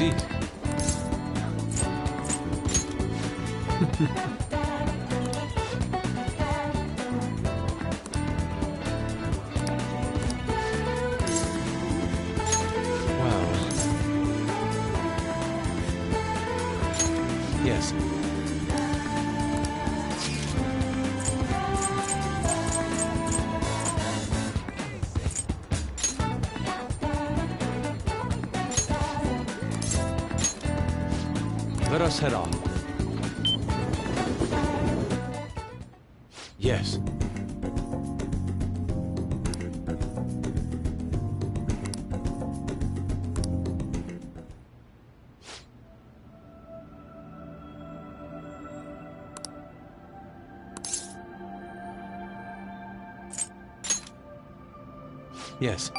indeed. Wow. Yes. Let us head on. Yes. Yes.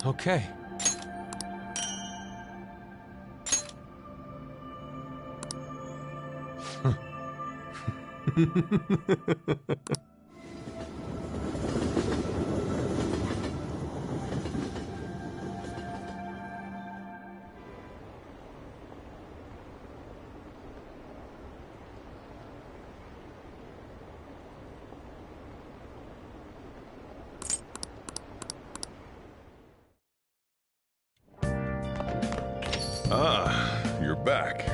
Okay. Ah, you're back.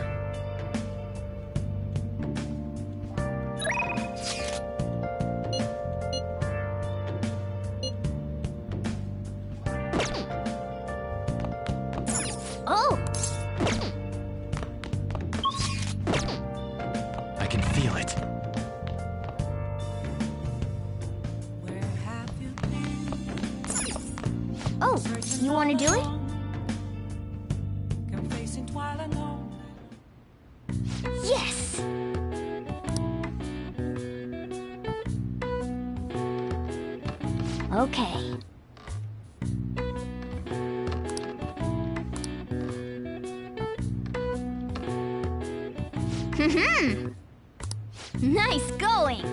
Oh! I can feel it. Oh, you want to do it? Yes! Okay. Nice going!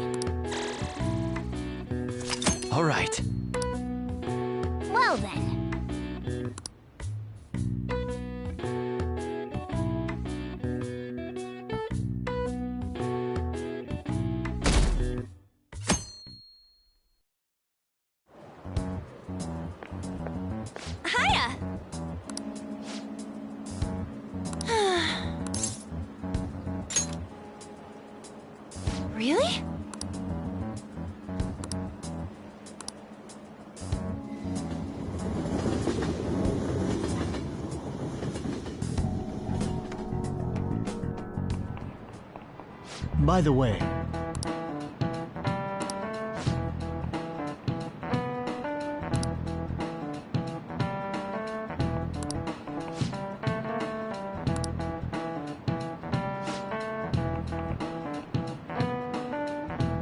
All right. Well then. Hiya! Really? By the way,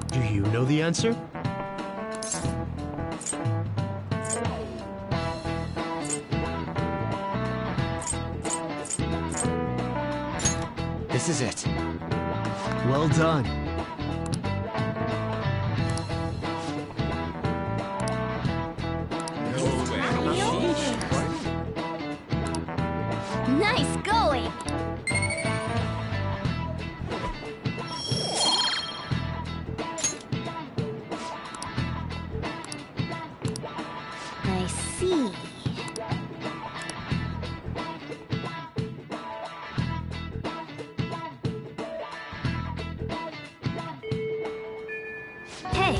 do you know the answer? This is it. Well done. Nice going! I see. Hey!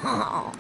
Bye.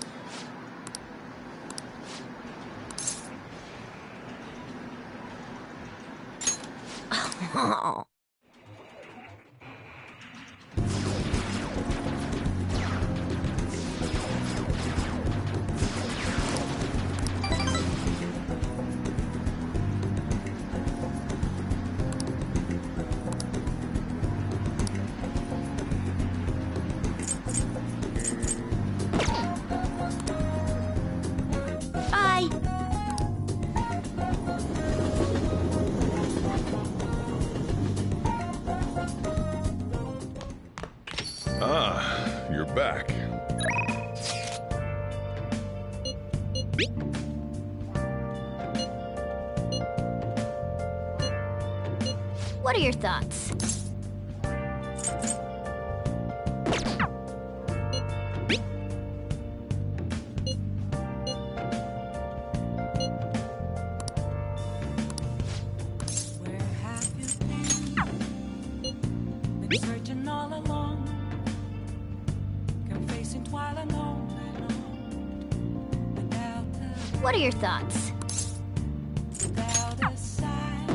Ah, you're back. What are your thoughts? Where have you been searching all along, confessing while alone, without What are your thoughts? without a sign,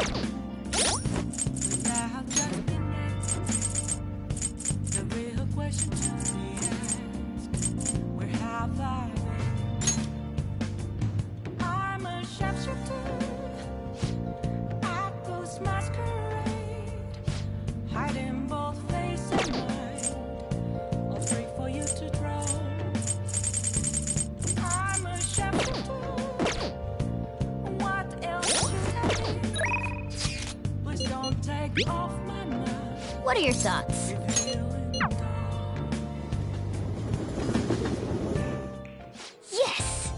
without recognize. The real question to be asked: where have I been? I'm a sharpshooter. Masquerade, hiding both face and mind, all free for you to draw. I'm a sharpshooter. What else should I be? Please don't take off my mind. What are your thoughts? Revealing dawn. Yes!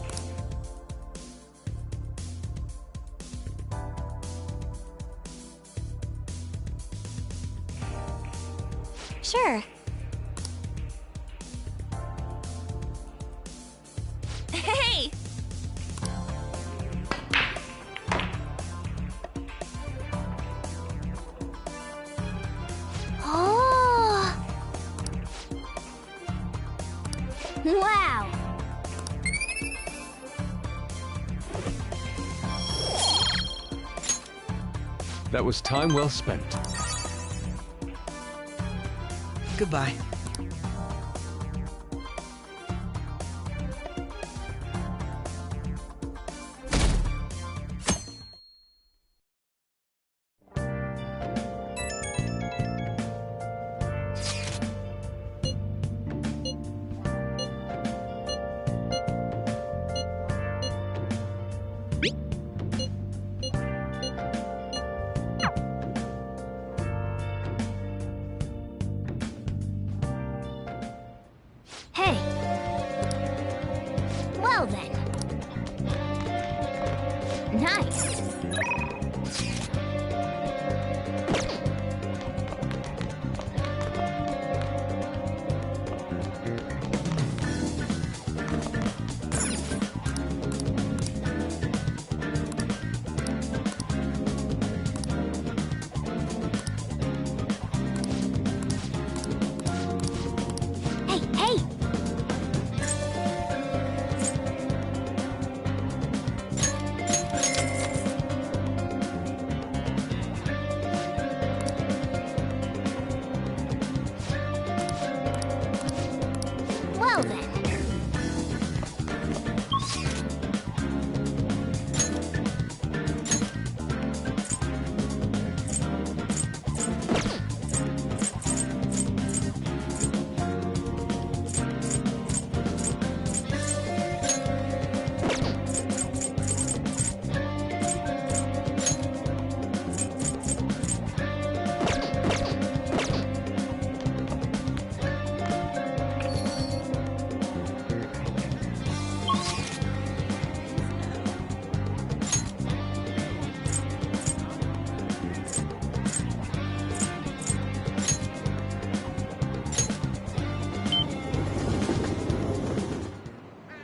Sure. Hey! Oh! Wow! That was time well spent. Goodbye. Hey! Well then. Nice. Hey, hey! Well then.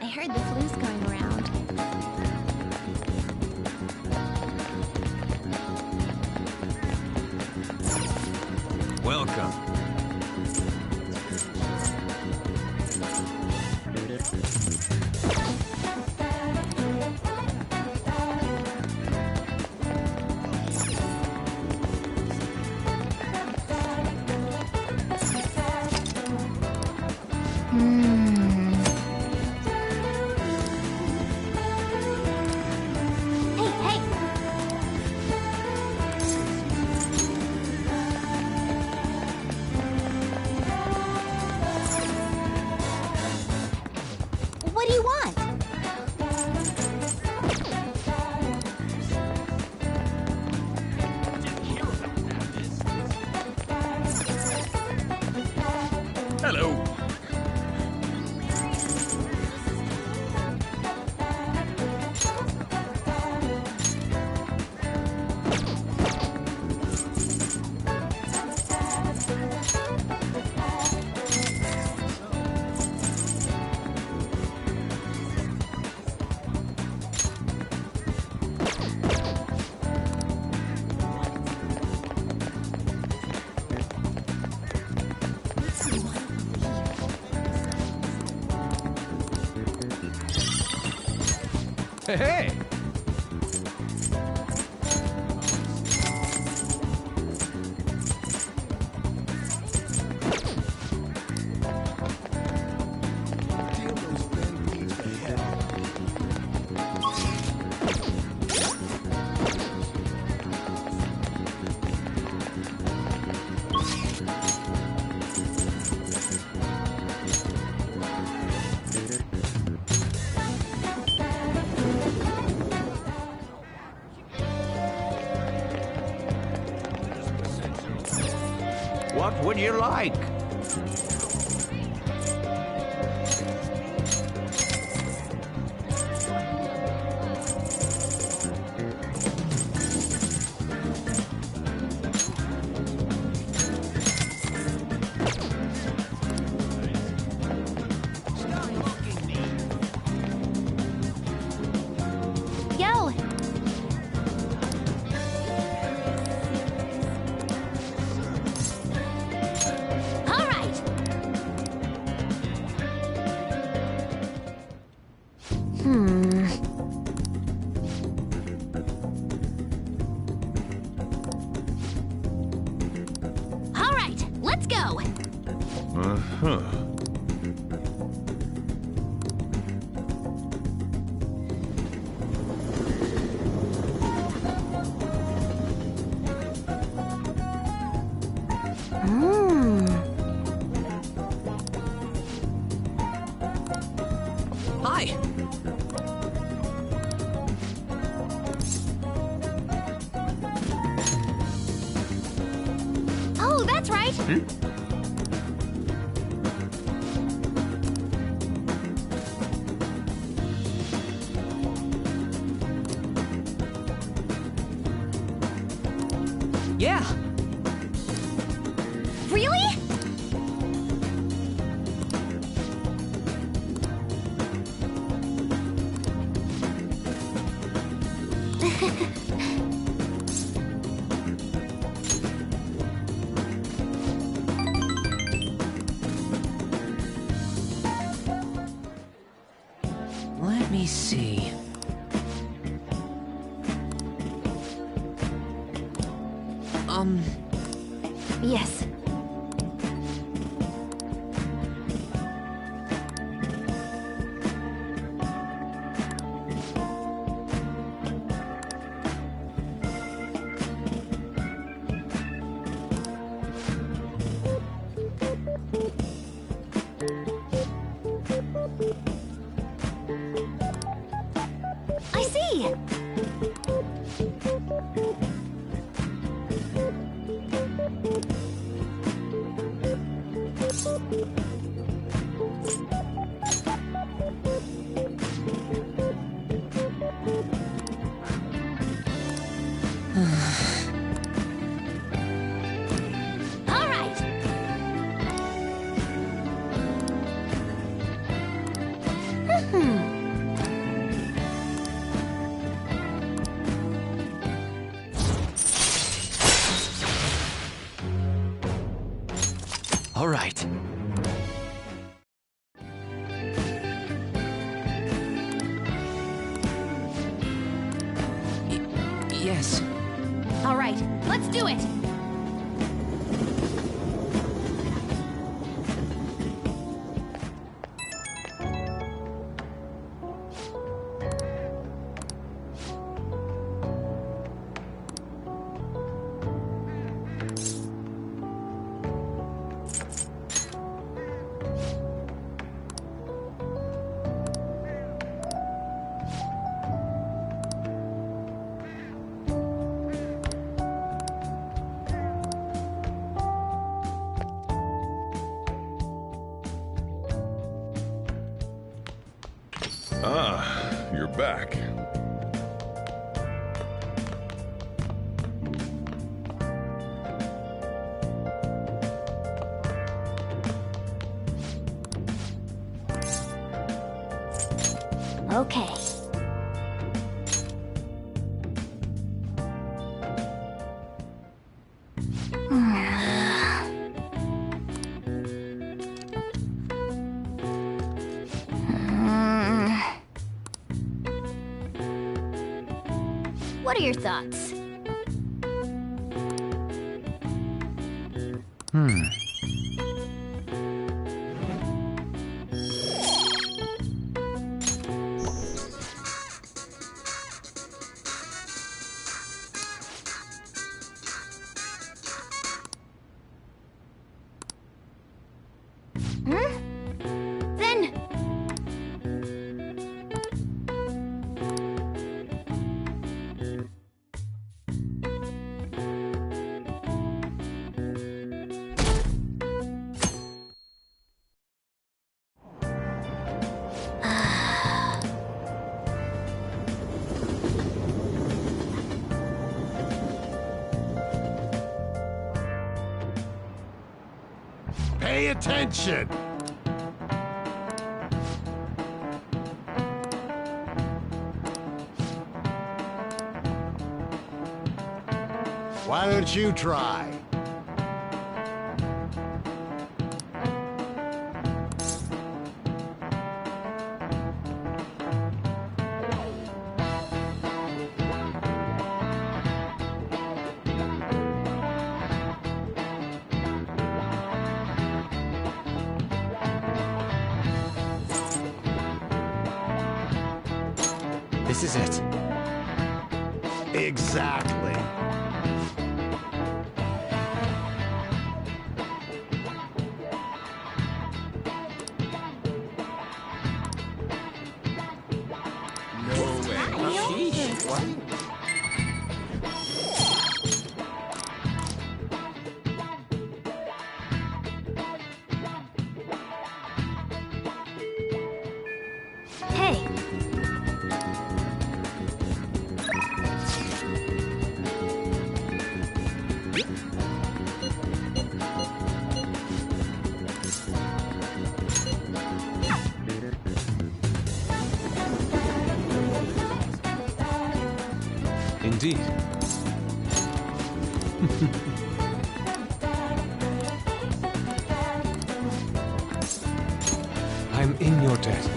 I heard the flu's going around. Welcome. Hello. Hey, hey! What would you like? Yo! All right! All right, let's go! Uh-huh. Hi. Oh, that's right! Yeah. Really? Let me see. Yes. I see! All right! All right. Yes. All right, let's do it! Ah, you're back. Okay. What are your thoughts? Then... Pay attention! Why don't you try? This is it. Exactly. Hey. Indeed. I'm in your debt.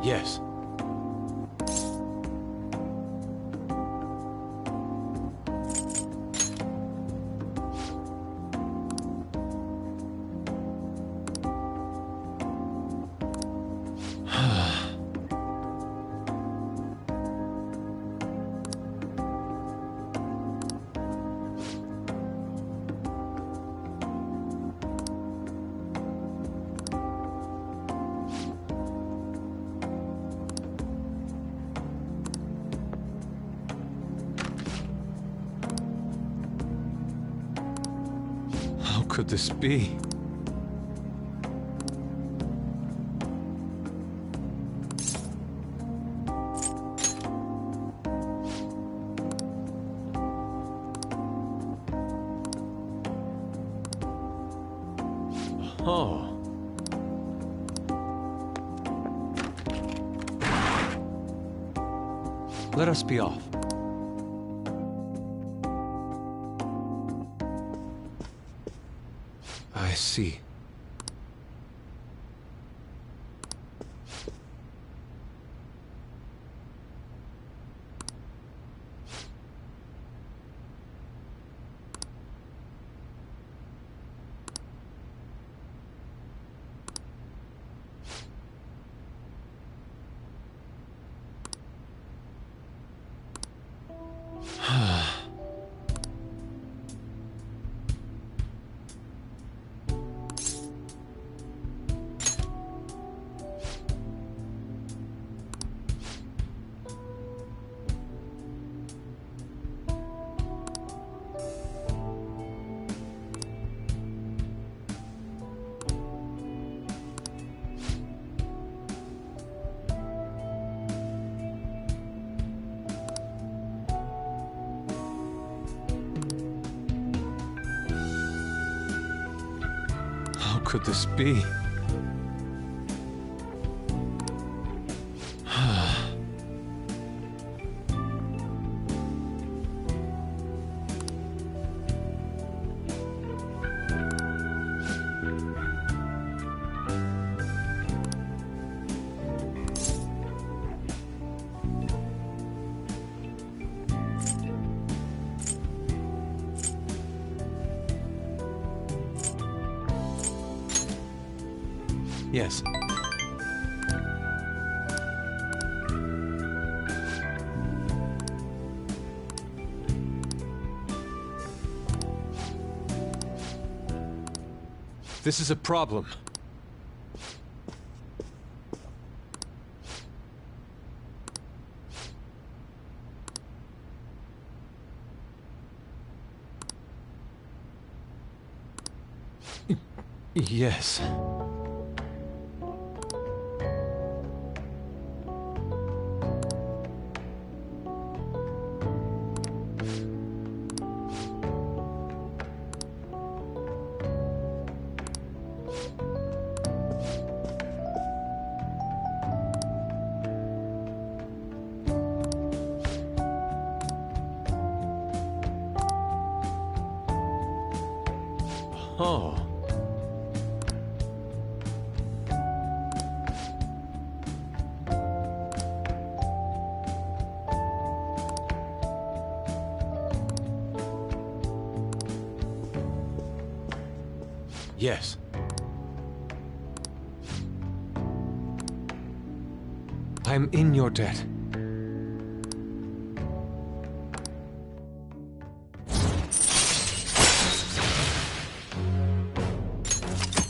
Yes. How could this be? Oh. Let us be off. I see. could this be? Yes. This is a problem. Yes. Oh. Yes. I'm in your debt.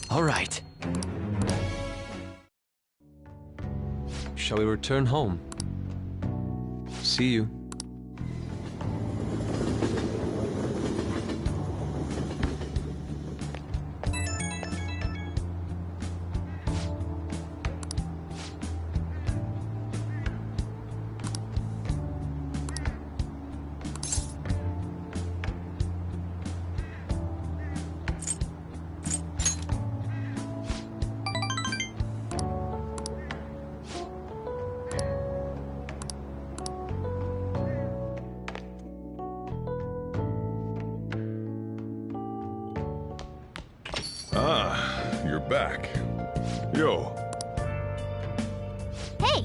All right. Shall we return home? See you. Ah, you're back. Yo, Hey!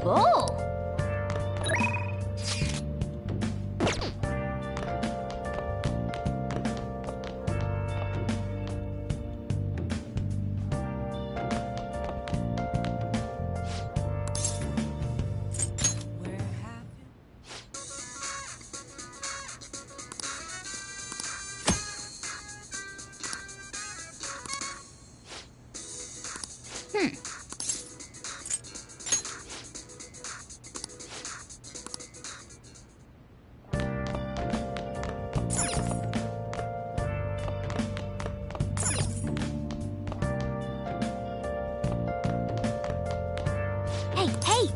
Oh! Where have you Hey, hey!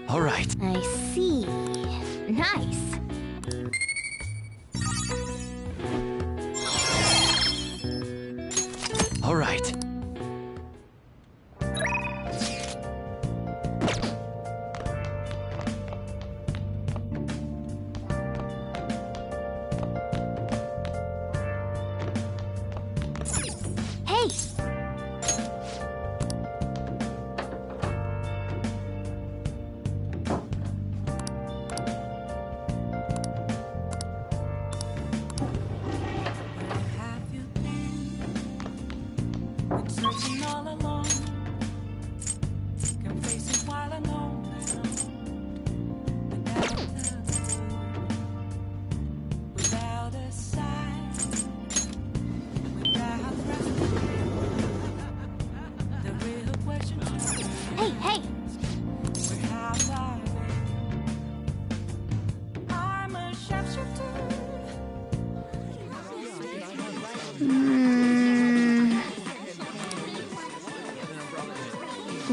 All right. I see. Nice.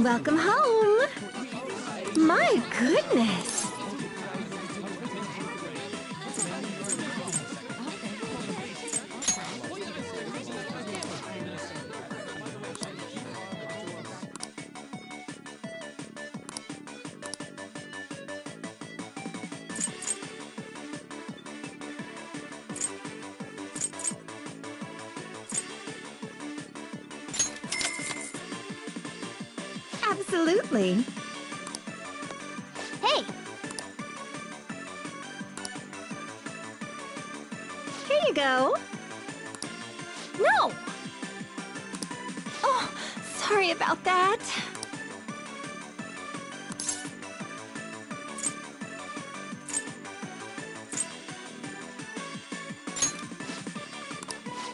Welcome home. My goodness. Absolutely. Hey! Here you go. No! Oh, sorry about that.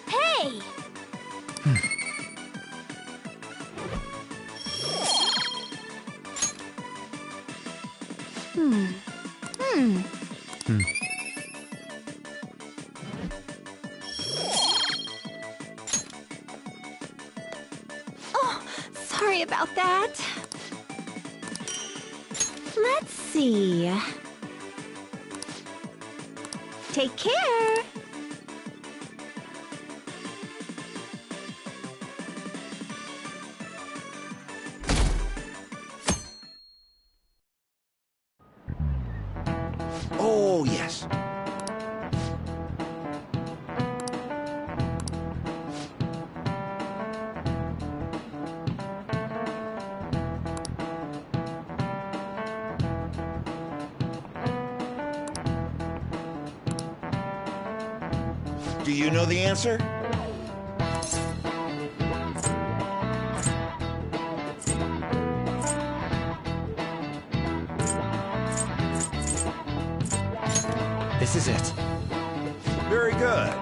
Hey! Oh, sorry about that. Let's see. Take care. Oh, yes. Do you know the answer? This is it. Very good.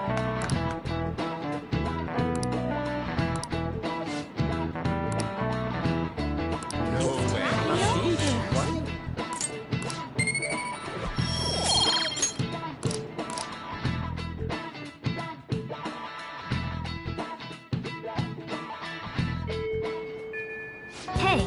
Hey.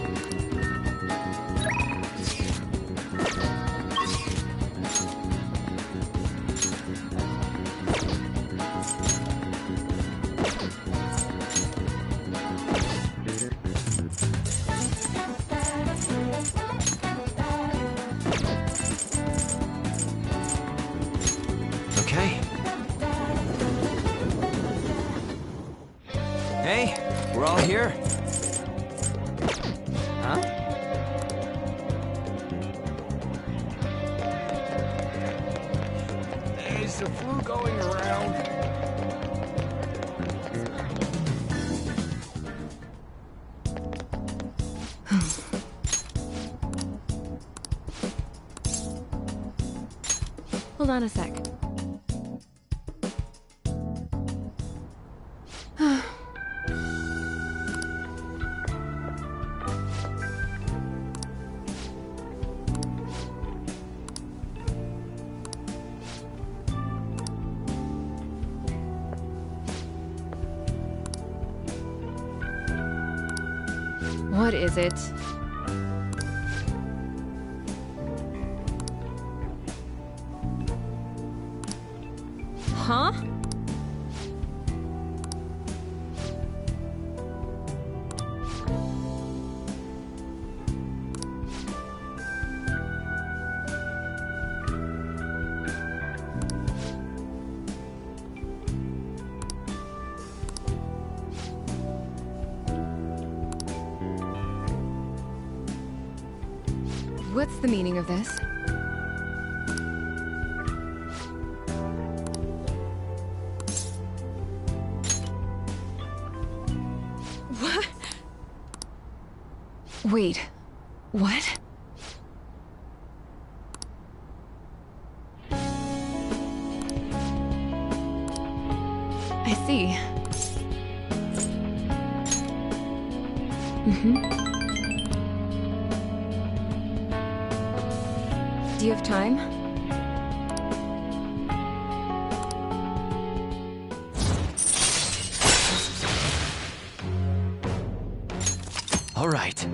Okay. Hey, we're all here. Huh? Is the flu going around? Hold on a sec. What is it? Huh? What's the meaning of this? What? Wait, what? I see. Do you have time? All right.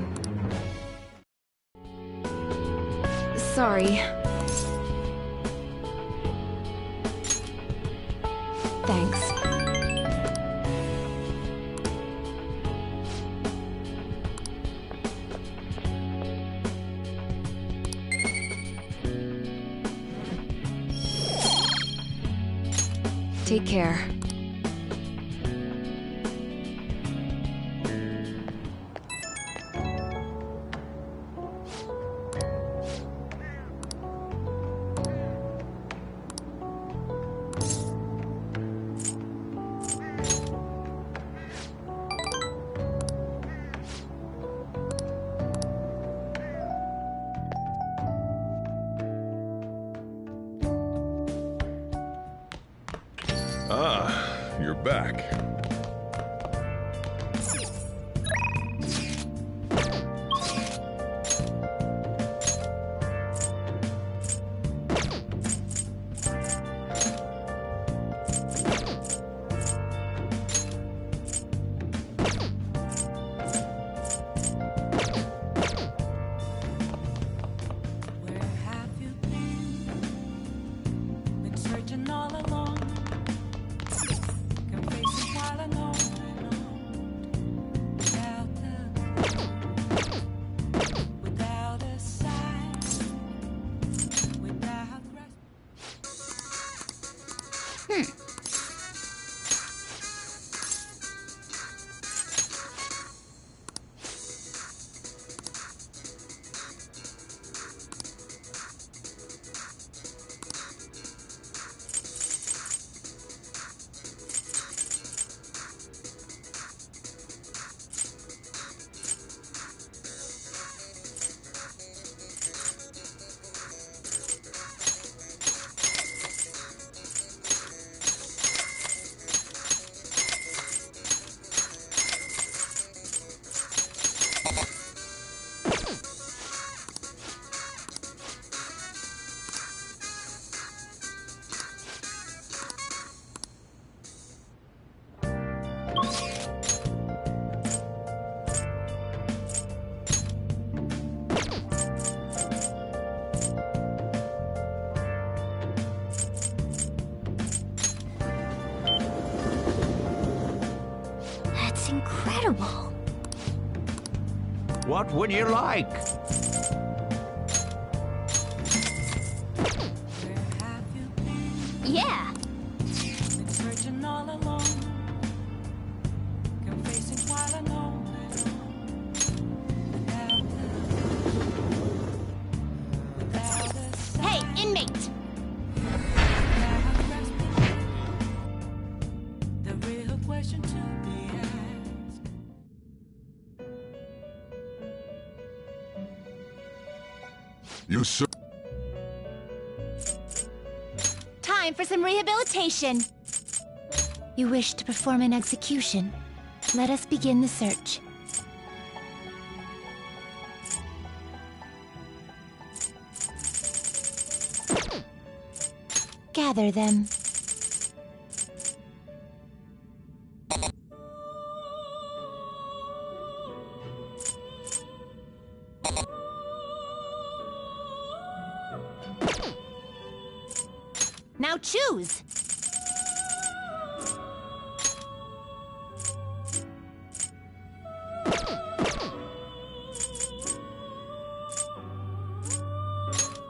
Sorry. Thanks. Take care. Ah, you're back. Where have you been? Been searching all along. Confessing while alone without a sign, without That's incredible. What would you like? where have you been? Yeah. Been searching all alone. Confessing while alone without a sign. Hey, inmate! The real question to be asked. You sir. Time for some rehabilitation. You wish to perform an execution. Let us begin the search. Gather them. Now choose!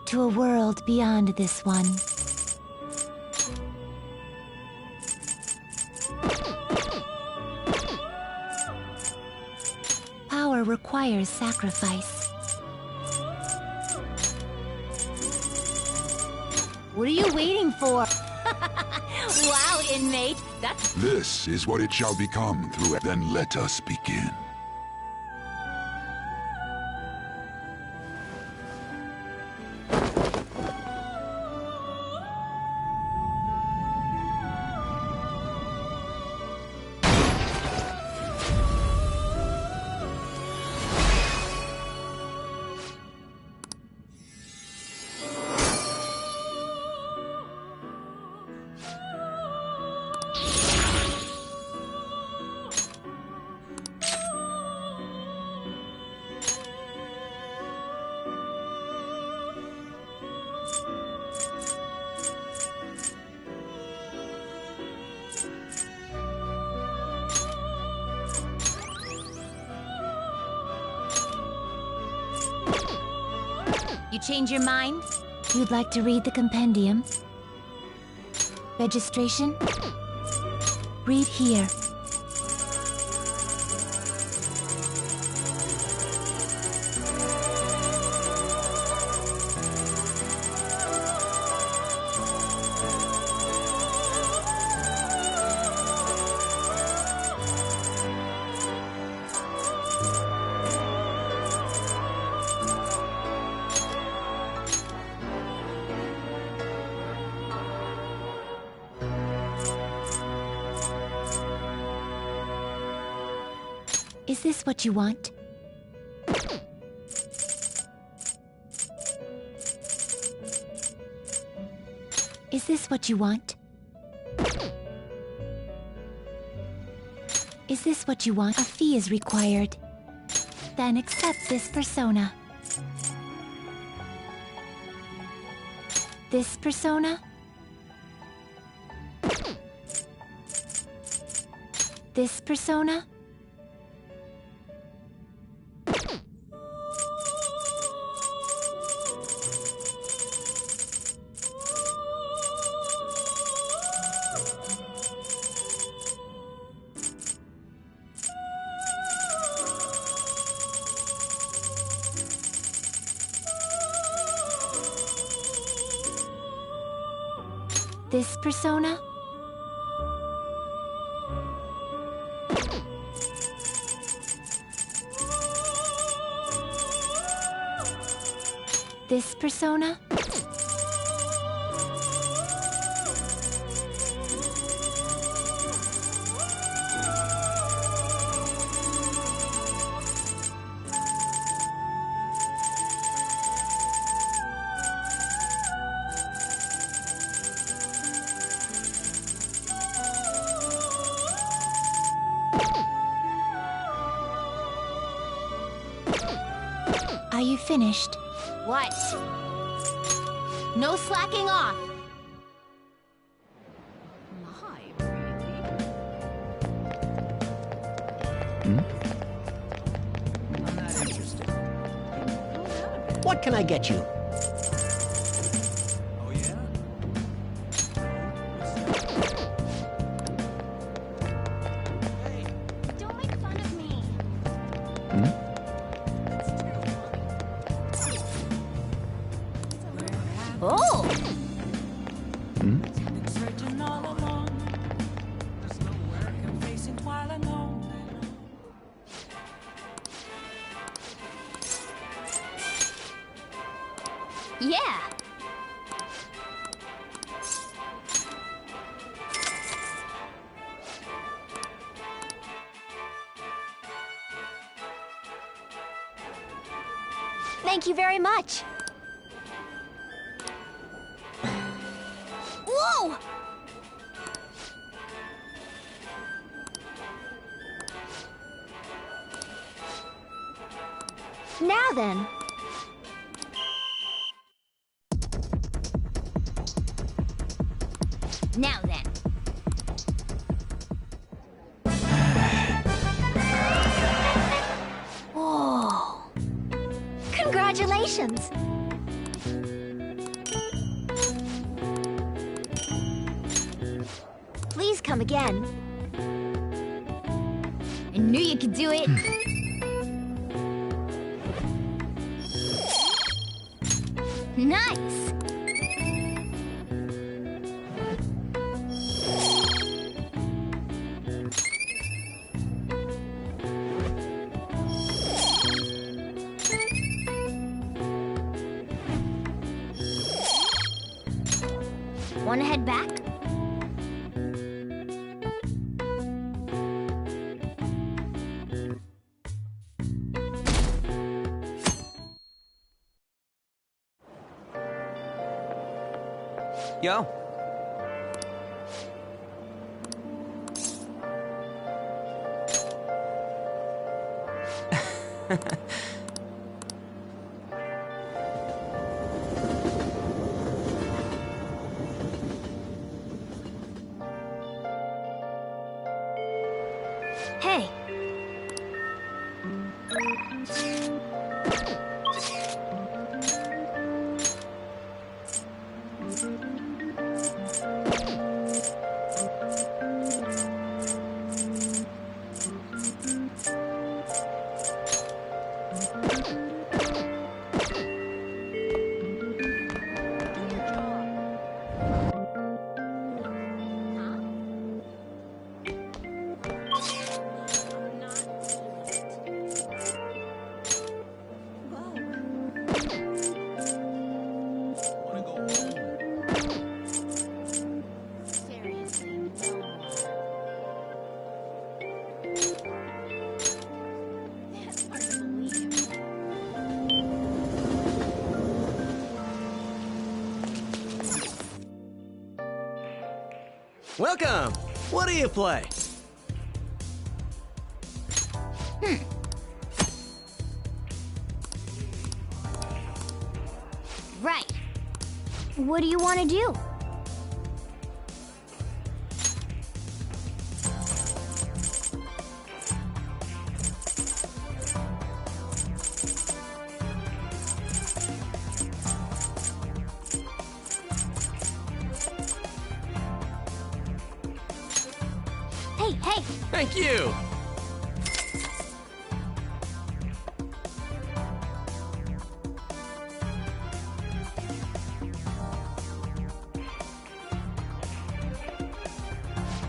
To a world beyond this one. Power requires sacrifice. What are you waiting for? Wow, inmate, that's... This is what it shall become through. Then let us begin. You change your mind? You'd like to read the compendium? Registration? Read here. Is this what you want? Is this what you want? Is this what you want? A fee is required. Then accept this persona. This persona? This persona? This persona? This persona? Are you finished? What? No slacking off! What can I get you? Oh, yeah? Don't make fun of me! Oh! Been searching all along. There's nowhere I can face it while alone. Yeah! Thank you very much! Whoa! Now then. Now then. Whoa. Congratulations. Please come again. I knew you could do it. Nice. Want to head back? Yo. Hey. Welcome! What do you play? Right. What do you want to do? Hey, hey! Thank you!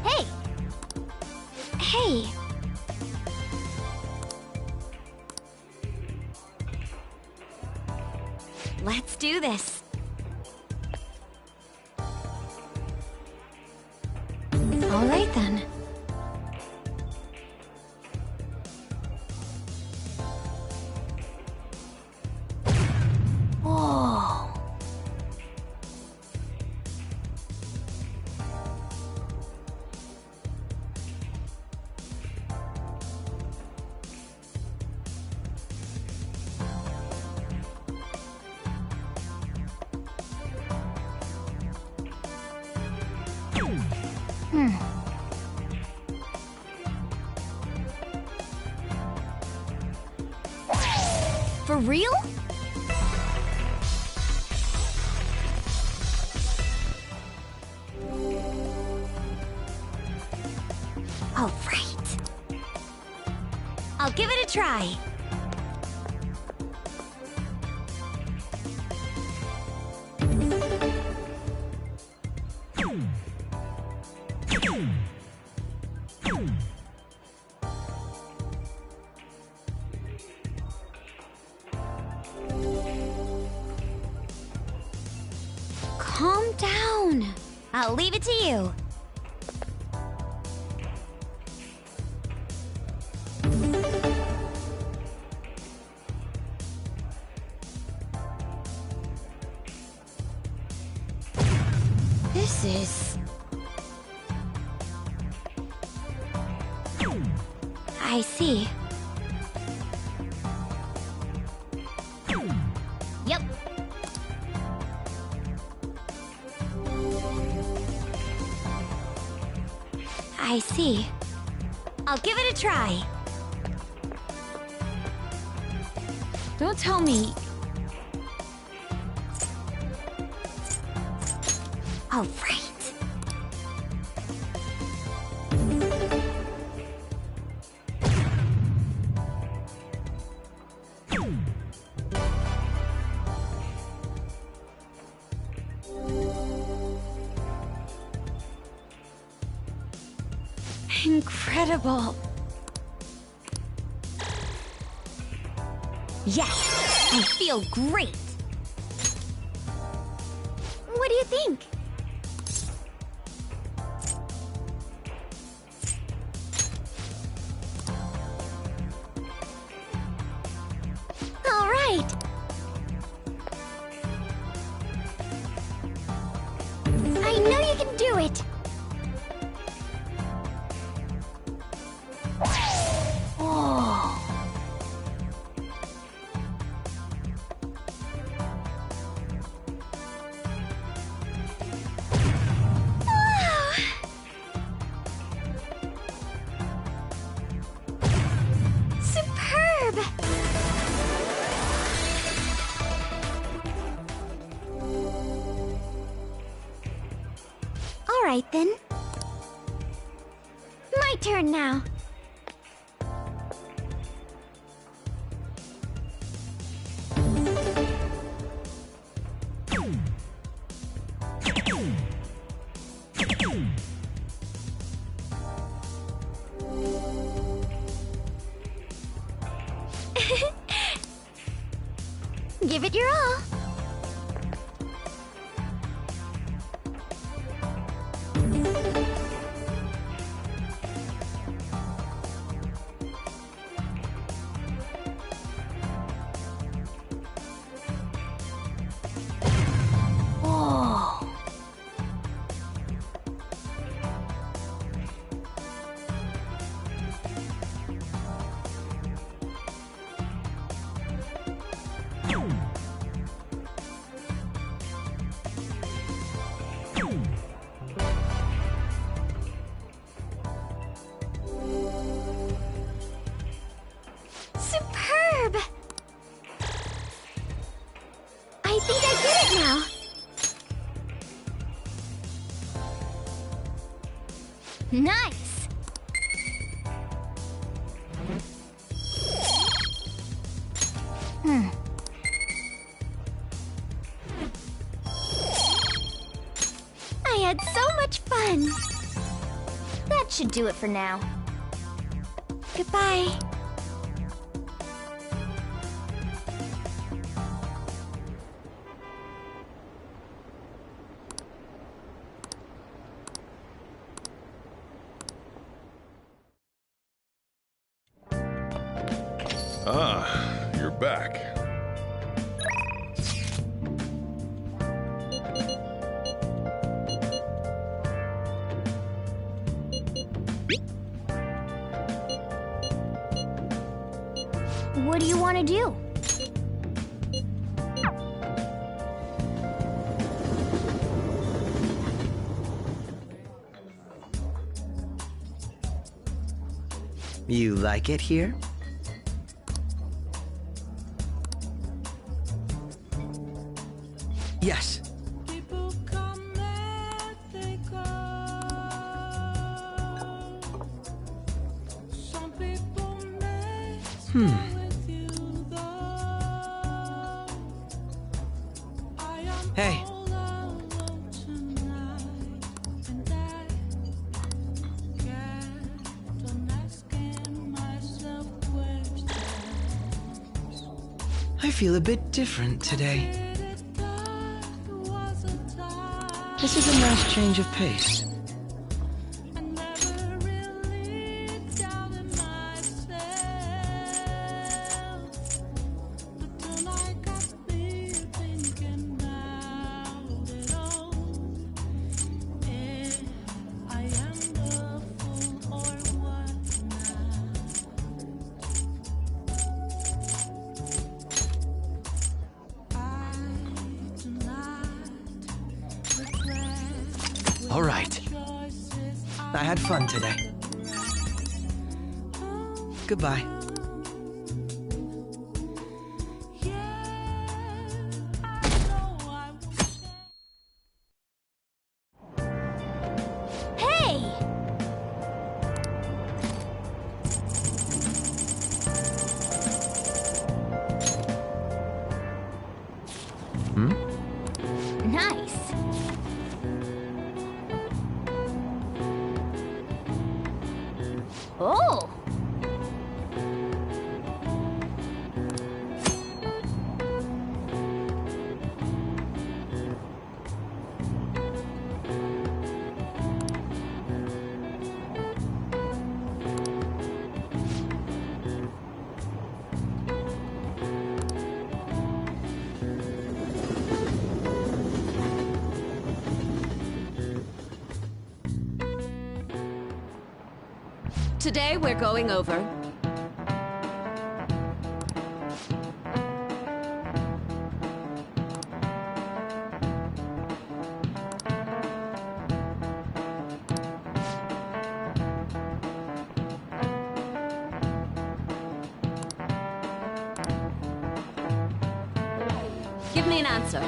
Hey! Hey! Let's do this. All right then. Whoa. For real? All right. I'll give it a try. Calm down. I'll leave it to you. This is... I see. Yep. I see. I'll give it a try. Don't tell me. All right. Incredible. Yes, I feel great. What do you think? All right. I know you can do it. Oh. Superb! All right then. My turn now. Give it your all. Nice! I had so much fun! That should do it for now. Goodbye. Ah, you're back. What do you want to do? You like it here? Yes. People come and they go. Some people may stay with you though. I am Hey. all alone tonight, and I kept on asking myself questions. I feel a bit different today. This is a nice change of pace. I never really doubted myself, but then I got me thinking about it all. If I am the fool or what now? I do not regret. All right. I had fun today. Goodbye. Hey! Nice. Oh! Today we're going over. Give me an answer.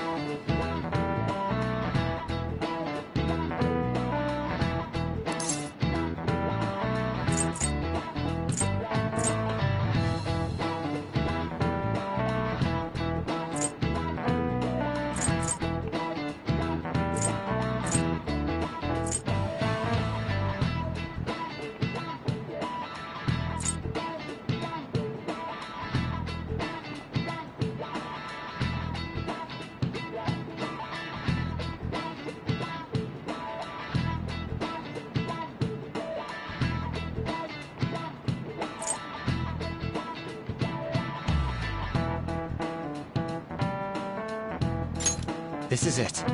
This is it.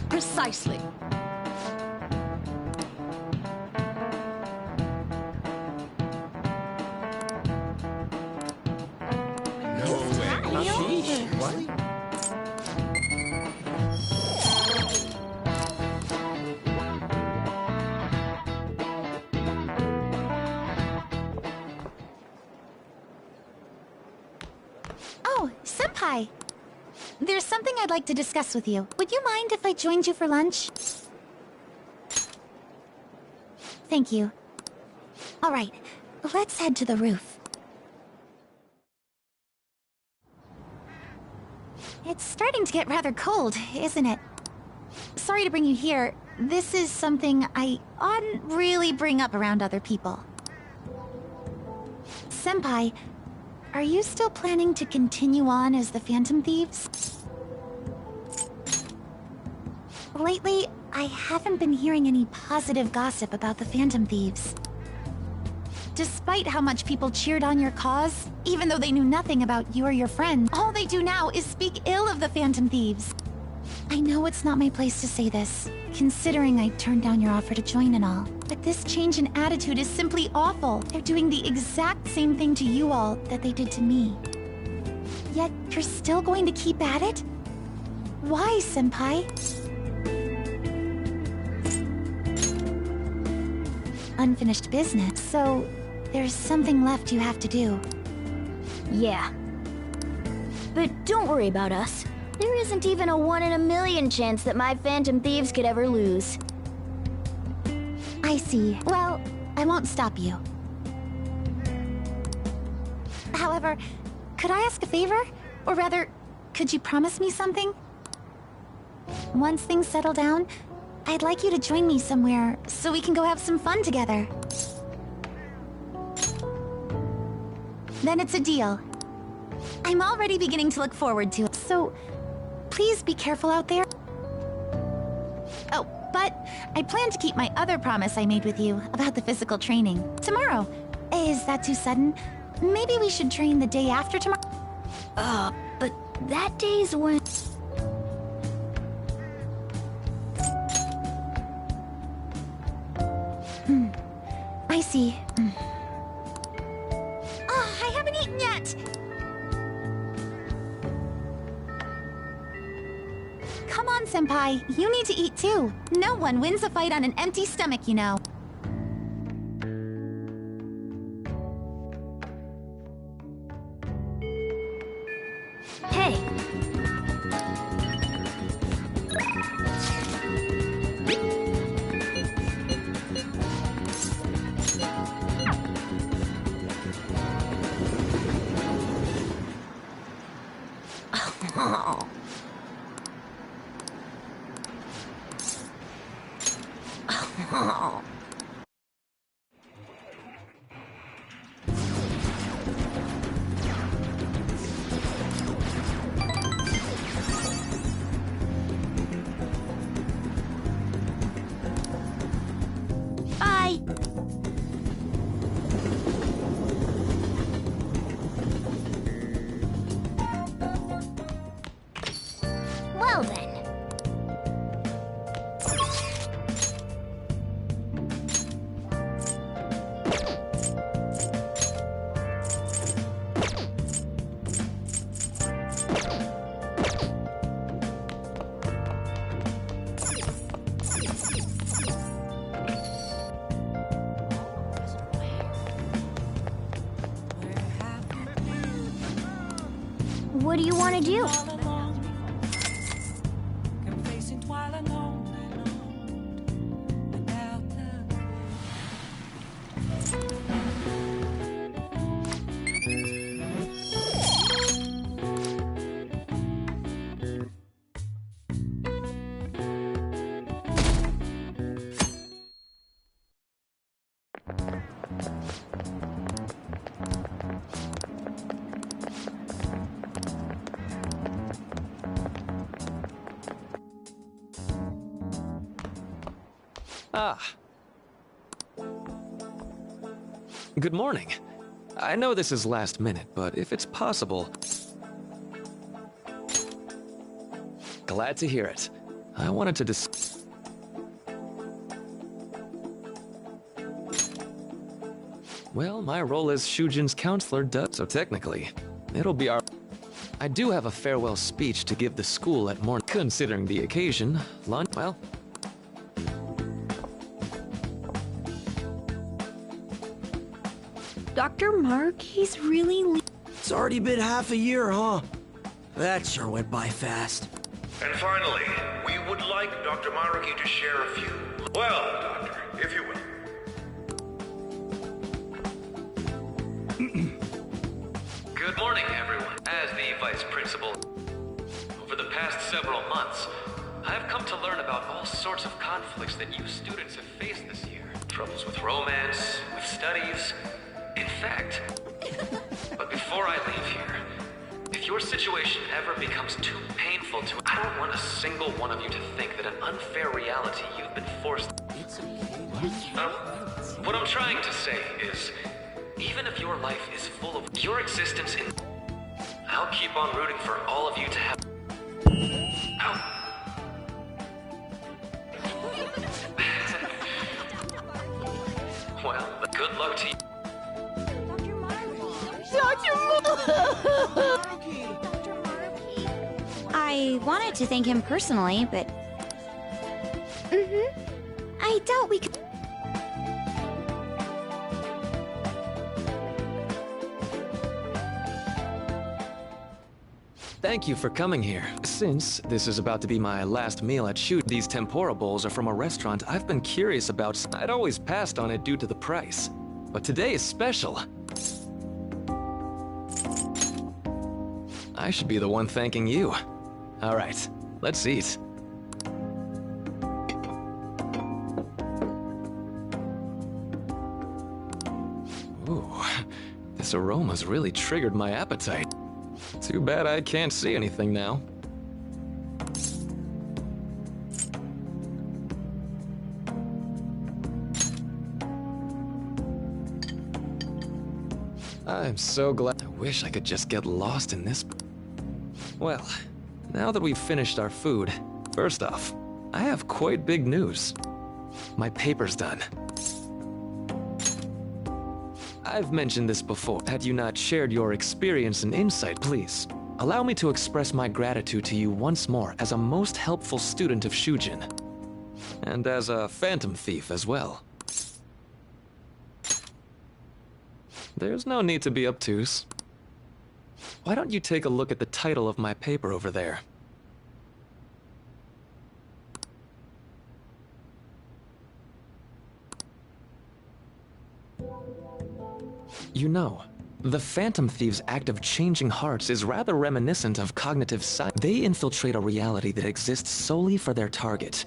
Precisely. Oh, Senpai! There's something I'd like to discuss with you. Would you mind if I joined you for lunch? Thank you. All right, let's head to the roof. It's starting to get rather cold, isn't it? Sorry to bring you here. This is something I oughtn't really bring up around other people. Senpai, are you still planning to continue on as the Phantom Thieves? Lately, I haven't been hearing any positive gossip about the Phantom Thieves. Despite how much people cheered on your cause, even though they knew nothing about you or your friends, all they do now is speak ill of the Phantom Thieves. I know it's not my place to say this, considering I turned down your offer to join and all, but this change in attitude is simply awful. They're doing the exact same thing to you all that they did to me. Yet, you're still going to keep at it? Why, Senpai? Unfinished business, so there's something left you have to do. Yeah. But don't worry about us. There isn't even a 1 in a million chance that my Phantom Thieves could ever lose. I see. Well, I won't stop you. However, could I ask a favor? Or rather, could you promise me something? Once things settle down, I'd like you to join me somewhere so we can go have some fun together. Then it's a deal. I'm already beginning to look forward to it, so please be careful out there. Oh, but I plan to keep my other promise I made with you about the physical training tomorrow. Is that too sudden? Maybe we should train the day after tomorrow? But that day's when... I see. I haven't eaten yet! Come on, Senpai. You need to eat too. No one wins a fight on an empty stomach, you know. Hey! Bye! Well then. What do you want to do? Ah. Good morning. I know this is last minute, but if it's possible... Glad to hear it. I wanted to Well, my role as Shujin's counselor does, so technically, it'll be our... I do have a farewell speech to give the school at morning. Considering the occasion, lunch... Well... Dr. Mark, he's really... It's already been half a year, huh? That sure went by fast. And finally, we would like Dr. Maruki to share a few... Well, Doctor, if you will. the past several months, I've come to learn about all sorts of conflicts that you students have faced this year. Troubles with romance, with studies, in fact. But before I leave here, if your situation ever becomes too painful to, I don't want a single one of you to think that an unfair reality you've been forced. What I'm trying to say is, even if your life is full of your existence in, I'll keep on rooting for all of you to have. Ow. Well, good luck to you. I wanted to thank him personally, but... I doubt we could... Thank you for coming here. Since this is about to be my last meal at Shoot, these tempura bowls are from a restaurant I've been curious about. I'd always passed on it due to the price. But today is special. I should be the one thanking you. All right, let's eat. Ooh, this aroma's really triggered my appetite. Too bad I can't see anything now. I'm so glad. I wish I could just get lost in this. Well, now that we've finished our food, first off, I have quite big news. My paper's done. I've mentioned this before. Had you not shared your experience and insight, please, allow me to express my gratitude to you once more as a most helpful student of Shujin. And as a phantom thief as well. There's no need to be obtuse. Why don't you take a look at the title of my paper over there? You know, the Phantom Thieves' act of changing hearts is rather reminiscent of cognitive science. They infiltrate a reality that exists solely for their target.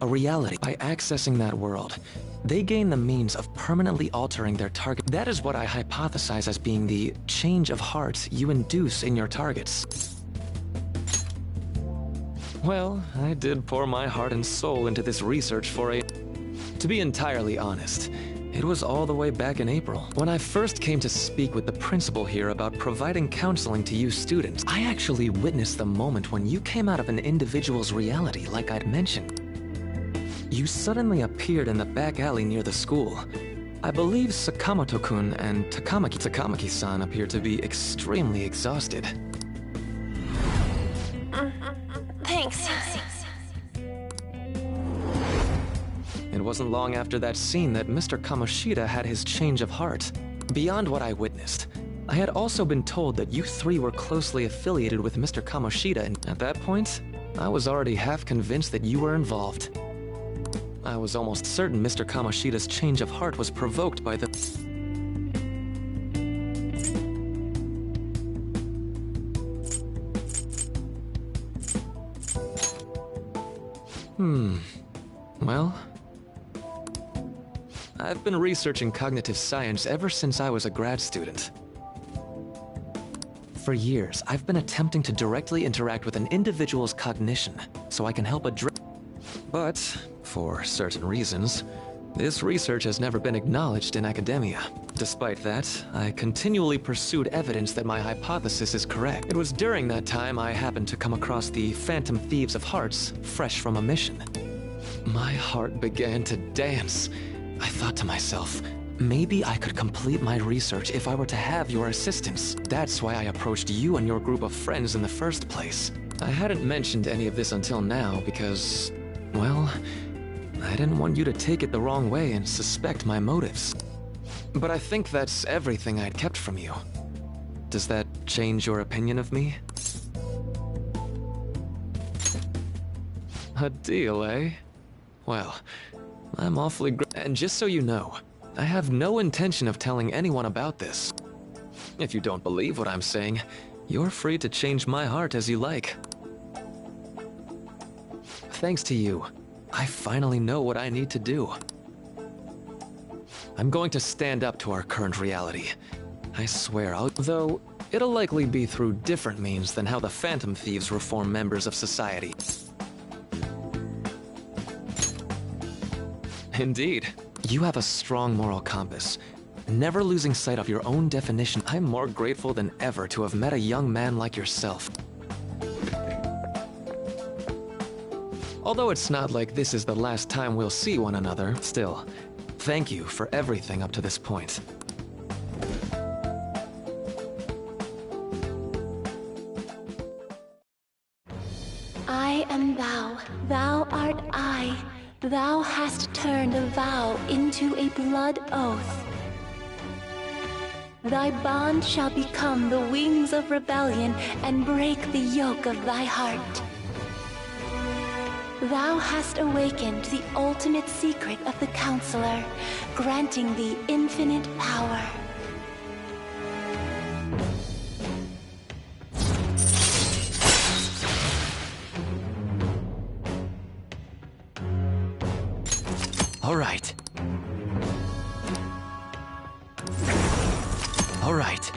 A reality. By accessing that world, they gain the means of permanently altering their target. That is what I hypothesize as being the change of heart you induce in your targets. Well, I did pour my heart and soul into this research for a... To be entirely honest, it was all the way back in April. When I first came to speak with the principal here about providing counseling to you students, I actually witnessed the moment when you came out of an individual's reality like I'd mentioned. You suddenly appeared in the back alley near the school. I believe Sakamoto-kun and Takamaki-san appear to be extremely exhausted. Thanks. It wasn't long after that scene that Mr. Kamoshida had his change of heart. Beyond what I witnessed, I had also been told that you three were closely affiliated with Mr. Kamoshida, and at that point, I was already half convinced that you were involved. I was almost certain Mr. Kamoshida's change of heart was provoked by the... Well, I've been researching cognitive science ever since I was a grad student. For years, I've been attempting to directly interact with an individual's cognition so I can help address... But, for certain reasons, this research has never been acknowledged in academia. Despite that, I continually pursued evidence that my hypothesis is correct. It was during that time I happened to come across the Phantom Thieves of Hearts, fresh from a mission. My heart began to dance. I thought to myself, maybe I could complete my research if I were to have your assistance. That's why I approached you and your group of friends in the first place. I hadn't mentioned any of this until now because, well, I didn't want you to take it the wrong way and suspect my motives. But I think that's everything I'd kept from you. Does that change your opinion of me? A deal, eh? Well, I'm awfully and just so you know, I have no intention of telling anyone about this. If you don't believe what I'm saying, you're free to change my heart as you like. thanks to you, I finally know what I need to do. I'm going to stand up to our current reality. I swear I'll... Though, it'll likely be through different means than how the Phantom Thieves reform members of society. Indeed. You have a strong moral compass. Never losing sight of your own definition. I'm more grateful than ever to have met a young man like yourself. Although it's not like this is the last time we'll see one another, still, thank you for everything up to this point. I am thou, thou art I. Thou hast turned a vow into a blood oath. Thy bond shall become the wings of rebellion and break the yoke of thy heart. Thou hast awakened the ultimate secret of the Counselor, granting thee infinite power. All right. All right.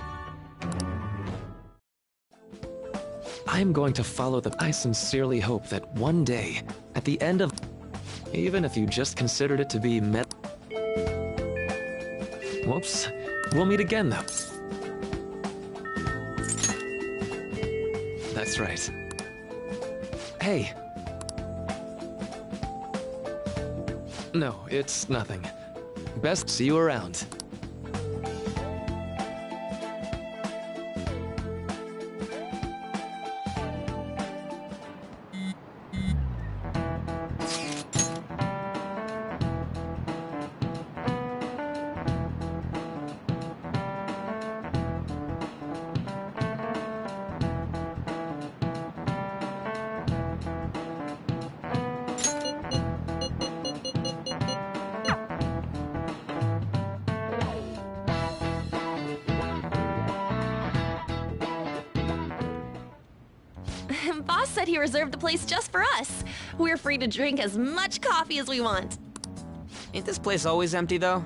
I'm going to follow the... I sincerely hope that one day, at the end of... Even if you just considered it to be met... Whoops. We'll meet again, though. That's right. Hey. No, it's nothing. Best see you around. Boss said he reserved the place just for us. We're free to drink as much coffee as we want. Ain't this place always empty, though?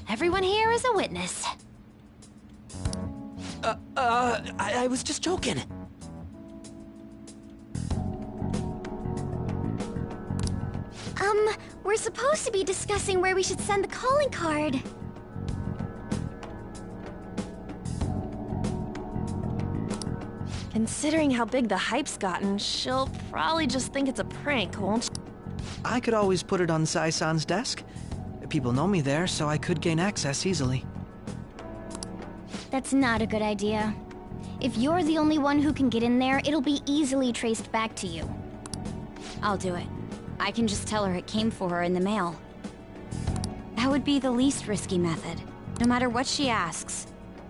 Everyone here is a witness. I was just joking. We're supposed to be discussing where we should send the calling card. Considering how big the hype's gotten, she'll probably just think it's a prank, won't she? I could always put it on Sai-san's desk. People know me there, so I could gain access easily. That's not a good idea. If you're the only one who can get in there, it'll be easily traced back to you. I'll do it. I can just tell her it came for her in the mail. That would be the least risky method. No matter what she asks,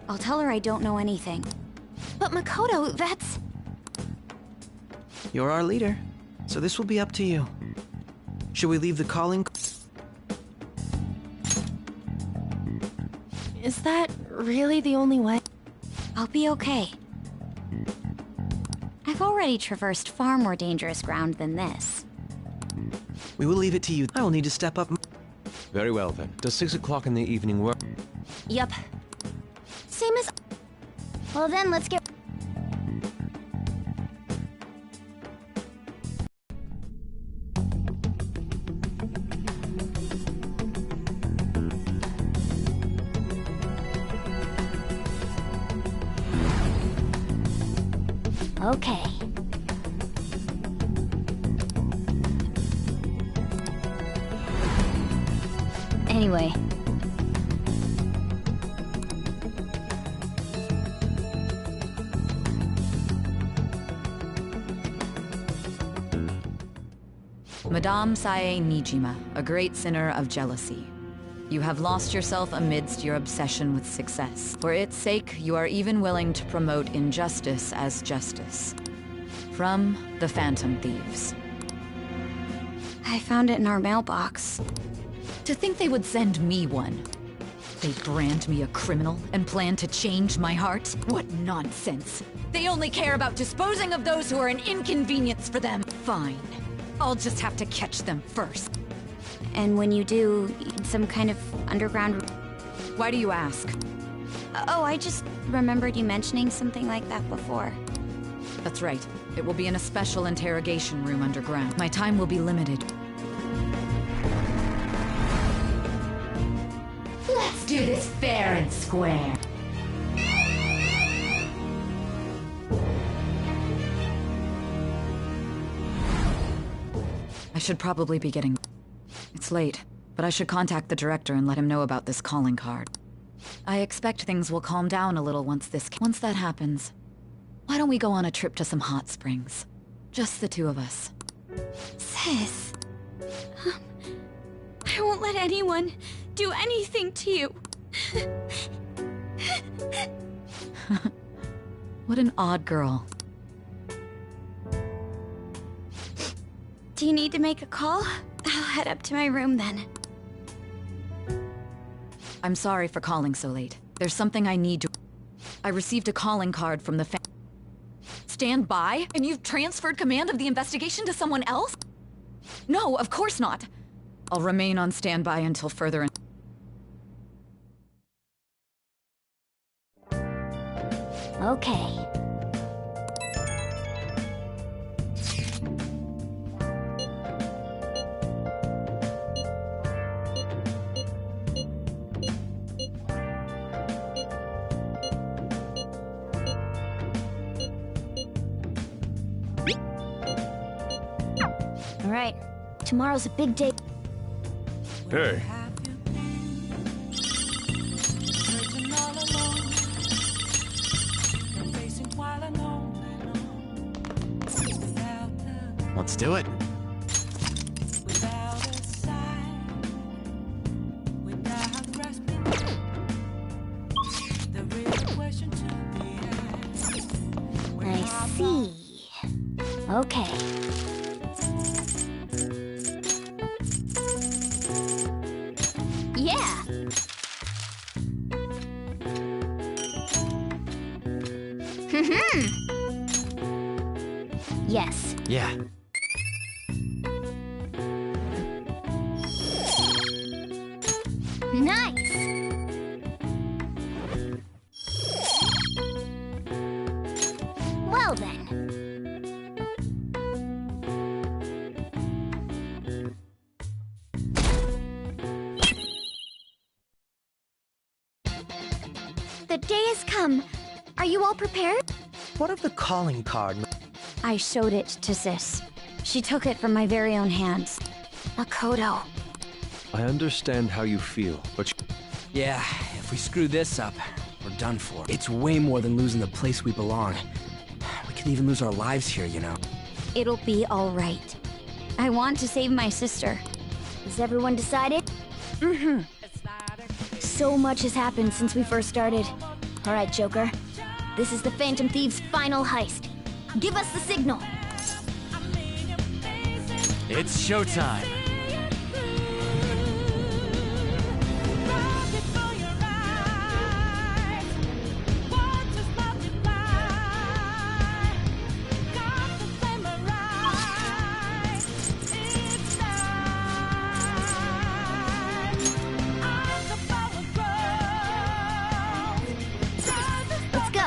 I'll tell her I don't know anything. But Makoto, that's... You're our leader, so this will be up to you. Should we leave the calling? Is that really the only way? I'll be okay. I've already traversed far more dangerous ground than this. We will leave it to you. I will need to step up. Very well then. Does 6 o'clock in the evening work? Yup. Same as... Well then, let's get... Okay. Anyway. Madame Sae Nijima, a great sinner of jealousy. You have lost yourself amidst your obsession with success. For its sake, you are even willing to promote injustice as justice. From the Phantom Thieves. I found it in our mailbox. To think they would send me one. They brand me a criminal and plan to change my heart? What nonsense. They only care about disposing of those who are an inconvenience for them. Fine. I'll just have to catch them first. And when you do, some kind of underground... Why do you ask? Oh, I just remembered you mentioning something like that before. That's right. It will be in a special interrogation room underground. My time will be limited. Let's do this fair and square. I should probably be getting... It's late, but I should contact the director and let him know about this calling card. I expect things will calm down a little once that happens. Why don't we go on a trip to some hot springs? Just the two of us. Sis... I won't let anyone do anything to you. What an odd girl. Do you need to make a call? I'll head up to my room then. I'm sorry for calling so late. There's something I need to... I received a calling card from the Stand by? And you've transferred command of the investigation to someone else? No, of course not. I'll remain on standby until further... Okay. All right. Tomorrow's a big day. Hey. Let's do it. I see. Okay. Yeah. Yes. Yeah. Nice. Well then. The day has come. Are you all prepared? What of the calling card? I showed it to Sis. She took it from my very own hands. Makoto. I understand how you feel, but... Yeah, if we screw this up, we're done for. It's way more than losing the place we belong. We could even lose our lives here, you know. It'll be all right. I want to save my sister. Has everyone decided? Mm-hmm. So much has happened since we first started. All right, Joker. This is the Phantom Thieves' final heist. Give us the signal. It's showtime. Let's go.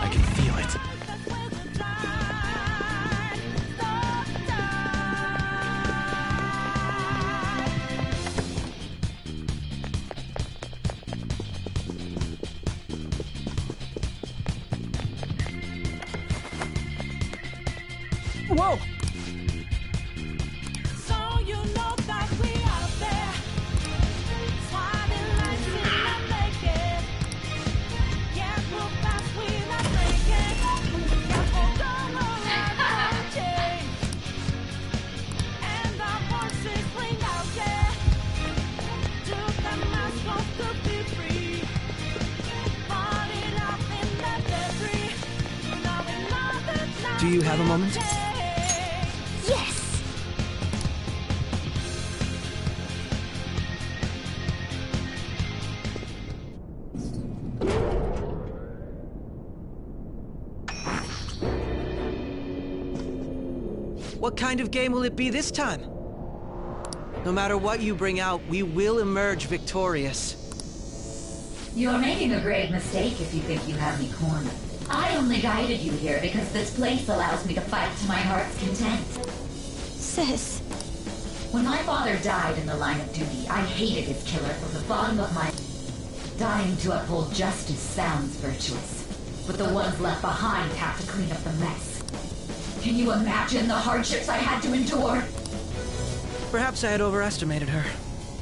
I can feel it. Whoa! So you know that we out there, swatting like we not naked. Yeah, we're fast, we not breaking. Yeah, we're gonna run for change. And our voices ring out, yeah. To the mask to be free. Falling out in the debris. Now another time. Do you have a moment? Yes! What kind of game will it be this time? No matter what you bring out, we will emerge victorious. You're making a grave mistake if you think you have me cornered. I only guided you here because this place allows me to fight to my heart's content. Sis. When my father died in the line of duty, I hated his killer from the bottom of my... Dying to uphold justice sounds virtuous, but the ones left behind have to clean up the mess. Can you imagine the hardships I had to endure? Perhaps I had overestimated her.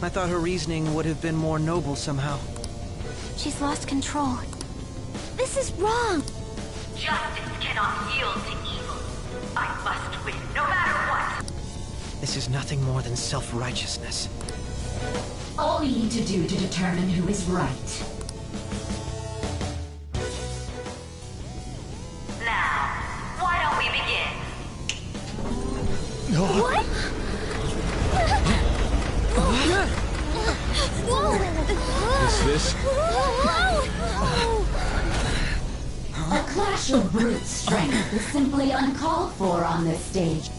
I thought her reasoning would have been more noble somehow. She's lost control. This is wrong. Justice cannot yield to evil. I must win, no matter what. This is nothing more than self-righteousness. All we need to do to determine who is right. Now, why don't we begin? What? Is this? A clash of brute strength is simply uncalled for on this stage.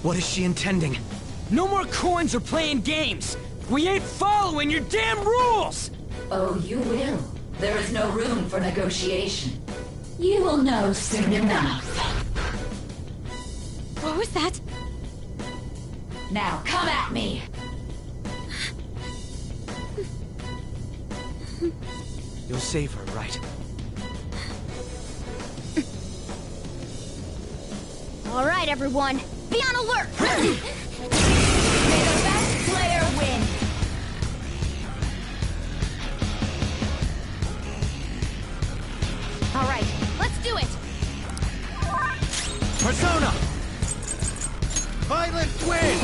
What is she intending? No more coins or playing games! We ain't following your damn rules! Oh, you will. There is no room for negotiation. You will know soon enough. What was that? Now, come at me! You'll save her, right? All right, everyone. Be on alert! May the best player win! All right, let's do it. Persona! Violent twin!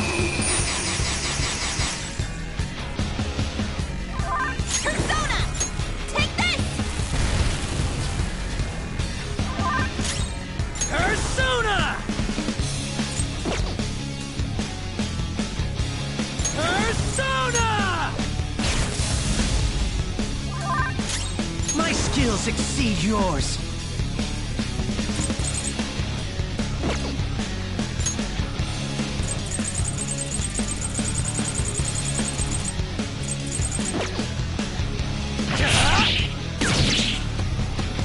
Persona! Take this! Persona! Persona! My skills exceed yours.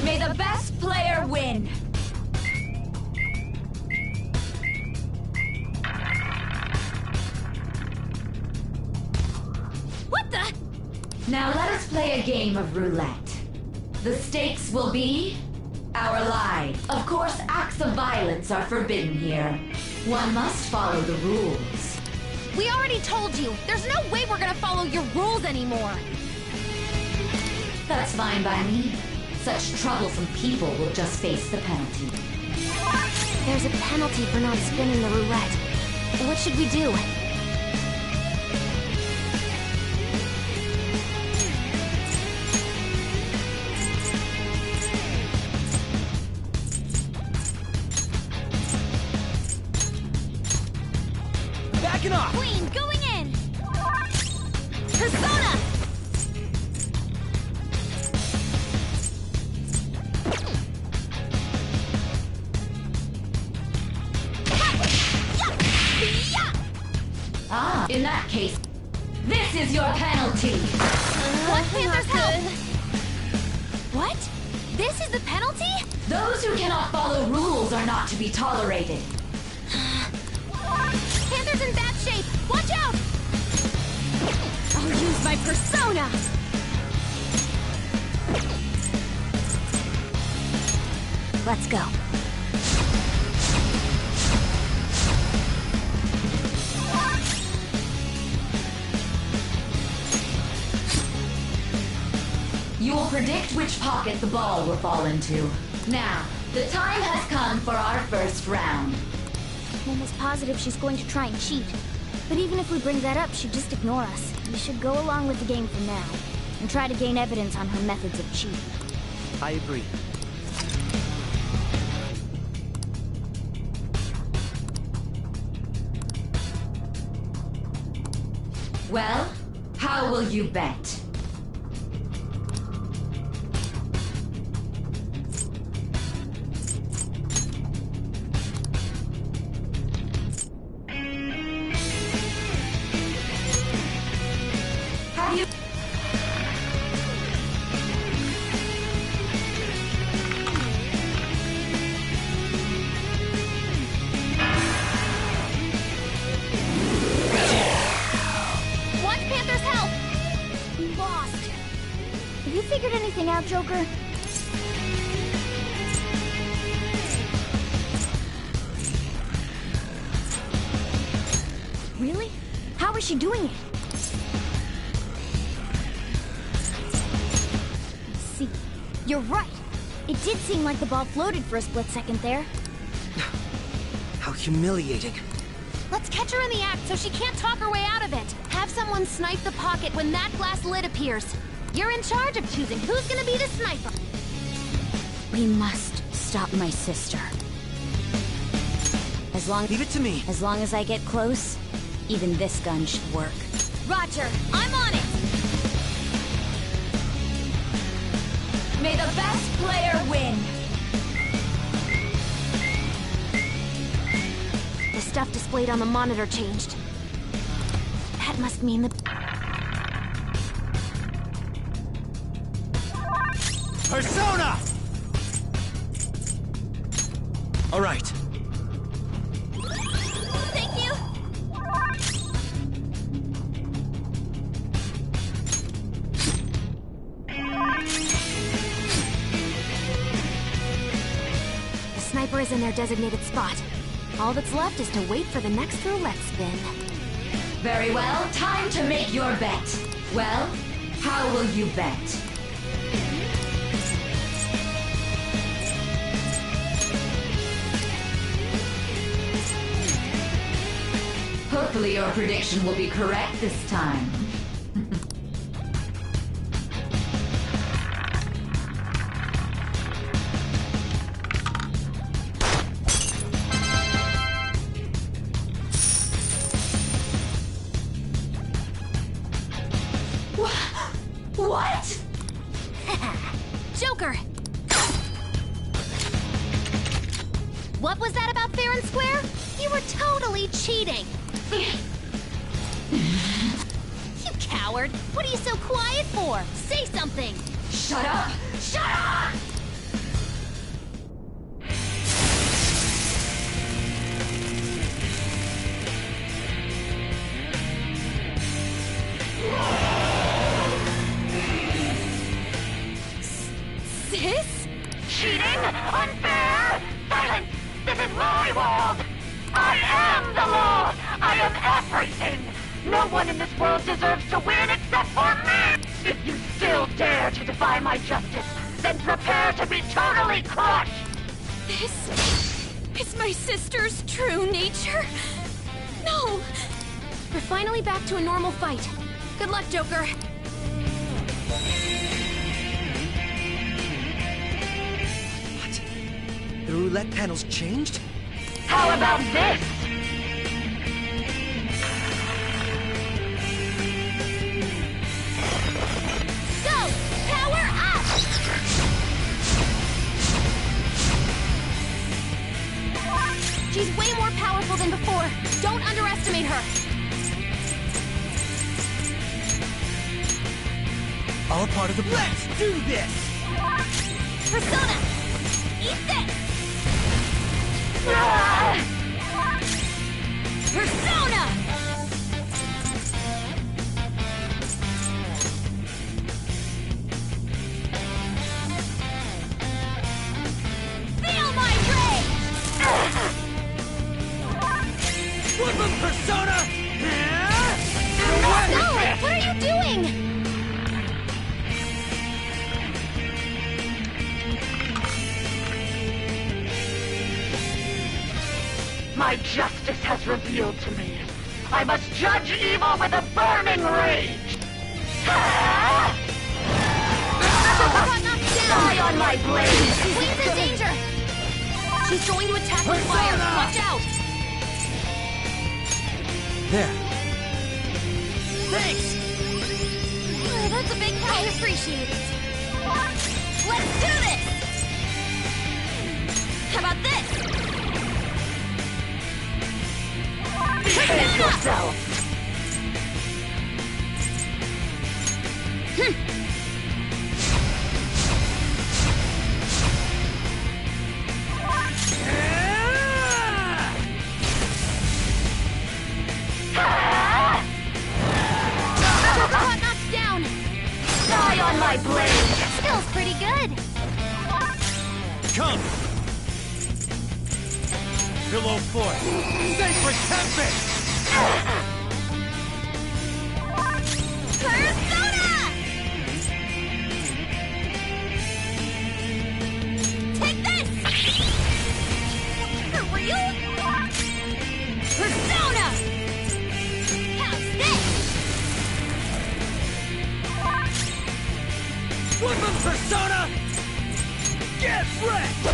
May the best player win! What the? Now let us play a game of roulette. The stakes will be our lives. Of course, acts of violence are forbidden here. One must follow the rules. We already told you. There's no way we're gonna follow your rules anymore. That's fine by me. Such troublesome people will just face the penalty. There's a penalty for not spinning the roulette. What should we do? Backing off! Queen, going in! Persona! Ah, in that case, this is your penalty. Black Panther's help! What? This is the penalty? Those who cannot follow rules are not to be tolerated. Panther's in bad shape! Watch out! I'll use my persona! Let's go. You will predict which pocket the ball will fall into. Now, the time has come for our first round. I'm almost positive she's going to try and cheat. But even if we bring that up, she'd just ignore us. We should go along with the game for now, and try to gain evidence on her methods of cheating. I agree. Well, how will you bet? Have you... Want Panther's help! Lost. Have you figured anything out, Joker? Really? How is she doing it? I see. You're right. It did seem like the ball floated for a split second there. How humiliating. Let's catch her in the act so she can't talk her way out of it. Have someone snipe the pocket when that glass lid appears. You're in charge of choosing who's gonna be the sniper. We must stop my sister. Leave it to me. As long as I get close, even this gun should work. Roger, I'm on it! May the best player win! The stuff displayed on the monitor changed. That must mean the... Persona! All right. Thank you! The sniper is in their designated spot. All that's left is to wait for the next roulette spin. Very well, time to make your bet. Well, how will you bet? Hopefully your prediction will be correct this time. What? Joker! What was that about fair and square? You were totally cheating! You coward! What are you so quiet for? Say something! Shut up! Shut up! Sis? Cheating? Unfair? Silence! This is my world! I am the law! I am everything! No one in this world deserves to win except for me! If you still still dare to defy my justice, then prepare to be totally crushed! This is my sister's true nature? No! We're finally back to a normal fight. Good luck, Joker. The roulette panel's changed? How about this? Go! Power up! She's way more powerful than before. Don't underestimate her. All part of the plan. Let's do this! Persona! Eat this! Persona! Feel my rage! Flip him, Persona! No! What are you doing? My justice has revealed to me. I must judge evil with a burning rage! Die on my blade! Queen's in danger! She's going to attack with fire! Watch out! There. Thanks! That's a big help. I appreciate it. Let's do this! How about this? Behave yourself! Got knocked down! Die on my blade! Skill's pretty good! Come! Pillow Fort! Sacred Tempest! Persona! Take this! For real? Persona! How's this? Flip him, Persona! Get wrecked!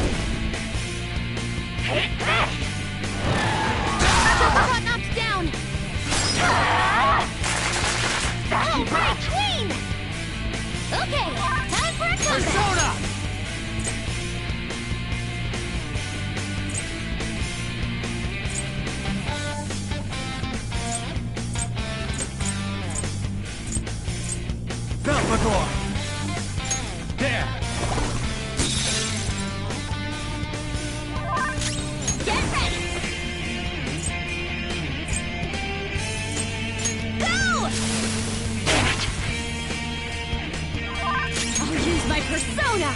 Take this! Got knocked down! Oh, right, Queen! Okay, time for a comeback! Persona! Belphegor! There! Get ready! Go! I'll use my persona!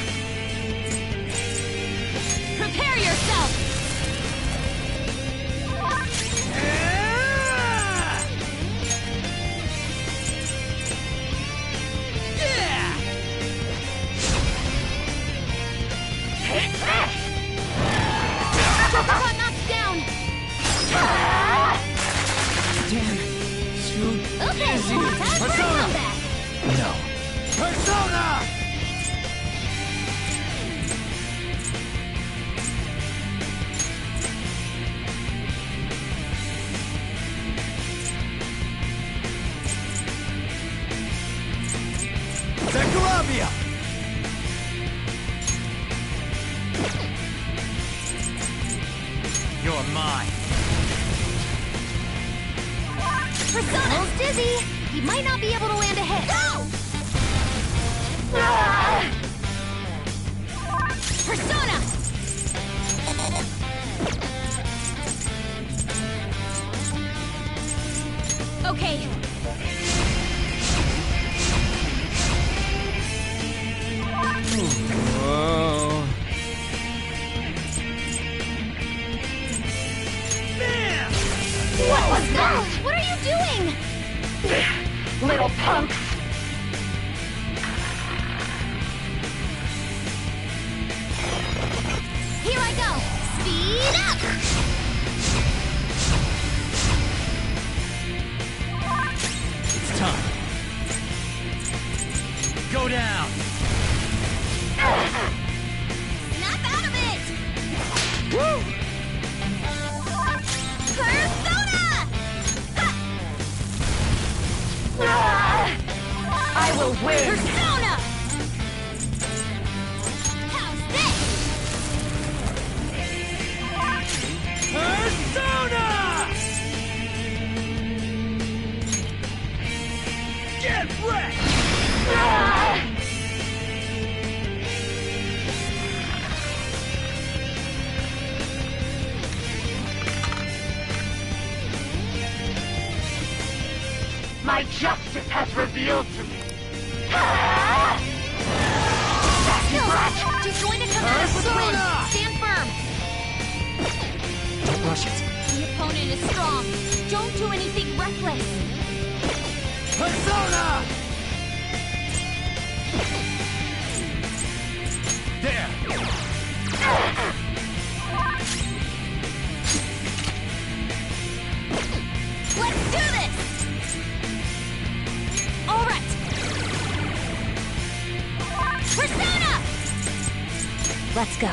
Prepare yourself! Yeah! Take this! Got knocked down! Damn. Too Okay, easy. time for a Persona! comeback! No. Persona! Zechariah! You're mine. Persona's dizzy! He might not be able to land a hit! Go! Persona! Okay. Whoa. What was that? What are you doing? Little punks! my justice has revealed to me. She's going to come at us with wind. Stand firm. Don't rush it. The opponent is strong. Don't do anything reckless. Persona! There! Let's do this! All right. Persona! Let's go.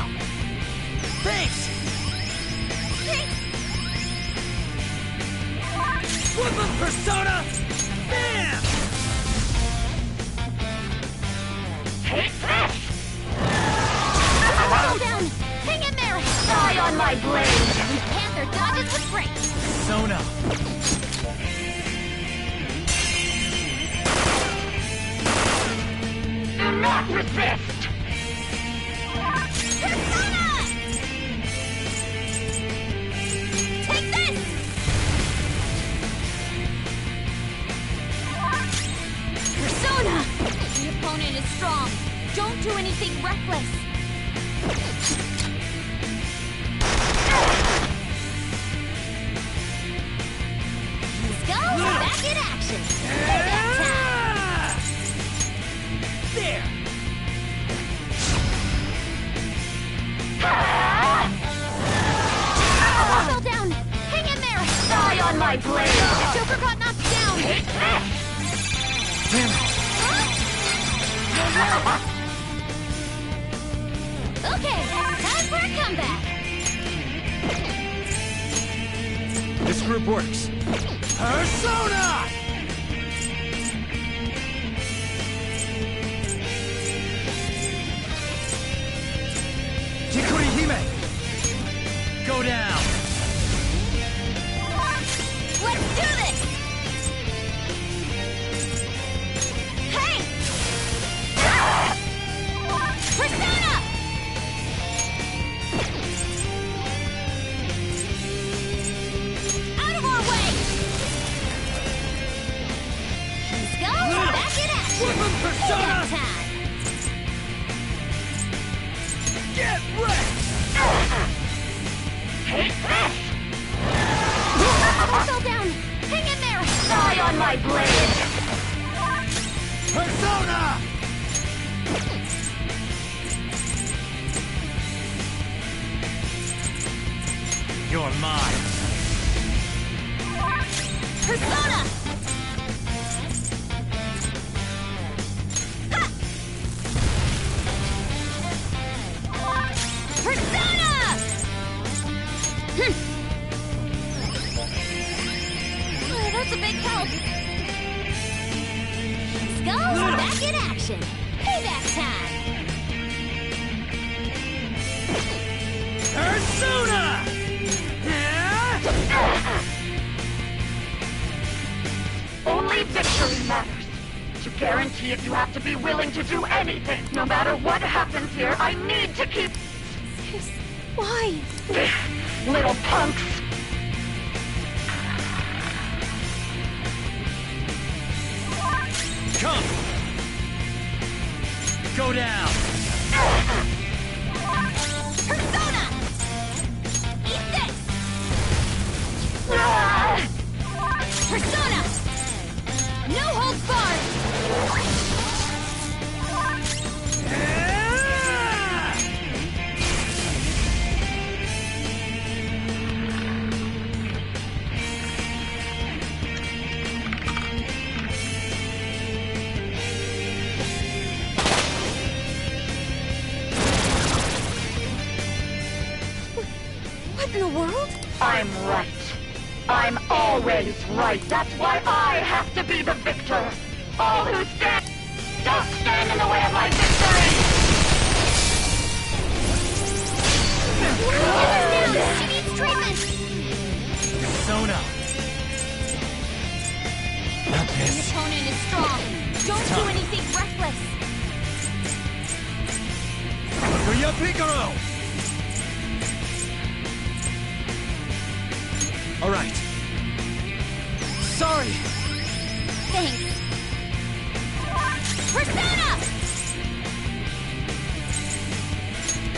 Thanks! Whoop 'em, Persona! Bam! Take this! Slow down! Hang in there! Die on my blade! Panther dodges with grace! Persona! Do not resist! Persona! Take this! Persona! The opponent is strong. Don't do anything reckless. Let's go! Back in action! Payback time! There! Fell down! Hang in there! Die on my blade! Joker got knocked down! Take this! Damn it! Okay, time for a comeback! This group works. Persona! Chikuri Hime! Go down! Let's do this! Hey! Persona! Out of our way! Let's go! Back in action! Whoop 'em, Persona! Payback time! Get wrecked! Take this! Fell down! Hang in there! Die on my blade! Persona! You're mine! Persona! Ha! Persona! Oh, that's a big help. Let's go! Back in action! Payback time! Persona! Only victory matters. To guarantee it, you have to be willing to do anything. No matter what happens here, I need to keep... Why? Little punks! Come! Go down! Persona! Eat this! Persona! No holds barred! What in the world? I'm right. I'm always right. That's why I have to be the victor. All who stand, don't stand in the way of my victory! Get her down! She needs treatment! Persona! Not The this. opponent is strong. Don't do anything reckless. Bakuya Piccolo! All right. Sorry. Thanks. Persona!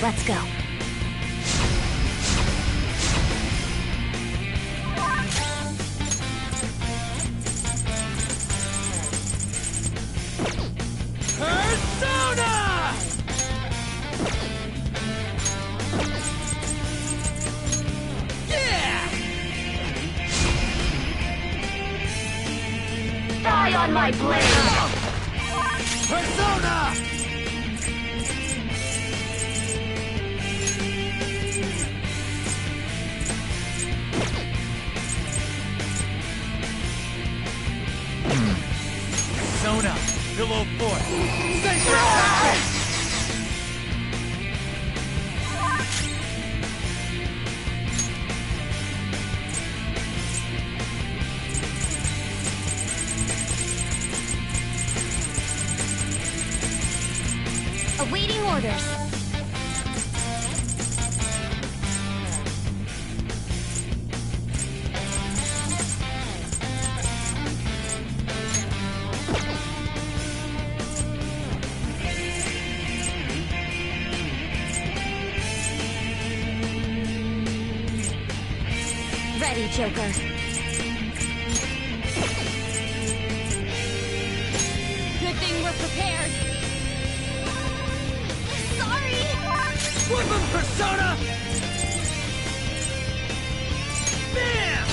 Let's go. Persona! Yeah! Die on my blade! Persona! Persona! Pillow Fort! Sacred Tactics! Awaiting orders. Ready, Joker. Good thing we're prepared. Sorry! Flip him, Persona! Bam!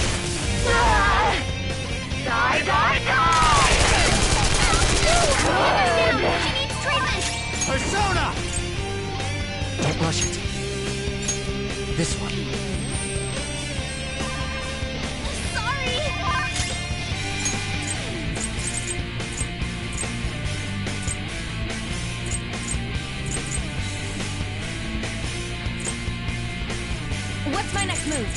Die, die, die! She needs treatment! Persona! Don't rush it. This one. Sorry! What's my next move?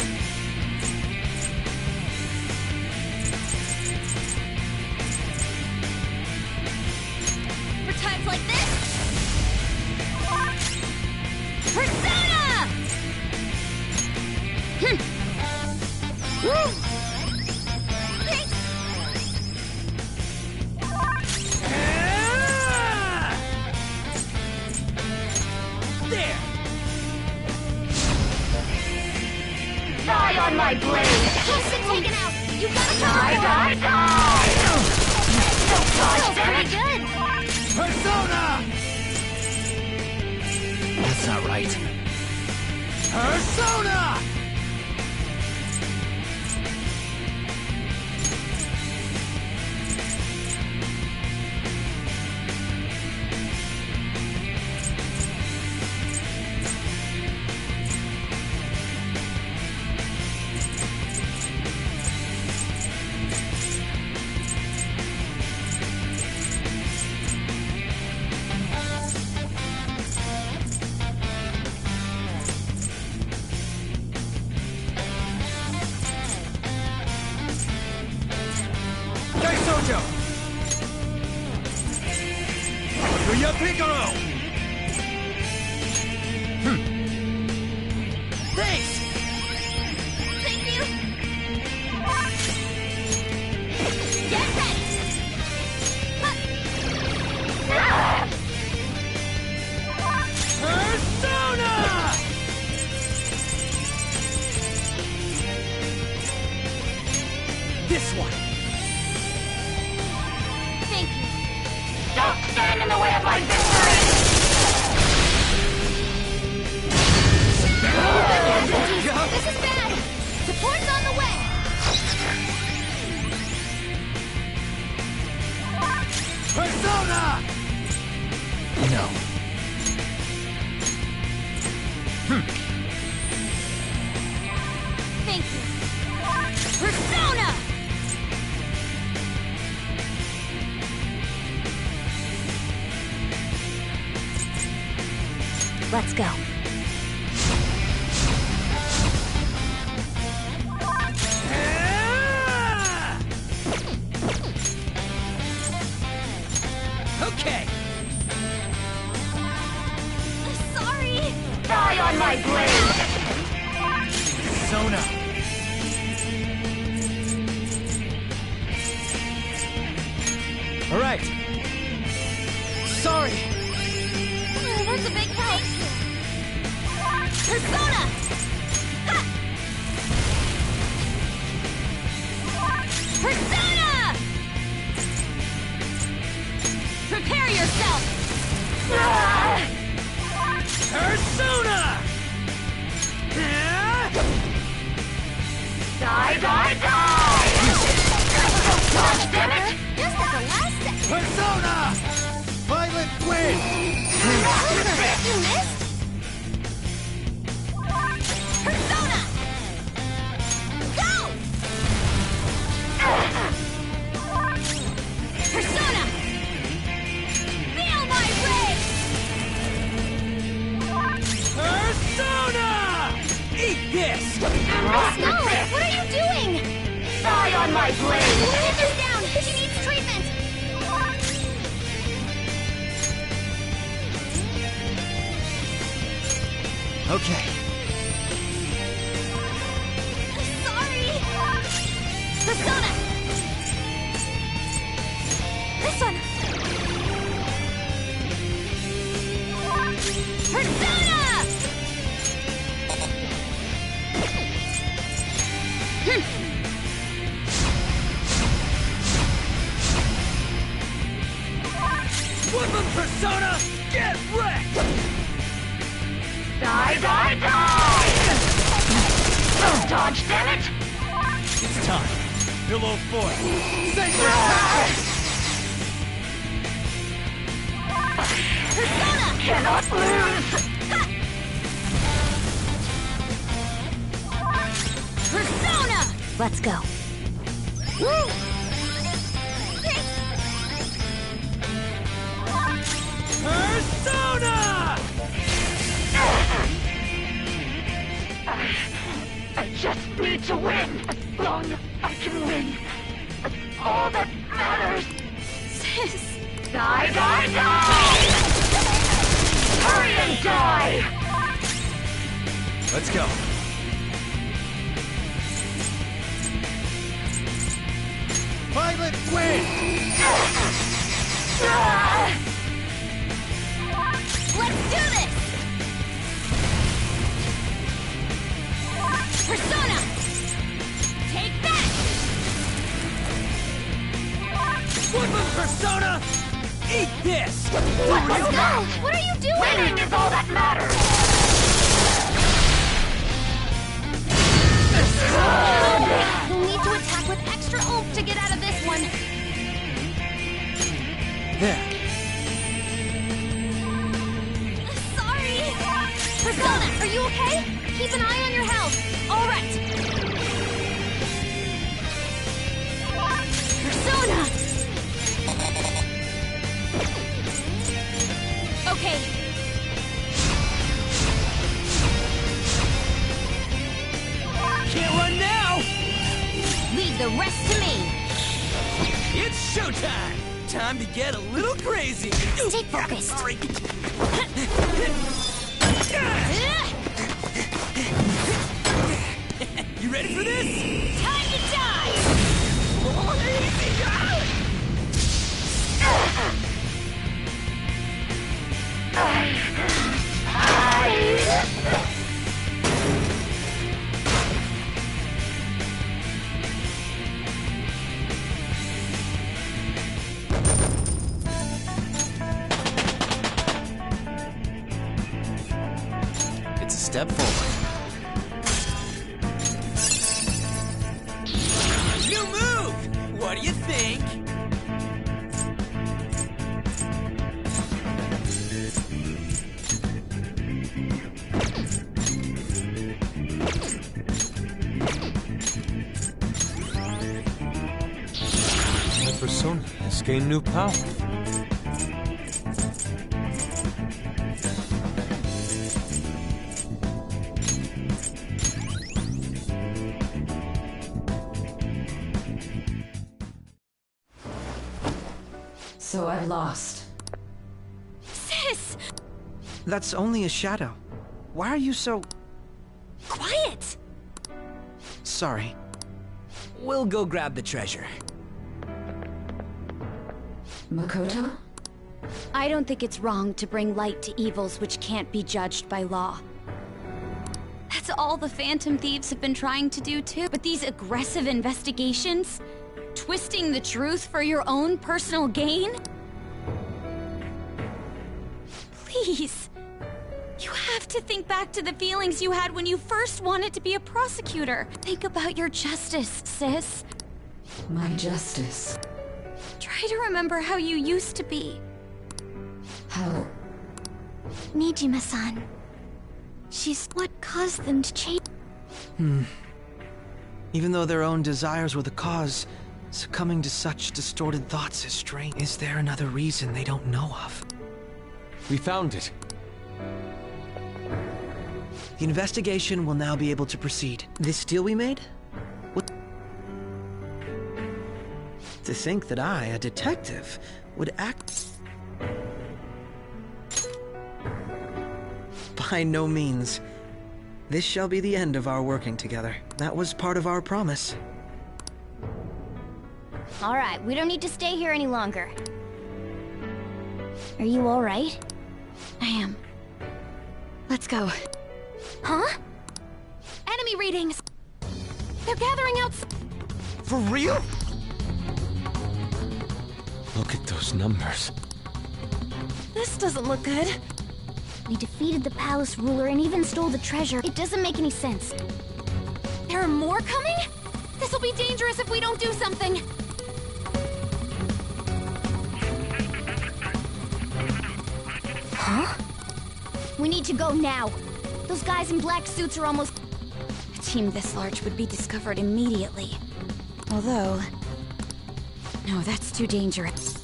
For times like this? Persona! Woo! Thanks! There! Die on my blade! Toasted taken out! You gotta Die, die, die! Feels pretty good! Persona! That's not right. Persona! Sojo! Akuya Piccolo! Thanks! Thank you! Get ready! Persona! This one! Thank you. Don't stand in the way of my victory! This is bad! Support's on the way! Persona! No. Thank you. Persona! Let's go. Okay! Sorry! Die on my blade! Persona! All right. Sorry. That's a big help. Persona! Ha! Persona! Prepare yourself! Persona! Die, die, die! God damn it! Just at the last second! Persona! Violet win! You missed? Persona! Go! Persona! Feel my rage! Persona! Eat this! No! What are you doing? Die on my blade! Hit her down! She needs treatment! Okay. Sorry! Persona! This one! Persona! Woodman Persona, get wrecked! Die, die, die! Don't dodge, damn it! It's time. Pillow fort. Sacred Temple! Persona! Cannot lose! Persona! Let's go. Woo! Persona! I just need to win. As long as I can win. That's all that matters. Sis! Die, die, die! Hurry and die! Let's go. Violet win! Let's do this! Persona! Take that! Woodman Persona, eat this! Let's go! What are you doing? Winning is all that matters! We'll need to attack with extra oomph to get out of this one. There. Sorry! Persona, are you okay? Keep an eye on your health. All right. Persona! Okay. Can't run now! Leave the rest to me. It's showtime! Time to get a little crazy! Stay focused. Sorry. You ready for this? Time to die! Oh, easy! It's a step forward. New move! What do you think? My persona has gained new power. So I've lost. Sis! That's only a shadow. Why are you so... Quiet! Sorry. We'll go grab the treasure. Makoto? I don't think it's wrong to bring light to evils which can't be judged by law. That's all the Phantom Thieves have been trying to do too. But these aggressive investigations? Twisting the truth for your own personal gain? Please. You have to think back to the feelings you had when you first wanted to be a prosecutor. Think about your justice, sis. My justice. Try to remember how you used to be. How? Nijima-san. She's what caused them to change. Even though their own desires were the cause, succumbing to such distorted thoughts is strange. Is there another reason they don't know of? We found it. The investigation will now be able to proceed. This deal we made? What? To think that I, a detective, would act... By no means. This shall be the end of our working together. That was part of our promise. All right, we don't need to stay here any longer. Are you all right? I am. Let's go. Huh? Enemy readings! They're gathering out... For real? Look at those numbers. This doesn't look good. We defeated the palace ruler and even stole the treasure. It doesn't make any sense. There are more coming? This'll be dangerous if we don't do something. Huh? We need to go now. Those guys in black suits are almost... A team this large would be discovered immediately. Although... No, that's too dangerous.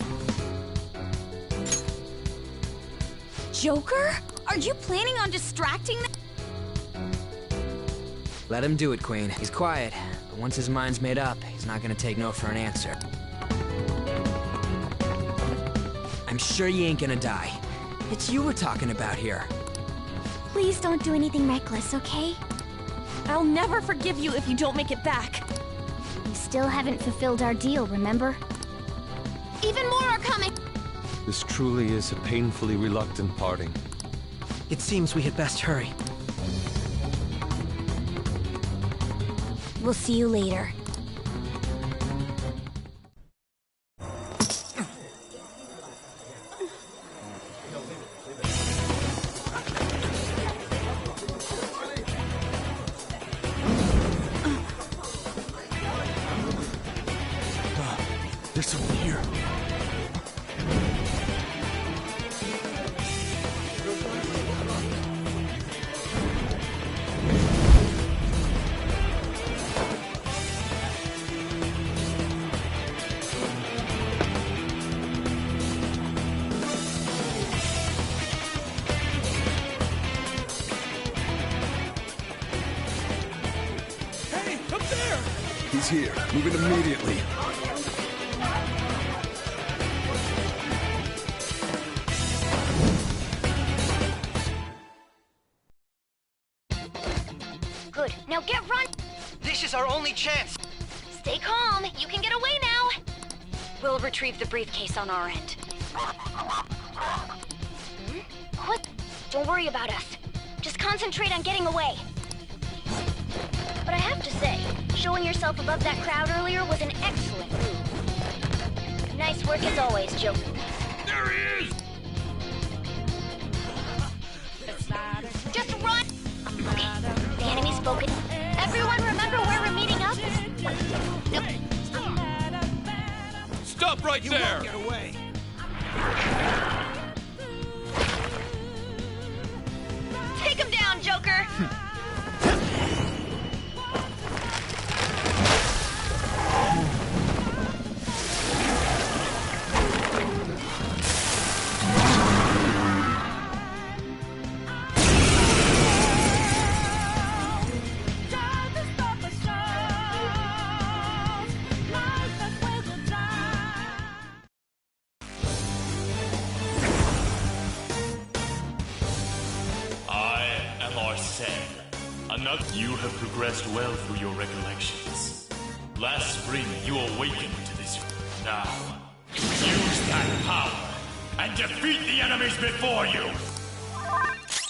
Joker? Are you planning on distracting them? Let him do it, Queen. He's quiet, but once his mind's made up, he's not gonna take no for an answer. I'm sure you ain't gonna die. It's you we're talking about here. Please don't do anything reckless, okay? I'll never forgive you if you don't make it back. We still haven't fulfilled our deal, remember? Even more are coming! This truly is a painfully reluctant parting. It seems we had best hurry. We'll see you later. There's someone here. Hey, up there! He's here. Move it immediately. Good. Now get run! This is our only chance! Stay calm. You can get away now. We'll retrieve the briefcase on our end. What? Don't worry about us. Just concentrate on getting away. But I have to say, showing yourself above that crowd earlier was an excellent move. Nice work as always, Joker. There he is! Just run! Okay, the enemy's spoken. Everyone remember where we're meeting up? Nope. Stop right You there! won't get away. Take him down, Joker! You have progressed well through your recollections. Last spring, you awakened to this. Now, Use that power and defeat the enemies before you!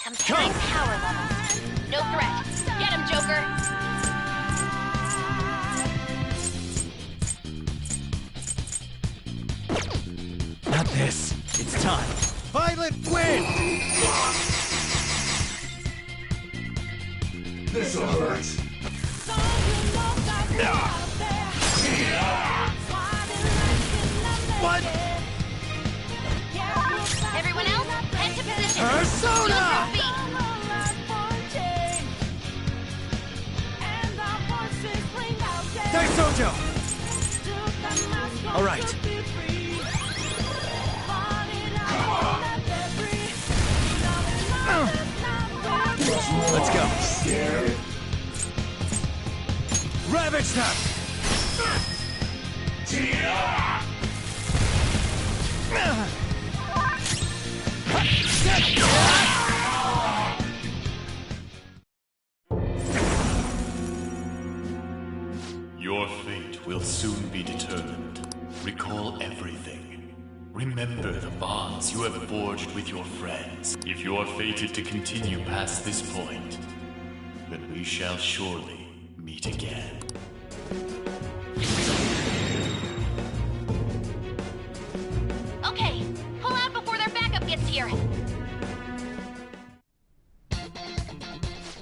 Comparing power levels. No threat. Get him, Joker! Not this. It's time. Violet win! This'll hurt. What? Everyone else, head to position. Persona! Daisojo! All right. Let's go. Ravage them! Your fate will soon be determined. Recall everything. Remember the bonds you have forged with your friends. If you are fated to continue past this point, then we shall surely meet again. Okay, pull out before their backup gets here.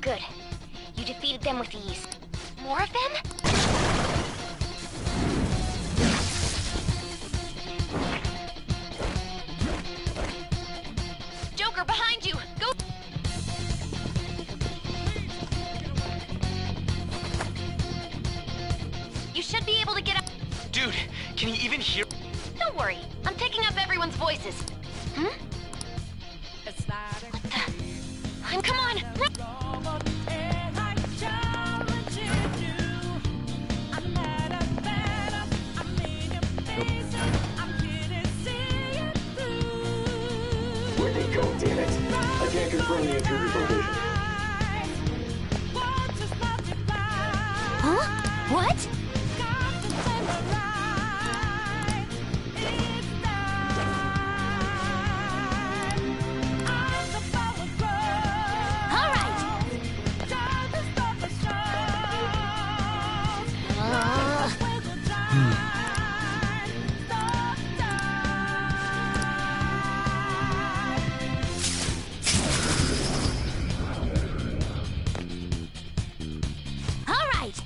Good. You defeated them with ease. More of them? Joker, behind you! Go! You should be able to get up. Dude, can you even hear? Don't worry, I'm picking up everyone's voices. Hmm? What the? Come on! Run! Where'd they go, damn it? I can't confirm the intruder's location. Huh? What? All right. All right.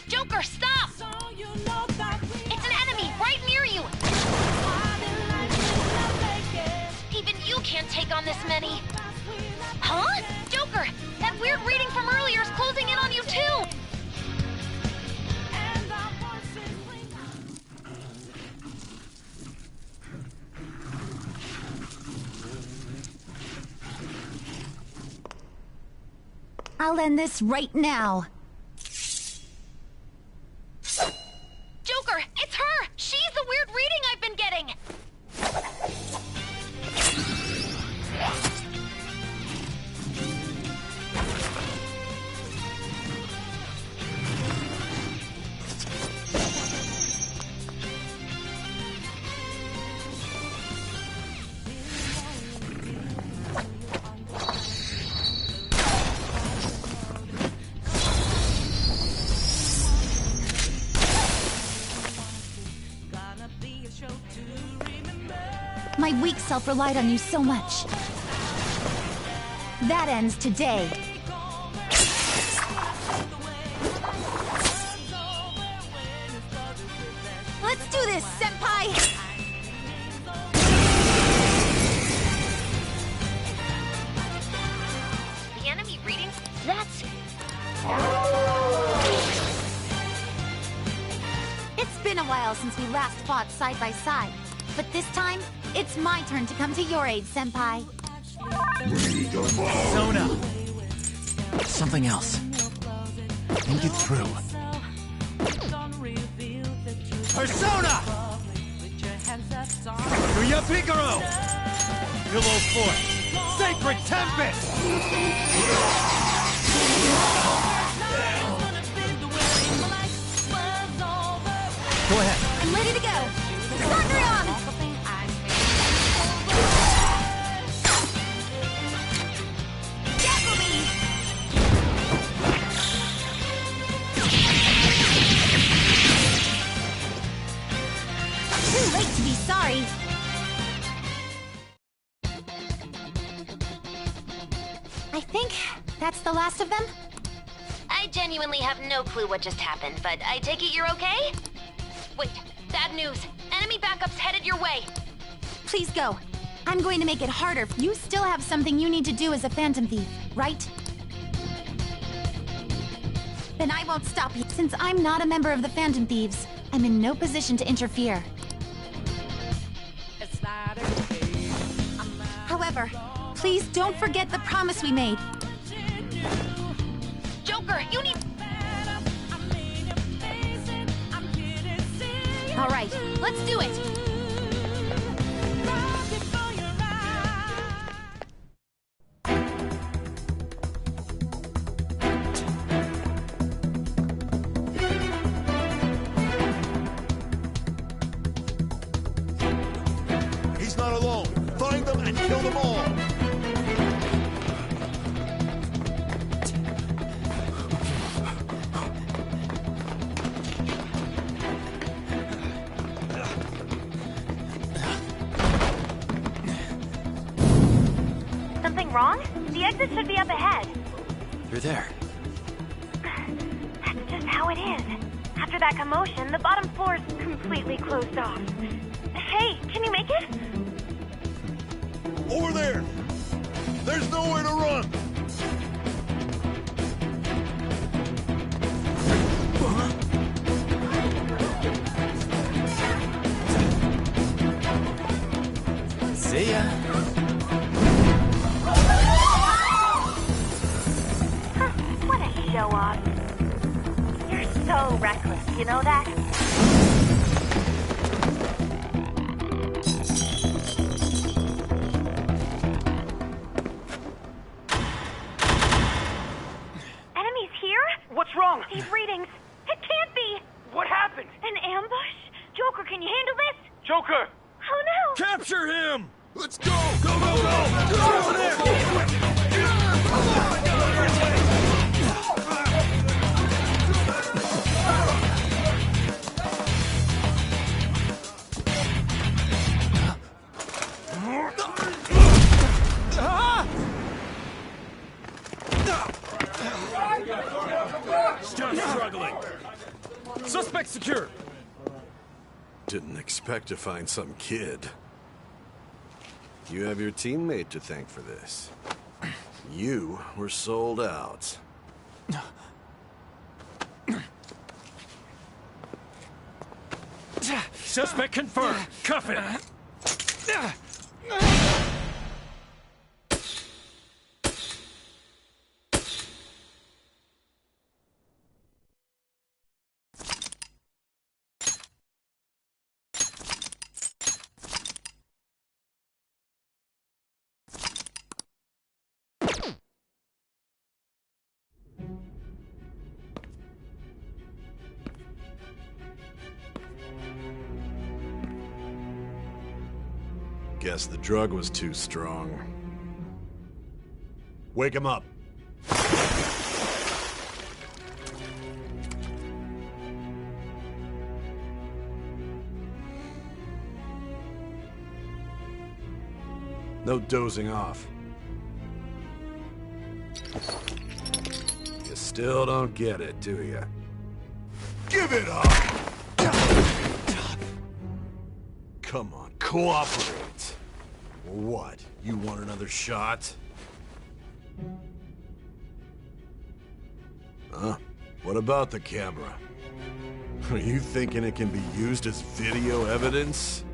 Joker, stop! It's an enemy right near you! Even you can't take on this many. Huh? Joker, that weird reading from earlier is closing in on you too! I'll end this right now. Joker, it's her! She's the weird reading I've been getting! My weak self relied on you so much. That ends today. Let's do this, Senpai! The enemy reading? That's... It's been a while since we last fought side by side. But this time, it's my turn to come to your aid, Senpai. Sona! Something else. Think it through. Persona! Kuya Picaro! Pillow Force! Sacred Tempest! Go ahead. I'm ready to go. Thunder on! Tackle me! Too late to be sorry. I think that's the last of them. I genuinely have no clue what just happened, but I take it you're okay? Wait, bad news. Enemy backup's headed your way. Please go. I'm going to make it harder. You still have something you need to do as a Phantom Thief, right? Then I won't stop you. Since I'm not a member of the Phantom Thieves, I'm in no position to interfere. However, please don't forget the promise we made. Joker, you need... All right, let's do it! He's not alone. Find them and kill them all. Something wrong? The exit should be up ahead. You're there. That's just how it is. After that commotion, the bottom floor is completely closed off. Hey, can you make it? Over there. There's nowhere to run. See ya. What a show off. You're so reckless, you know that? Enemies here? What's wrong? These readings. It can't be. What happened? An ambush? Joker, can you handle this? Joker! Oh no! Capture him! Let's go! Go, go, go! Go over there! Still struggling. Suspect secure. Didn't expect to find some kid. You have your teammate to thank for this. You were sold out. Suspect confirmed. Cuff it. Guess the drug was too strong. Wake him up. No dozing off. You still don't get it, do you? Give it up! Come on, cooperate. What? You want another shot? Huh? What about the camera? Are you thinking it can be used as video evidence?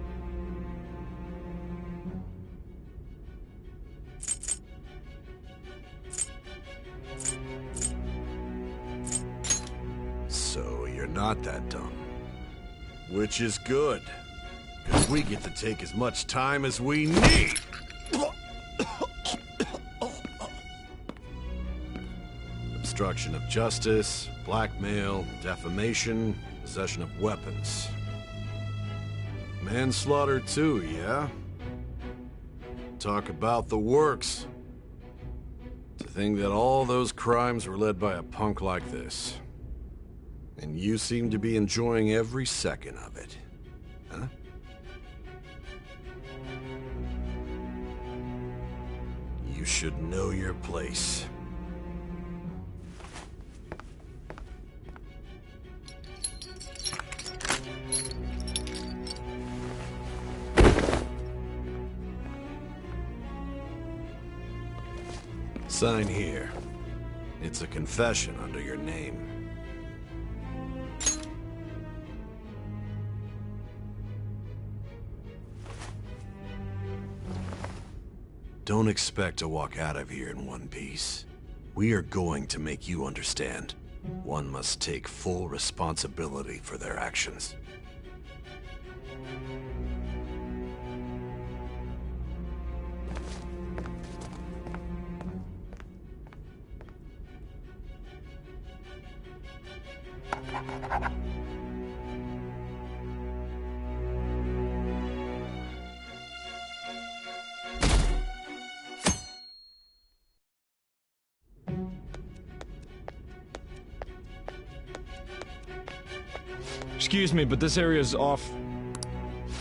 So you're not that dumb. Which is good. Because we get to take as much time as we need. Obstruction of justice, blackmail, defamation, possession of weapons. Manslaughter too, yeah? Talk about the works. To think that all those crimes were led by a punk like this. And you seem to be enjoying every second of it. Huh? You should know your place. Sign here. It's a confession under your name. Don't expect to walk out of here in one piece. We are going to make you understand. One must take full responsibility for their actions. Excuse me, but this area's off.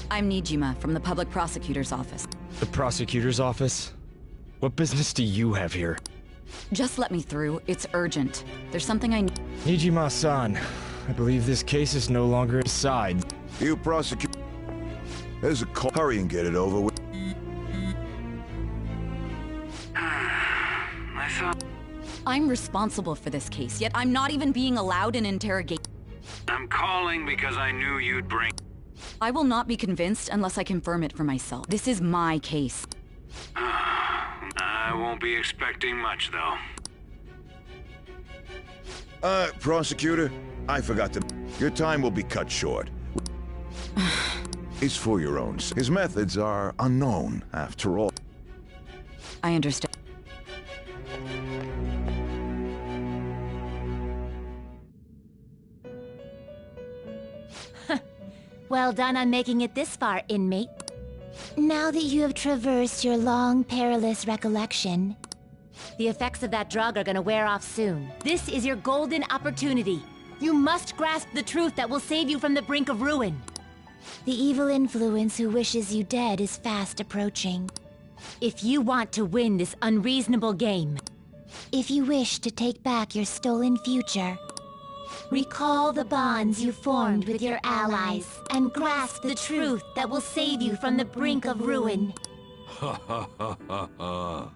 I'm Nijima from the public prosecutor's office. The prosecutor's office? What business do you have here? Just let me through. It's urgent. There's something I need. Nijima-san, I believe this case is no longer aside. You prosecute. There's a call. Hurry and get it over with. I'm responsible for this case, yet I'm not even being allowed an interrogation. I'm calling because I knew you'd bring... I will not be convinced unless I confirm it for myself. This is my case. I won't be expecting much, though. Prosecutor, I forgot to... Your time will be cut short. It's for your own... His methods are unknown, after all. I understand. Well done on making it this far, inmate. Now that you have traversed your long, perilous recollection, the effects of that drug are gonna wear off soon. This is your golden opportunity. You must grasp the truth that will save you from the brink of ruin. The evil influence who wishes you dead is fast approaching. If you want to win this unreasonable game, if you wish to take back your stolen future, recall the bonds you formed with your allies and grasp the truth that will save you from the brink of ruin. Ha ha ha ha ha.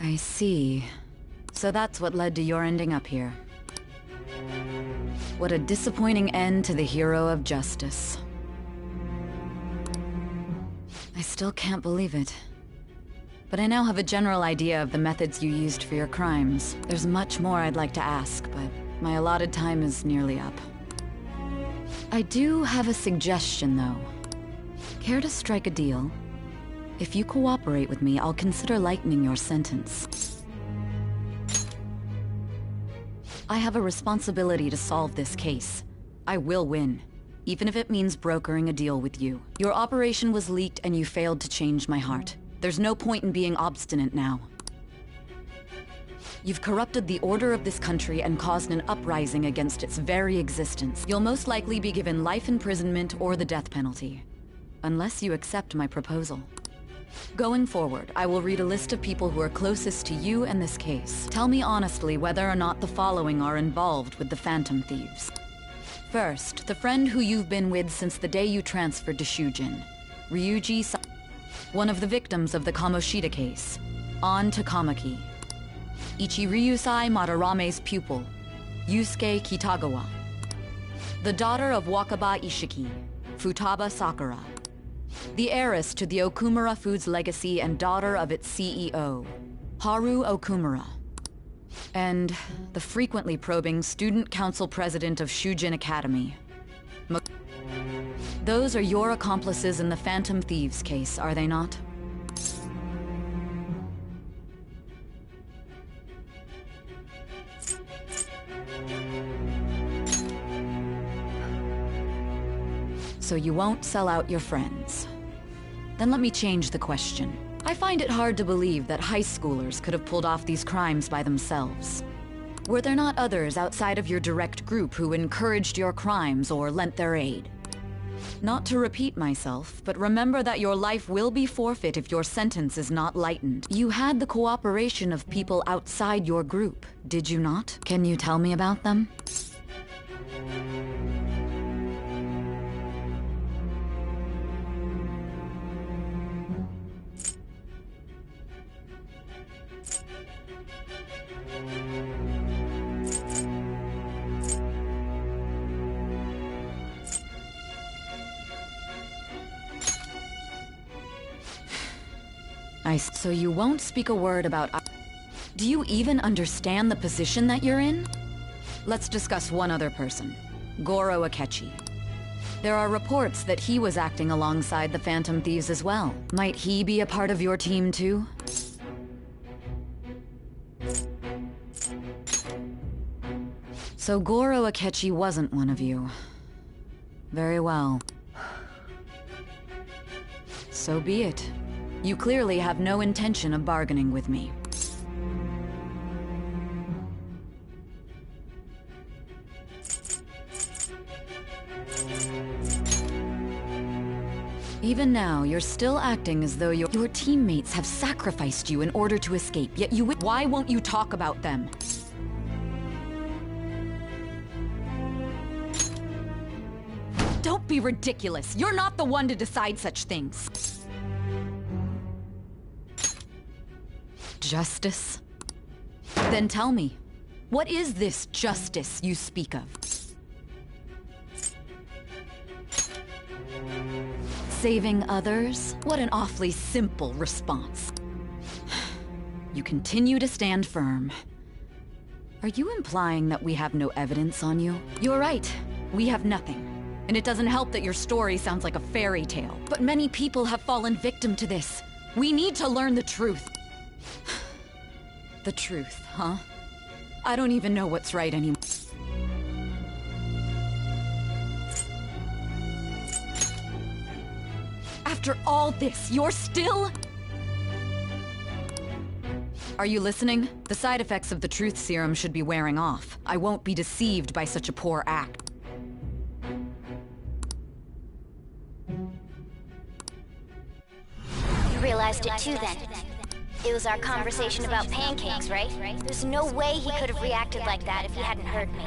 I see. So that's what led to your ending up here. What a disappointing end to the hero of justice. I still can't believe it. But I now have a general idea of the methods you used for your crimes. There's much more I'd like to ask, but my allotted time is nearly up. I do have a suggestion, though. Care to strike a deal? If you cooperate with me, I'll consider lightening your sentence. I have a responsibility to solve this case. I will win, even if it means brokering a deal with you. Your operation was leaked and you failed to change my heart. There's no point in being obstinate now. You've corrupted the order of this country and caused an uprising against its very existence. You'll most likely be given life imprisonment or the death penalty, unless you accept my proposal. Going forward, I will read a list of people who are closest to you and this case. Tell me honestly whether or not the following are involved with the Phantom Thieves. First, the friend who you've been with since the day you transferred to Shujin, Ryuji Sa, one of the victims of the Kamoshida case, An Takamaki. Ichiryusai Madarame's pupil, Yusuke Kitagawa. The daughter of Wakaba Ishiki, Futaba Sakura. The heiress to the Okumura Foods legacy and daughter of its CEO, Haru Okumura. And the frequently probing student council president of Shujin Academy. Those are your accomplices in the Phantom Thieves case, are they not? So you won't sell out your friends. Then let me change the question. I find it hard to believe that high schoolers could have pulled off these crimes by themselves. Were there not others outside of your direct group who encouraged your crimes or lent their aid? Not to repeat myself, but remember that your life will be forfeit if your sentence is not lightened. You had the cooperation of people outside your group, did you not? Can you tell me about them? So you won't speak a word about... Do you even understand the position that you're in? Let's discuss one other person. Goro Akechi. There are reports that he was acting alongside the Phantom Thieves as well. Might he be a part of your team too? So Goro Akechi wasn't one of you. Very well. So be it. You clearly have no intention of bargaining with me. Even now, you're still acting as though your teammates have sacrificed you in order to escape, yet you... Why won't you talk about them? Don't be ridiculous. You're not the one to decide such things. Justice? Then tell me, what is this justice you speak of? Saving others? What an awfully simple response. You continue to stand firm. Are you implying that we have no evidence on you? You're right, we have nothing. And it doesn't help that your story sounds like a fairy tale. But many people have fallen victim to this. We need to learn the truth. The truth, huh? I don't even know what's right anymore. After all this, you're still... Are you listening? The side effects of the truth serum should be wearing off. I won't be deceived by such a poor act. You realized it too then. It was our conversation about pancakes, right? There's no way he could have reacted like that if he hadn't heard me.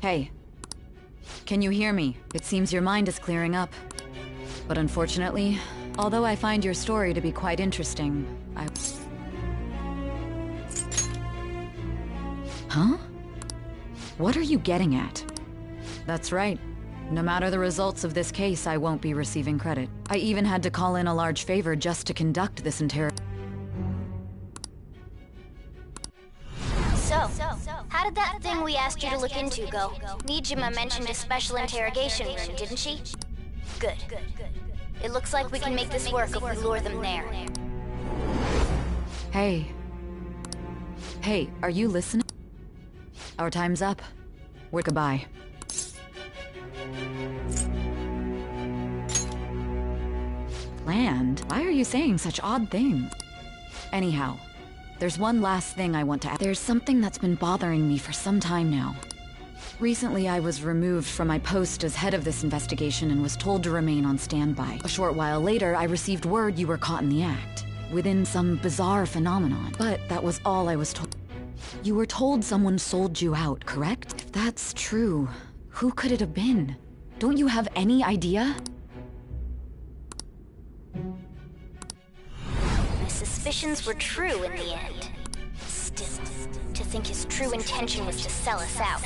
Hey. Can you hear me? It seems your mind is clearing up. But unfortunately, although I find your story to be quite interesting, Huh? What are you getting at? That's right. No matter the results of this case, I won't be receiving credit. I even had to call in a large favor just to conduct this interrogation. So, how did that thing we asked you to look into go? Nijima mentioned a special interrogation room, didn't she? Good. It looks like we can make this work if we lure them there. Hey. Hey, are you listening? Our time's up. We're goodbye. Planned? Why are you saying such odd things? Anyhow, there's one last thing I want to add. There's something that's been bothering me for some time now. Recently, I was removed from my post as head of this investigation and was told to remain on standby. A short while later, I received word you were caught in the act, within some bizarre phenomenon. But that was all I was told. You were told someone sold you out, correct? If that's true, who could it have been? Don't you have any idea? My suspicions were true in the end. Still, to think his true intention was to sell us out.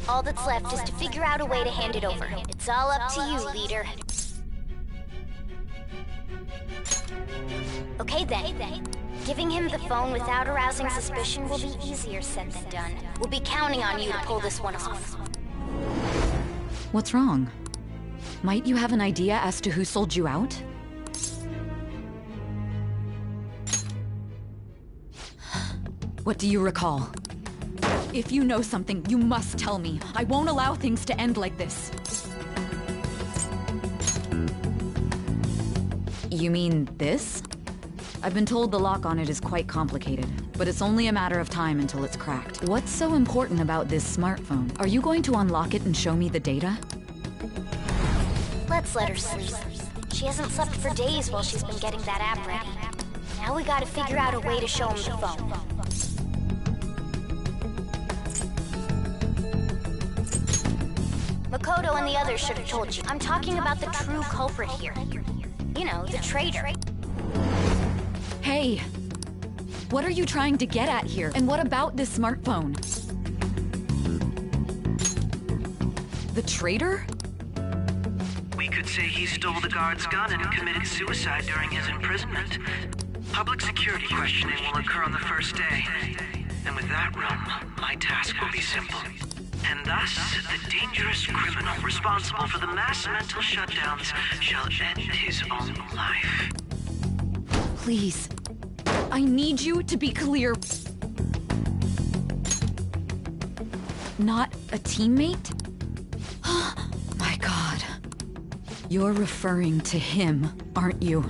All that's left is to figure out a way to hand it over. It's all up to you, leader. Okay then. Giving him the phone without arousing suspicion will be easier said than done. We'll be counting on you to pull this one off. What's wrong? Might you have an idea as to who sold you out? What do you recall? If you know something, you must tell me. I won't allow things to end like this. You mean this? I've been told the lock on it is quite complicated, but it's only a matter of time until it's cracked. What's so important about this smartphone? Are you going to unlock it and show me the data? Let's let her sleep. She hasn't slept for days while she's been getting that app ready. Now we gotta figure out a way to show him the phone. Makoto and the others should have told you. I'm talking about the true culprit here. You know, the traitor. Hey! What are you trying to get at here? And what about this smartphone? The traitor? We could say he stole the guard's gun and committed suicide during his imprisonment. Public security questioning will occur on the first day. And with that room, my task will be simple. And thus, the dangerous criminal responsible for the mass mental shutdowns shall end his own life. Please. I need you to be clear. Not a teammate? My God. You're referring to him, aren't you?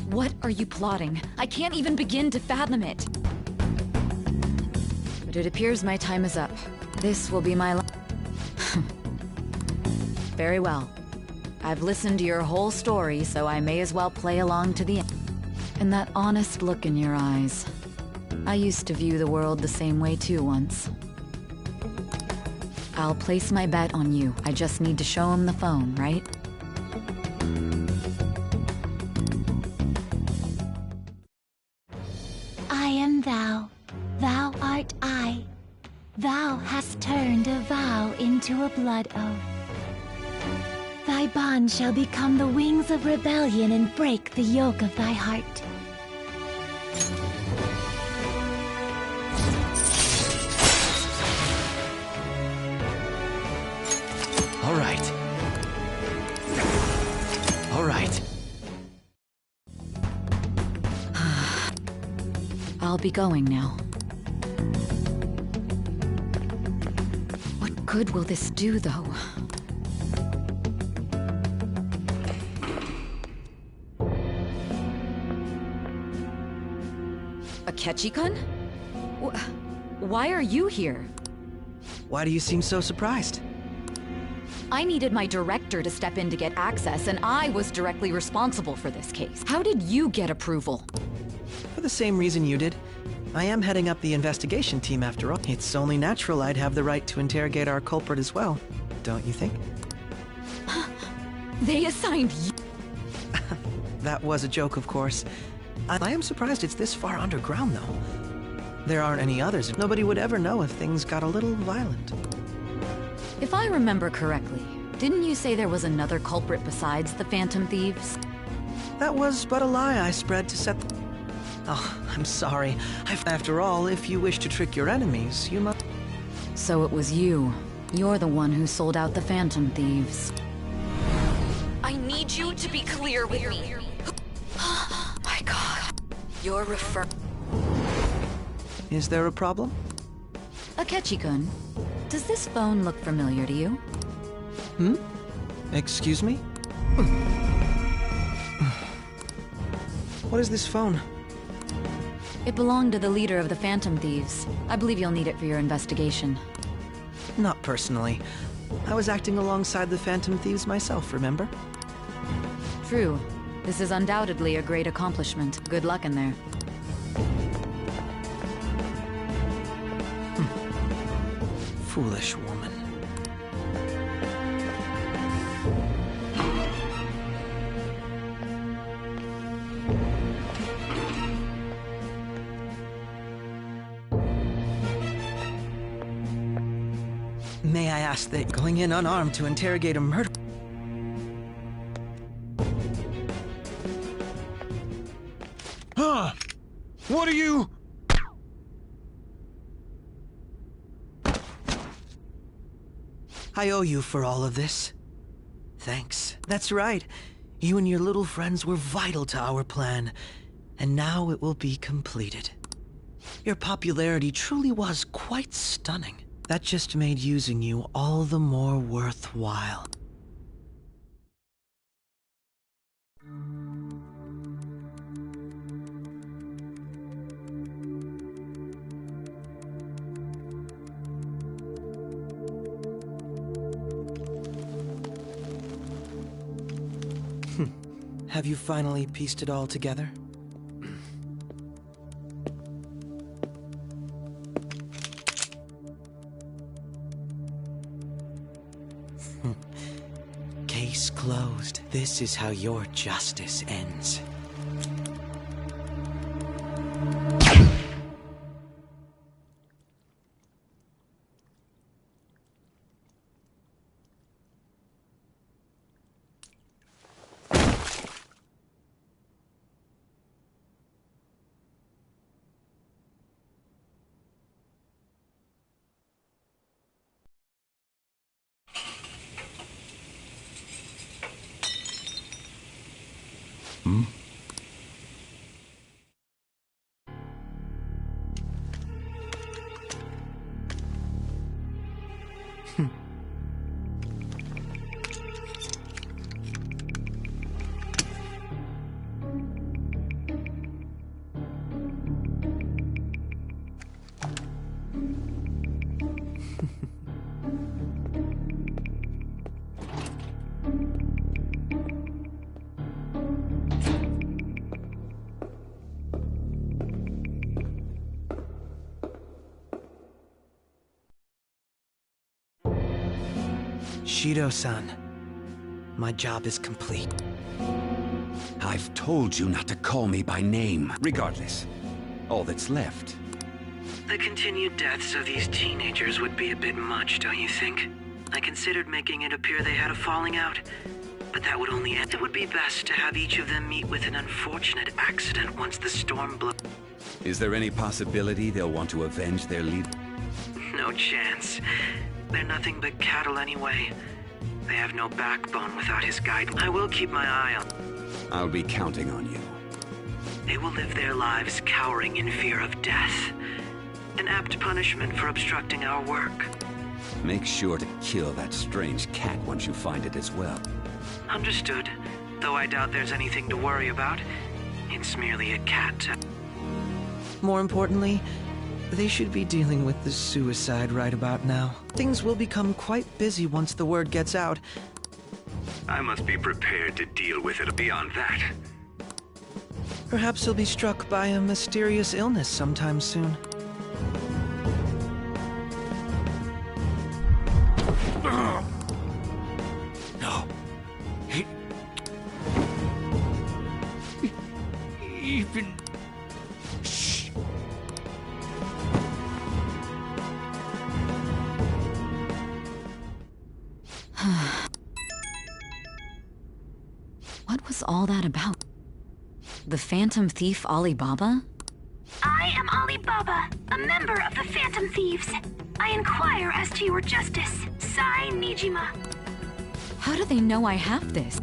What are you plotting? I can't even begin to fathom it. But it appears my time is up. This will be my Very well. I've listened to your whole story, so I may as well play along to the end. And that honest look in your eyes. I used to view the world the same way too once. I'll place my bet on you. I just need to show him the phone, right? I am thou, thou art I. Thou hast turned a vow into a blood oath. Thy bond shall become the wings of rebellion and break the yoke of thy heart. All right. All right. I'll be going now. What good will this do, though? Akechi-kun? Why are you here? Why do you seem so surprised? I needed my director to step in to get access, and I was directly responsible for this case. How did you get approval? For the same reason you did. I am heading up the investigation team after all. It's only natural I'd have the right to interrogate our culprit as well, don't you think? They assigned you. That was a joke, of course. I am surprised it's this far underground, though. There aren't any others. Nobody would ever know if things got a little violent. If I remember correctly, didn't you say there was another culprit besides the Phantom Thieves? That was but a lie I spread to set... Oh, I'm sorry. After all, if you wish to trick your enemies, you must... So it was you. You're the one who sold out the Phantom Thieves. I need you to be clear with me. My God. You're Is there a problem? Akechi-kun, does this phone look familiar to you? Hmm? Excuse me? What is this phone? It belonged to the leader of the Phantom Thieves. I believe you'll need it for your investigation. Not personally. I was acting alongside the Phantom Thieves myself, remember? True. This is undoubtedly a great accomplishment. Good luck in there. Foolish woman. May I ask that going in unarmed to interrogate a murder... Huh? What are you... I owe you for all of this. Thanks. That's right. You and your little friends were vital to our plan. And now it will be completed. Your popularity truly was quite stunning. That just made using you all the more worthwhile. Have you finally pieced it all together? Case closed. This is how your justice ends. Hmm? Shido-san, my job is complete. I've told you not to call me by name. Regardless, all that's left. The continued deaths of these teenagers would be a bit much, don't you think? I considered making it appear they had a falling out, but that would only end. It would be best to have each of them meet with an unfortunate accident once the storm blows. Is there any possibility they'll want to avenge their lead? No chance. They're nothing but cattle anyway. They have no backbone without his guidance. I will keep my eye on. I'll be counting on you. They will live their lives cowering in fear of death. An apt punishment for obstructing our work. Make sure to kill that strange cat once you find it as well. Understood. Though I doubt there's anything to worry about. It's merely a cat. More importantly, they should be dealing with the suicide right about now. Things will become quite busy once the word gets out. I must be prepared to deal with it beyond that. Perhaps he'll be struck by a mysterious illness sometime soon. No. Even... Shh. What was all that about? The Phantom Thief Alibaba? I am Alibaba, a member of the Phantom Thieves. I inquire as to your justice, Sai Nijima. How do they know I have this?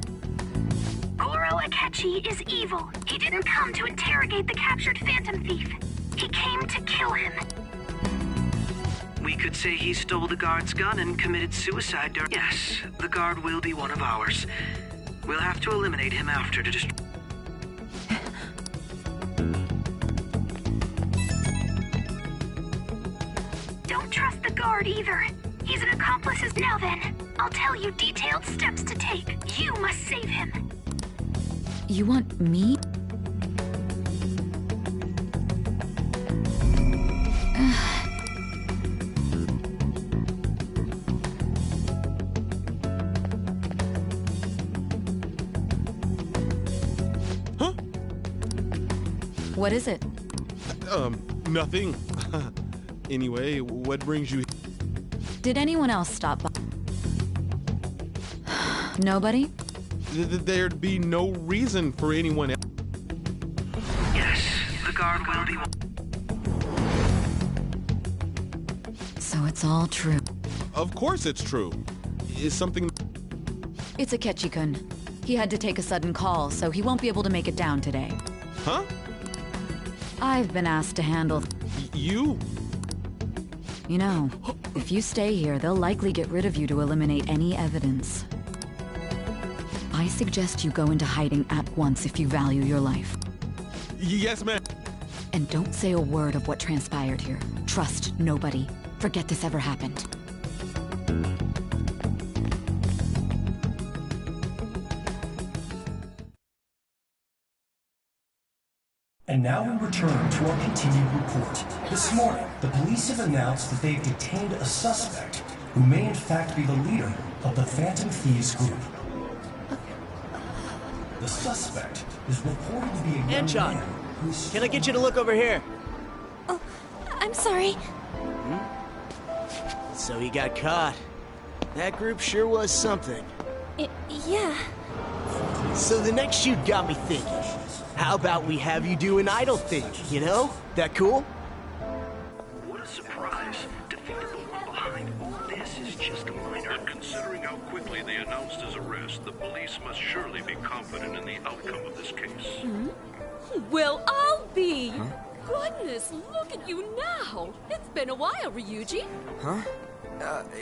Goro Akechi is evil. He didn't come to interrogate the captured Phantom Thief. He came to kill him. We could say he stole the guard's gun and committed suicide during... Yes, the guard will be one of ours. We'll have to eliminate him after to destroy... Don't trust the guard either. He's an accomplice. Now then, I'll tell you detailed steps to take. You must save him. You want me? Huh? What is it? Nothing. Anyway, what brings you... Did anyone else stop by? Nobody? There'd be no reason for anyone else. Yes, the guard will be... So it's all true. Of course it's true. Is something... It's Akechi-kun. He had to take a sudden call, so he won't be able to make it down today. Huh? I've been asked to handle... You? You know, if you stay here, they'll likely get rid of you to eliminate any evidence. I suggest you go into hiding at once if you value your life. Yes, ma'am. And don't say a word of what transpired here. Trust nobody. Forget this ever happened. And now we return to our continued report. This morning, the police have announced that they've detained a suspect who may in fact be the leader of the Phantom Thieves group. The suspect is reported to be a young man who's... Can I get you to look over here? Oh, I'm sorry. So he got caught. That group sure was something. Yeah. So the next shoot got me thinking. How about we have you do an idol thing, you know? That cool? What a surprise. To think that the one behind all this is just a minor. But considering how quickly they announced his arrest, the police must surely be confident in the outcome of this case. Well, I'll be. Goodness, look at you now. It's been a while, Ryuji. Huh?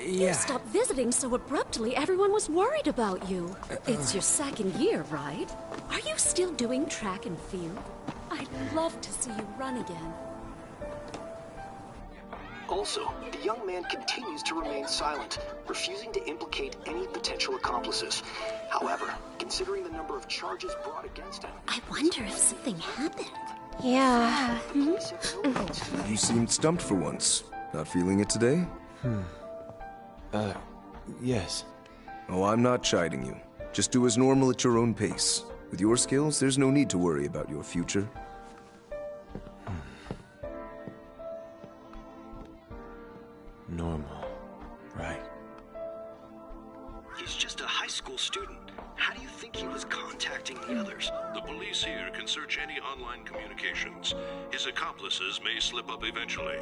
You stopped visiting so abruptly, everyone was worried about you. It's your second year, right? Are you still doing track and field? I'd love to see you run again. Also, the young man continues to remain silent, refusing to implicate any potential accomplices. However, considering the number of charges brought against him... I wonder if something happened. Yeah. You seemed stumped for once. Not feeling it today? Yes. Oh, I'm not chiding you. Just do as normal at your own pace. With your skills, there's no need to worry about your future. Normal. Right. He's just a high school student. How do you think he was contacting the others? The police here can search any online communications. His accomplices may slip up eventually.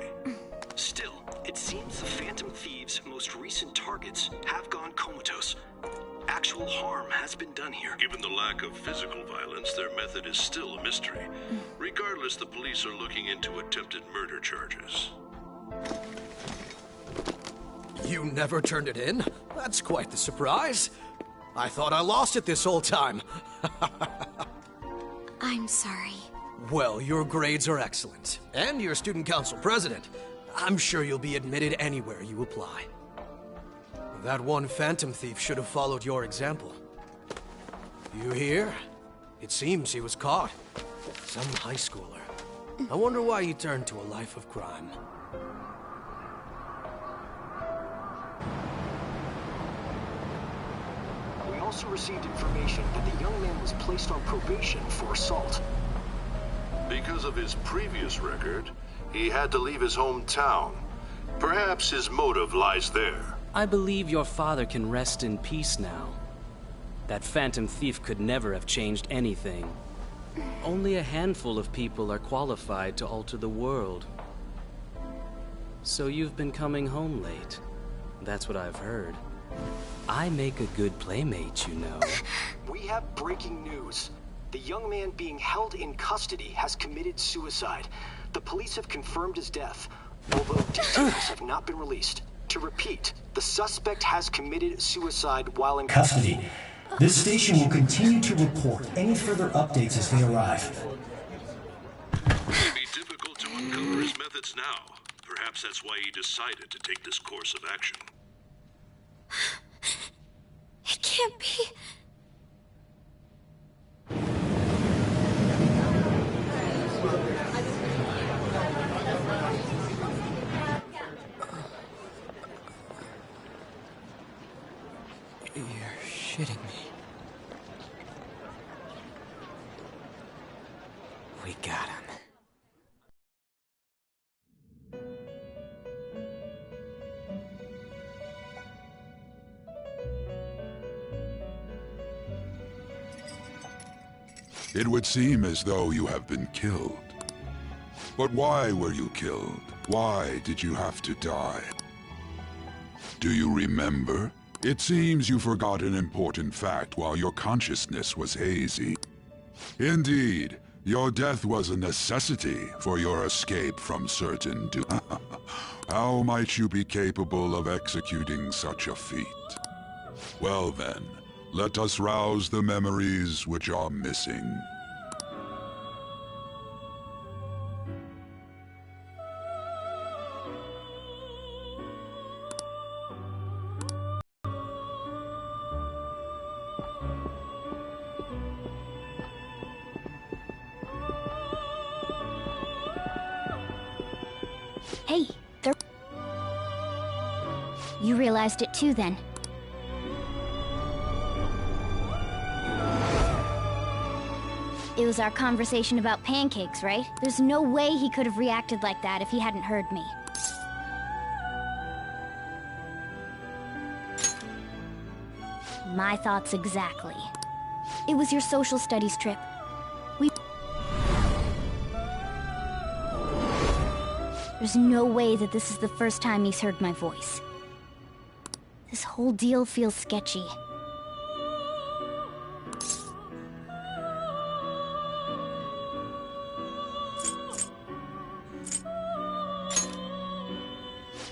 Still, it seems the Phantom Thieves' most recent targets have gone comatose. Actual harm has been done here. Given the lack of physical violence, their method is still a mystery. Regardless, the police are looking into attempted murder charges. You never turned it in? That's quite the surprise. I thought I lost it this whole time. I'm sorry. Well, your grades are excellent. And you're student council president. I'm sure you'll be admitted anywhere you apply. That one Phantom Thief should have followed your example. You hear? It seems he was caught. Some high schooler. I wonder why he turned to a life of crime. We also received information that the young man was placed on probation for assault. Because of his previous record, he had to leave his hometown. Perhaps his motive lies there. I believe your father can rest in peace now. That Phantom Thief could never have changed anything. Only a handful of people are qualified to alter the world. So you've been coming home late. That's what I've heard. I make a good playmate, you know. We have breaking news. The young man being held in custody has committed suicide. The police have confirmed his death, although details have not been released. To repeat, the suspect has committed suicide while in custody. This station will continue to report any further updates as they arrive. It would be difficult to uncover his methods now. Perhaps that's why he decided to take this course of action. It can't be. You're shitting me. We got him. It would seem as though you have been killed. But why were you killed? Why did you have to die? Do you remember? It seems you forgot an important fact while your consciousness was hazy. Indeed, Your death was a necessity for your escape from certain doom. How might you be capable of executing such a feat? Well then, let us rouse the memories which are missing. Hey, there... You realized it too, then? It was our conversation about pancakes, right? There's no way he could have reacted like that if he hadn't heard me. My thoughts exactly. It was your social studies trip. There's no way that this is the first time he's heard my voice. This whole deal feels sketchy.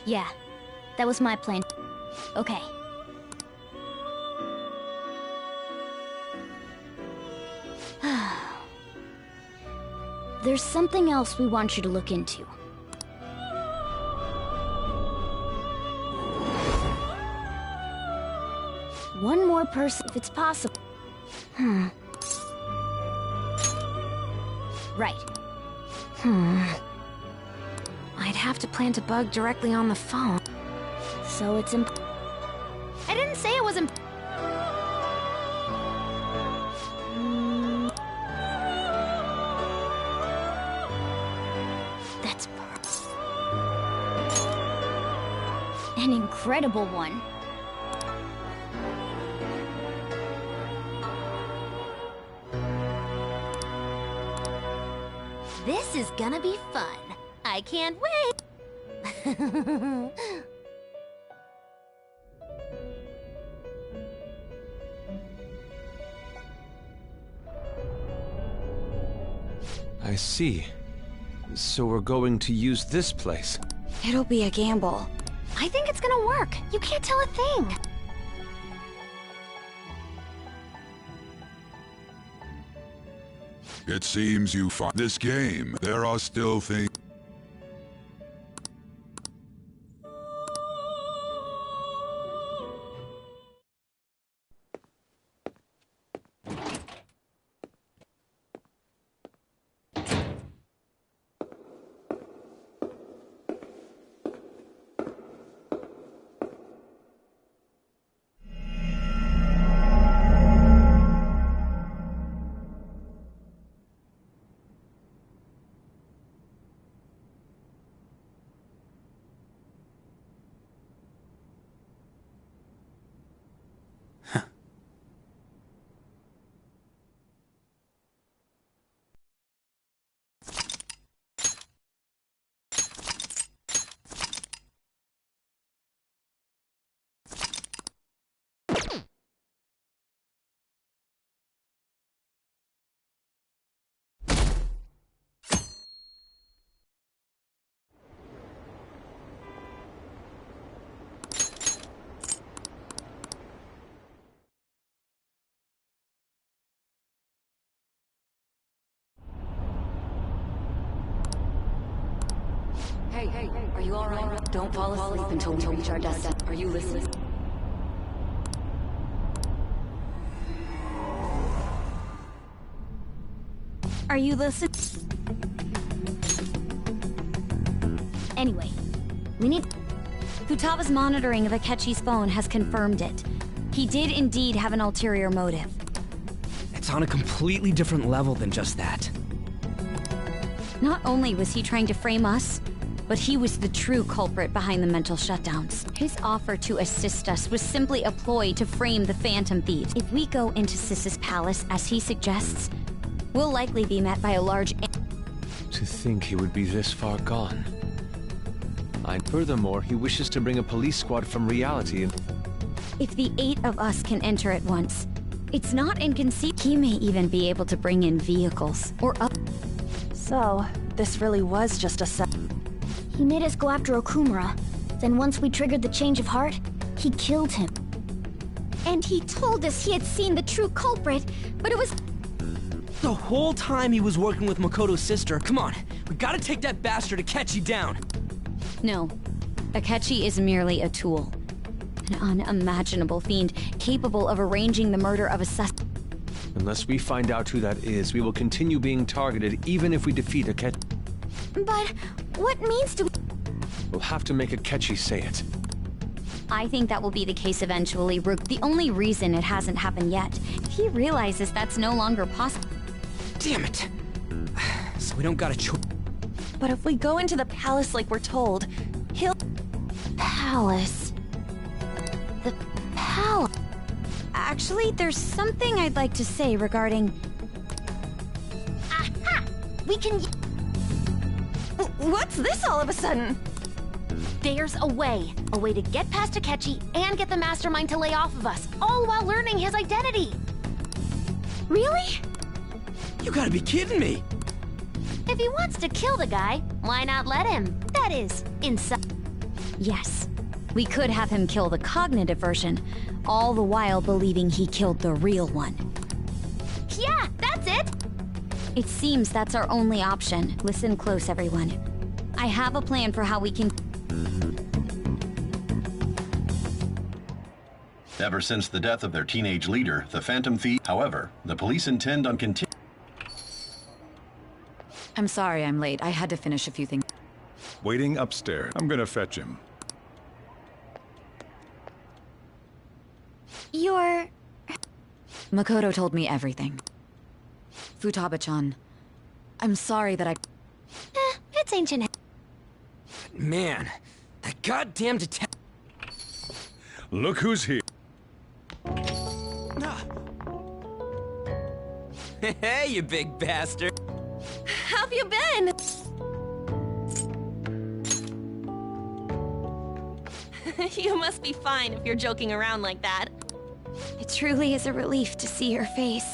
Yeah, that was my plan. Okay. There's something else we want you to look into. One more person, if it's possible. Right. I'd have to plant a bug directly on the phone. So it's I didn't say it was That's an incredible one. This is gonna be fun. I can't wait. I see. So we're going to use this place. It'll be a gamble. I think it's gonna work. You can't tell a thing. It seems you find this game. There are still things. Hey, are you alright? Don't fall asleep until we reach our destination. Are you listening? Are you listening? Anyway, we need... Futaba's monitoring of Akechi's phone has confirmed it. He did indeed have an ulterior motive. It's on a completely different level than just that. Not only was he trying to frame us, but he was the true culprit behind the mental shutdowns. His offer to assist us was simply a ploy to frame the Phantom Thieves. If we go into Sis's palace, as he suggests, we'll likely be met by a large... To think he would be this far gone. And furthermore, he wishes to bring a police squad from reality and... If the 8 of us can enter at once, It's not inconceivable. He may even be able to bring in vehicles, or up. So, this really was just a set. He made us go after Okumura. Then once we triggered the change of heart, he killed him. And he told us he had seen the true culprit, but it was... The whole time he was working with Makoto's sister. Come on, we gotta take that bastard Akechi down. No, Akechi is merely a tool. An unimaginable fiend capable of arranging the murder of a suspect. Unless we find out who that is, we will continue being targeted even if we defeat Akechi. But what means do we... We'll have to make Akechi say it. I think that will be the case eventually, Rook. The only reason it hasn't happened yet, he realizes that's no longer possible. Damn it! So we don't got a choice. But if we go into the palace like we're told, he'll... Palace. The palace. Actually, there's something I'd like to say regarding... Aha! We can... What's this all of a sudden? There's a way. A way to get past Akechi and get the mastermind to lay off of us, all while learning his identity. Really? You gotta be kidding me! If he wants to kill the guy, why not let him? That is, inside. Yes. We could have him kill the cognitive version, all the while believing he killed the real one. Yeah, that's it! It seems that's our only option. Listen close, everyone. I have a plan for how we can... Ever since the death of their teenage leader, the Phantom Thief, however, the police intend on continuing... I'm sorry I'm late. I had to finish a few things. Waiting upstairs. I'm gonna fetch him. You're... Makoto told me everything. Futaba-chan, I'm sorry that I... it's ancient. Man, that goddamn detective... Look who's here. Hey, you big bastard. How've you been? You must be fine if you're joking around like that. It truly is a relief to see your face.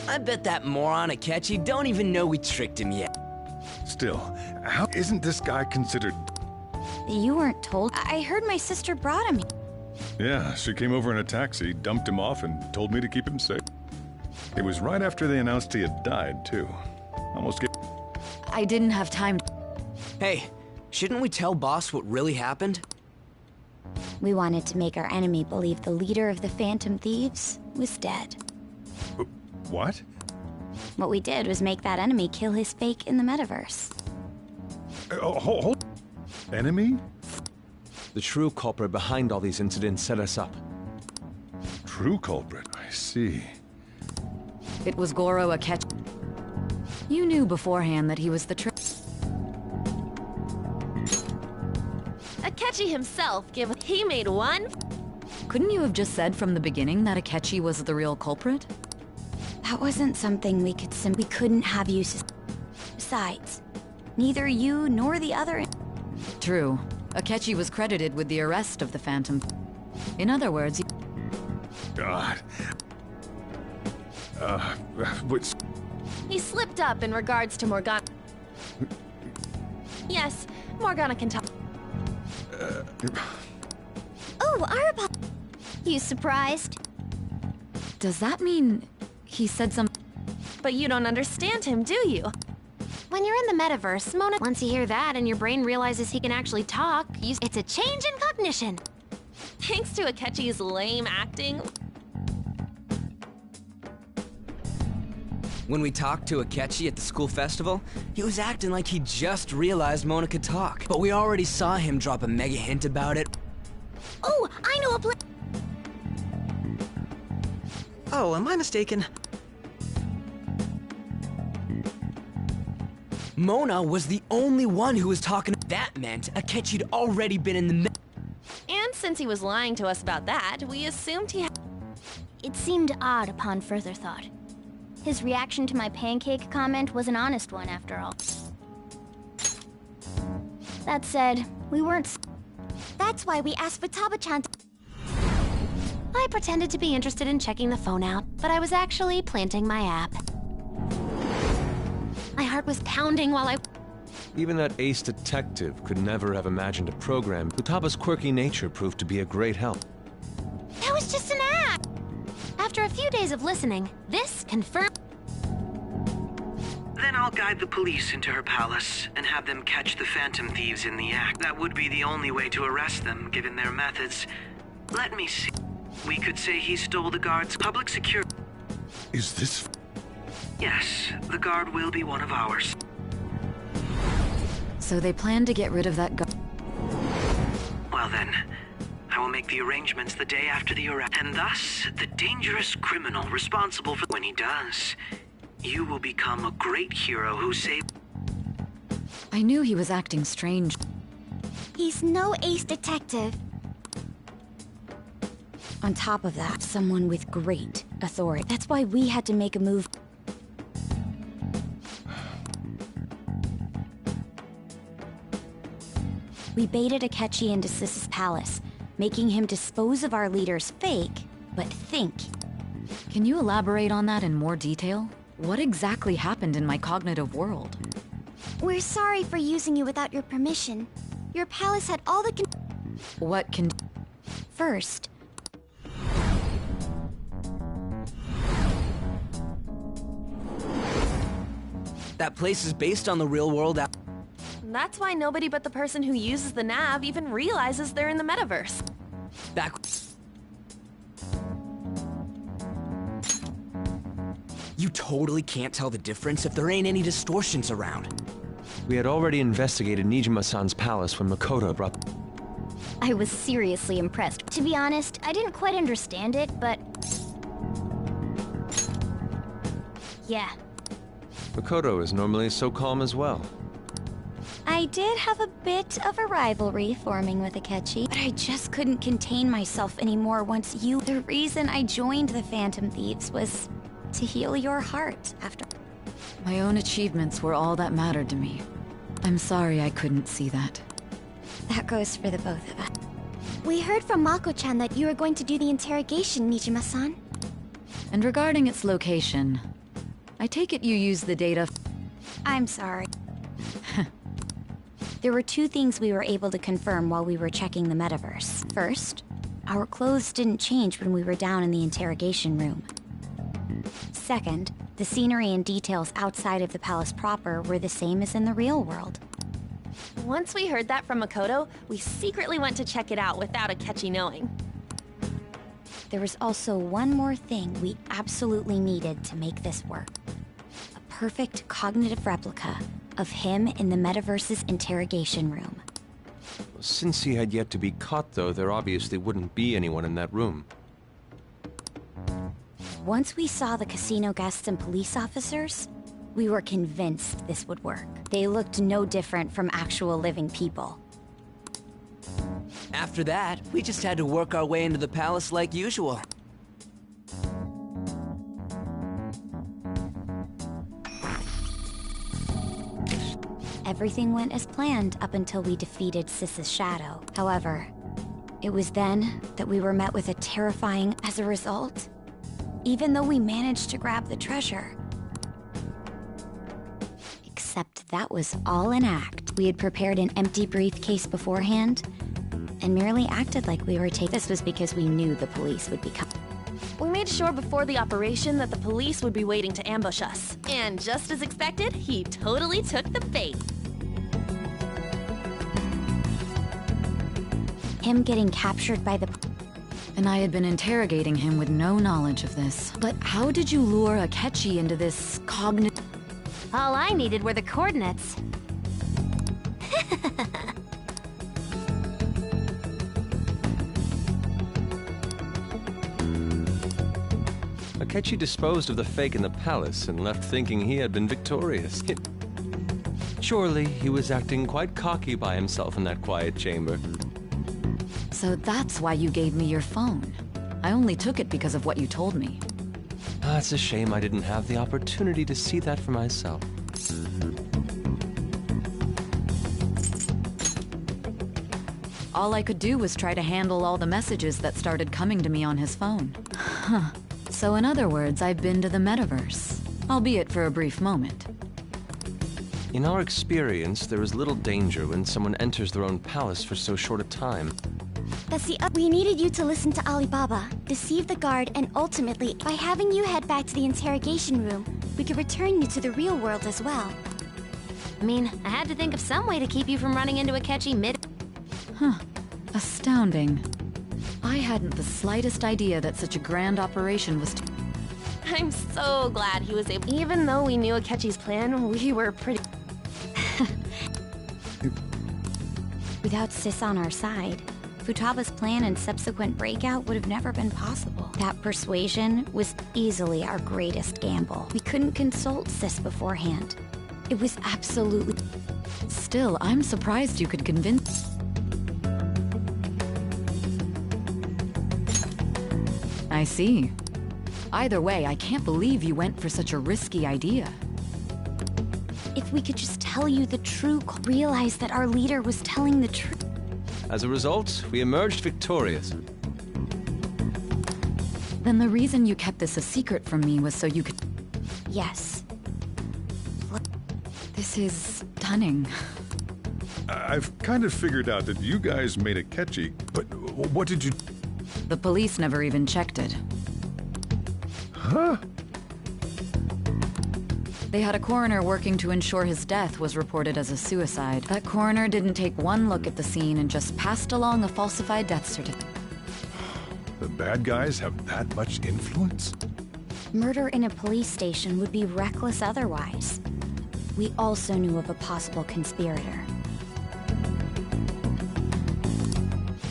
I bet that moron Akechi don't even know we tricked him yet. Still, how isn't this guy considered... You weren't told. I heard my sister brought him. Yeah, she came over in a taxi, dumped him off, and told me to keep him safe. It was right after they announced he had died, too. Almost get... I didn't have time. Hey, shouldn't we tell Boss what really happened? We wanted to make our enemy believe the leader of the Phantom Thieves was dead. What? What we did was make that enemy kill his fake in the metaverse. Hold. Enemy? The true culprit behind all these incidents set us up. True culprit, I see. It was Goro Akechi. You knew beforehand that he was the Akechi himself, given he made one? Couldn't you have just said from the beginning that Akechi was the real culprit? That wasn't something we could we couldn't have you Besides, neither you nor the other... True. Akechi was credited with the arrest of the Phantom. In other words... God. What's... He slipped up in regards to Morgana. Yes, Morgana can talk. Oh, Araba! You surprised? Does that mean he said something? But you don't understand him, do you? When you're in the metaverse, Mona... Once you hear that and your brain realizes he can actually talk, it's a change in cognition. Thanks to Akechi's lame acting... When we talked to Akechi at the school festival, he was acting like he just realized Mona could talk. But we already saw him drop a mega hint about it. Oh, I know a place. Oh, am I mistaken? Mona was the only one who was talking. That meant Akechi'd already been in the... And since he was lying to us about that, we assumed he had... It seemed odd upon further thought. His reaction to my pancake comment was an honest one, after all. That said, we weren't... That's why we asked Futaba-chan to... I pretended to be interested in checking the phone out, but I was actually planting my app. My heart was pounding while I... Even that ace detective could never have imagined a program. Futaba's quirky nature proved to be a great help. That was just an act! After a few days of listening, this confirmed... Then I'll guide the police into her palace and have them catch the Phantom Thieves in the act. That would be the only way to arrest them, given their methods. Let me see. We could say he stole the guard's public security. Is this... Yes, the guard will be one of ours. So they plan to get rid of that guard. Well then, I will make the arrangements the day after the arrest. And thus, the dangerous criminal responsible for... When he does, you will become a great hero who saved... I knew he was acting strange. He's no ace detective. On top of that, someone with great authority. That's why we had to make a move. We baited Akechi into Sis's palace, making him dispose of our leaders fake, but think. Can you elaborate on that in more detail? What exactly happened in my cognitive world? We're sorry for using you without your permission. Your palace had all the What can... First... That place is based on the real world. That's why nobody but the person who uses the nav even realizes they're in the metaverse. Back... You totally can't tell the difference if there ain't any distortions around. We had already investigated Nijima-san's palace when Makoto brought... I was seriously impressed. To be honest, I didn't quite understand it, but... Yeah. Makoto is normally so calm as well. I did have a bit of a rivalry forming with Akechi, but I just couldn't contain myself anymore once you... The reason I joined the Phantom Thieves was to heal your heart after... My own achievements were all that mattered to me. I'm sorry I couldn't see that. That goes for the both of us. We heard from Mako-chan that you were going to do the interrogation, Nijima-san. And regarding its location, I take it you used the data... I'm sorry. There were two things we were able to confirm while we were checking the metaverse. First, our clothes didn't change when we were down in the interrogation room. Second, the scenery and details outside of the palace proper were the same as in the real world. Once we heard that from Makoto, we secretly went to check it out without Akechi knowing. There was also one more thing we absolutely needed to make this work. A perfect cognitive replica of him in the metaverse's interrogation room. Since he had yet to be caught, though, there obviously wouldn't be anyone in that room. Once we saw the casino guests and police officers, we were convinced this would work. They looked no different from actual living people. After that, we just had to work our way into the palace like usual. Everything went as planned up until we defeated Sis's shadow. However, it was then that we were met with a terrifying as a result. Even though we managed to grab the treasure. Except that was all an act. We had prepared an empty briefcase beforehand, and merely acted like we were taking... This was because we knew the police would be coming. We made sure before the operation that the police would be waiting to ambush us. And just as expected, he totally took the bait. Him getting captured by the... And I had been interrogating him with no knowledge of this. But how did you lure Akechi into this cognitive... All I needed were the coordinates. Akechi disposed of the fake in the palace and left thinking he had been victorious. Surely he was acting quite cocky by himself in that quiet chamber. So that's why you gave me your phone. I only took it because of what you told me. It's a shame I didn't have the opportunity to see that for myself. All I could do was try to handle all the messages that started coming to me on his phone. Huh. So in other words, I've been to the metaverse, albeit for a brief moment. In our experience, there is little danger when someone enters their own palace for so short a time. That's we needed you to listen to Alibaba, deceive the guard, and ultimately, by having you head back to the interrogation room, we could return you to the real world as well. I mean, I had to think of some way to keep you from running into a catchy Huh. Astounding. I hadn't the slightest idea that such a grand operation was I'm so glad he was able. Even though we knew Akechi's plan, we were pretty. Without Sis on our side, Futaba's plan and subsequent breakout would have never been possible. That persuasion was easily our greatest gamble. We couldn't consult Sis beforehand. It was absolutely... Still, I'm surprised you could convince... I see. Either way, I can't believe you went for such a risky idea. If we could just tell you the true... realize that our leader was telling the truth. As a result, we emerged victorious. Then the reason you kept this a secret from me was so you could... Yes. This is stunning. I've kind of figured out that you guys made a catchy, but what did you... The police never even checked it. Huh? They had a coroner working to ensure his death was reported as a suicide. That coroner didn't take one look at the scene and just passed along a falsified death certificate. The bad guys have that much influence? Murder in a police station would be reckless otherwise. We also knew of a possible conspirator.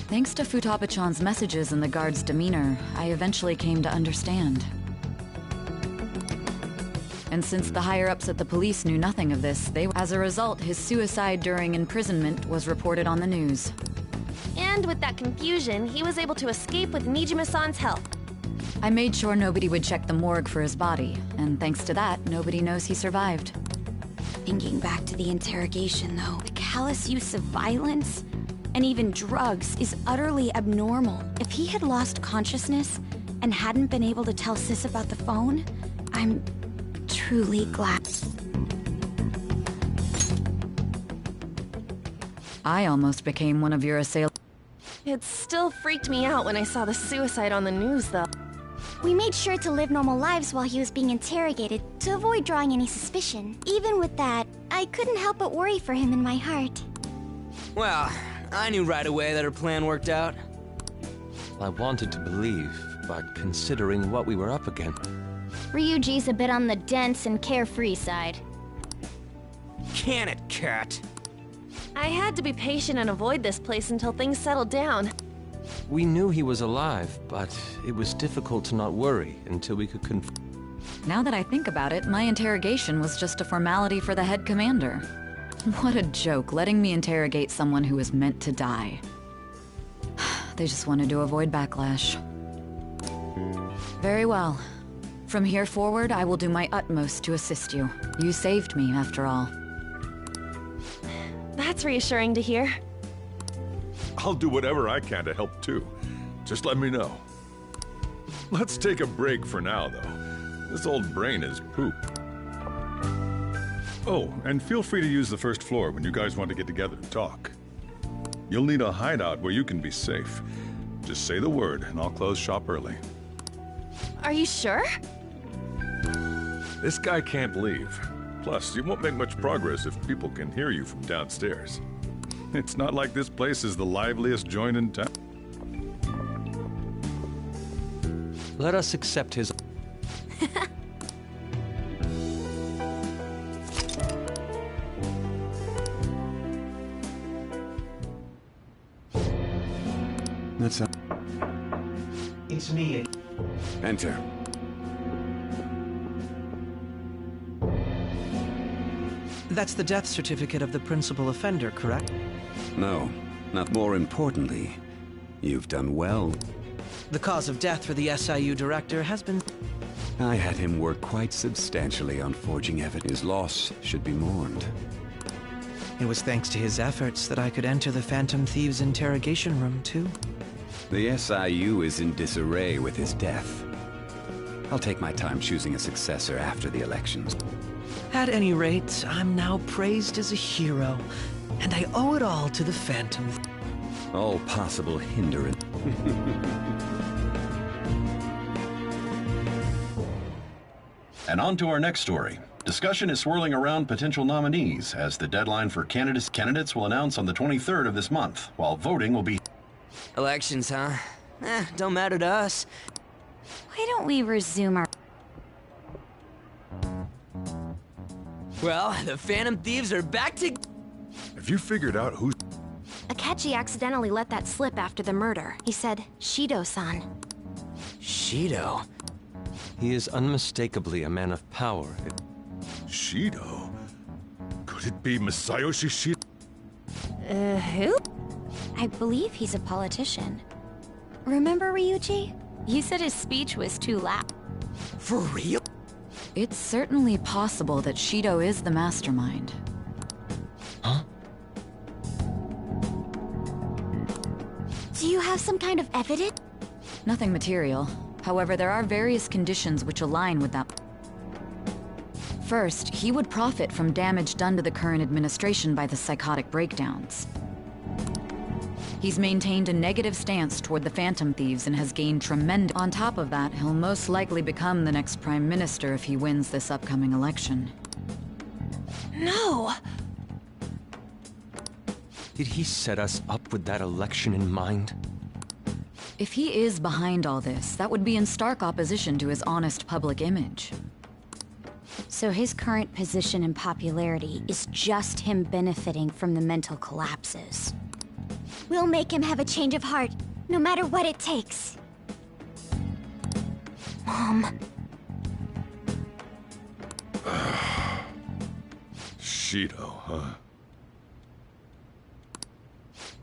Thanks to Futaba-chan's messages and the guard's demeanor, I eventually came to understand. And since the higher-ups at the police knew nothing of this, as a result, his suicide during imprisonment was reported on the news. And with that confusion, he was able to escape with Nijima-san's help. I made sure nobody would check the morgue for his body, and thanks to that, nobody knows he survived. Thinking back to the interrogation, though, the callous use of violence and even drugs is utterly abnormal. If he had lost consciousness and hadn't been able to tell Sis about the phone, I'm truly glad. I almost became one of your assailants. It still freaked me out when I saw the suicide on the news, though. We made sure to live normal lives while he was being interrogated to avoid drawing any suspicion. Even with that, I couldn't help but worry for him in my heart. Well, I knew right away that her plan worked out. I wanted to believe, but considering what we were up against... Ryuji's a bit on the dense and carefree side. Can it, cat? I had to be patient and avoid this place until things settled down. We knew he was alive, but it was difficult to not worry until we could Now that I think about it, my interrogation was just a formality for the head commander. What a joke, letting me interrogate someone who was meant to die. They just wanted to avoid backlash. Very well. From here forward, I will do my utmost to assist you. You saved me, after all. That's reassuring to hear. I'll do whatever I can to help too. Just let me know. Let's take a break for now, though. This old brain is poop. Oh, and feel free to use the first floor when you guys want to get together and talk. You'll need a hideout where you can be safe. Just say the word, and I'll close shop early. Are you sure? This guy can't leave. Plus, you won't make much progress if people can hear you from downstairs. It's not like this place is the liveliest joint in town. Let us accept his... That's a... It's me. Enter. That's the death certificate of the principal offender, correct? No, not more importantly. You've done well. The cause of death for the SIU director has been... I had him work quite substantially on forging evidence. His loss should be mourned. It was thanks to his efforts that I could enter the Phantom Thieves' interrogation room, too. The SIU is in disarray with his death. I'll take my time choosing a successor after the elections. At any rate, I'm now praised as a hero, and I owe it all to the Phantom. All possible hindrance. And on to our next story. Discussion is swirling around potential nominees as the deadline for candidates will announce on the 23rd of this month, while voting will be... Elections, huh? Don't matter to us. Why don't we resume our... Well, the Phantom Thieves are back to... Have you figured out who's... Akechi accidentally let that slip after the murder. He said, Shido-san. Shido? He is unmistakably a man of power. Shido? Could it be Masayoshi Shido? Who? I believe he's a politician. Remember, Ryuji? You said his speech was too loud. For real? It's certainly possible that Shido is the mastermind. Huh? Do you have some kind of evidence? Nothing material. However, there are various conditions which align with that. First, he would profit from damage done to the current administration by the psychotic breakdowns. He's maintained a negative stance toward the Phantom Thieves and has gained tremendous... On top of that, he'll most likely become the next Prime Minister if he wins this upcoming election. No! Did he set us up with that election in mind? If he is behind all this, that would be in stark opposition to his honest public image. So his current position and popularity is just him benefiting from the mental collapses. We'll make him have a change of heart, no matter what it takes. Mom. Shido, huh?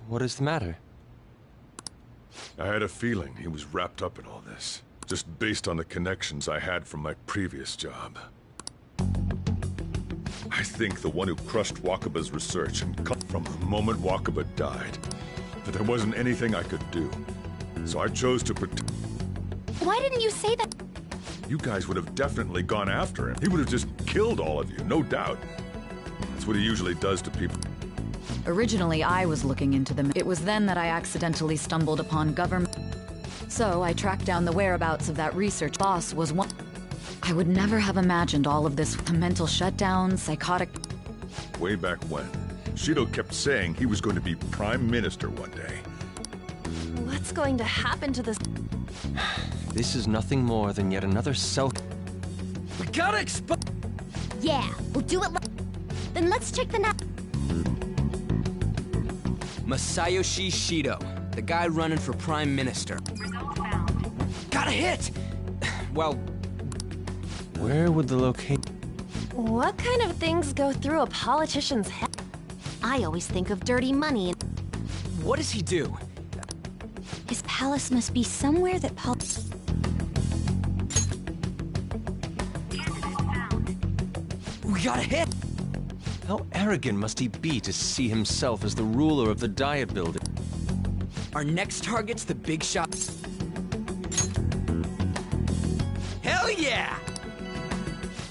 What is the matter? I had a feeling he was wrapped up in all this, just based on the connections I had from my previous job. I think the one who crushed Wakaba's research and cut from the moment Wakaba died, that there wasn't anything I could do. So I chose to protect... Why didn't you say that? You guys would have definitely gone after him. He would have just killed all of you, no doubt. That's what he usually does to people. Originally, I was looking into them. It was then that I accidentally stumbled upon government. So I tracked down the whereabouts of that research boss was one... I would never have imagined all of this. The mental shutdown, psychotic... Way back when, Shido kept saying he was going to be Prime Minister one day. What's going to happen to this? This is nothing more than yet another self... We gotta expose... Yeah, we'll do it Then let's check the Masayoshi Shido, the guy running for Prime Minister. Result found. Got a hit! Well... Where would the location... What kind of things go through a politician's head? I always think of dirty money. What does he do? His palace must be somewhere that We got a hit! How arrogant must he be to see himself as the ruler of the Diet Building? Our next target's the big shot. Hell yeah!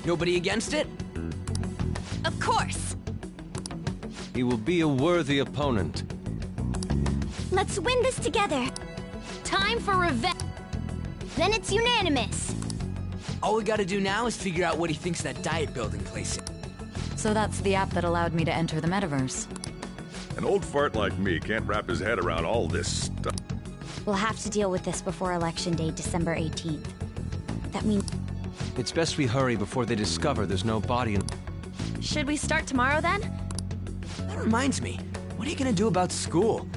Nobody against it? Of course! He will be a worthy opponent. Let's win this together. Time for revenge! Then it's unanimous. All we gotta do now is figure out what he thinks that diet building place is. So that's the app that allowed me to enter the metaverse. An old fart like me can't wrap his head around all this stuff. We'll have to deal with this before Election Day, December 18th. That means... It's best we hurry before they discover there's no body in... Should we start tomorrow then? That reminds me, what are you gonna do about school?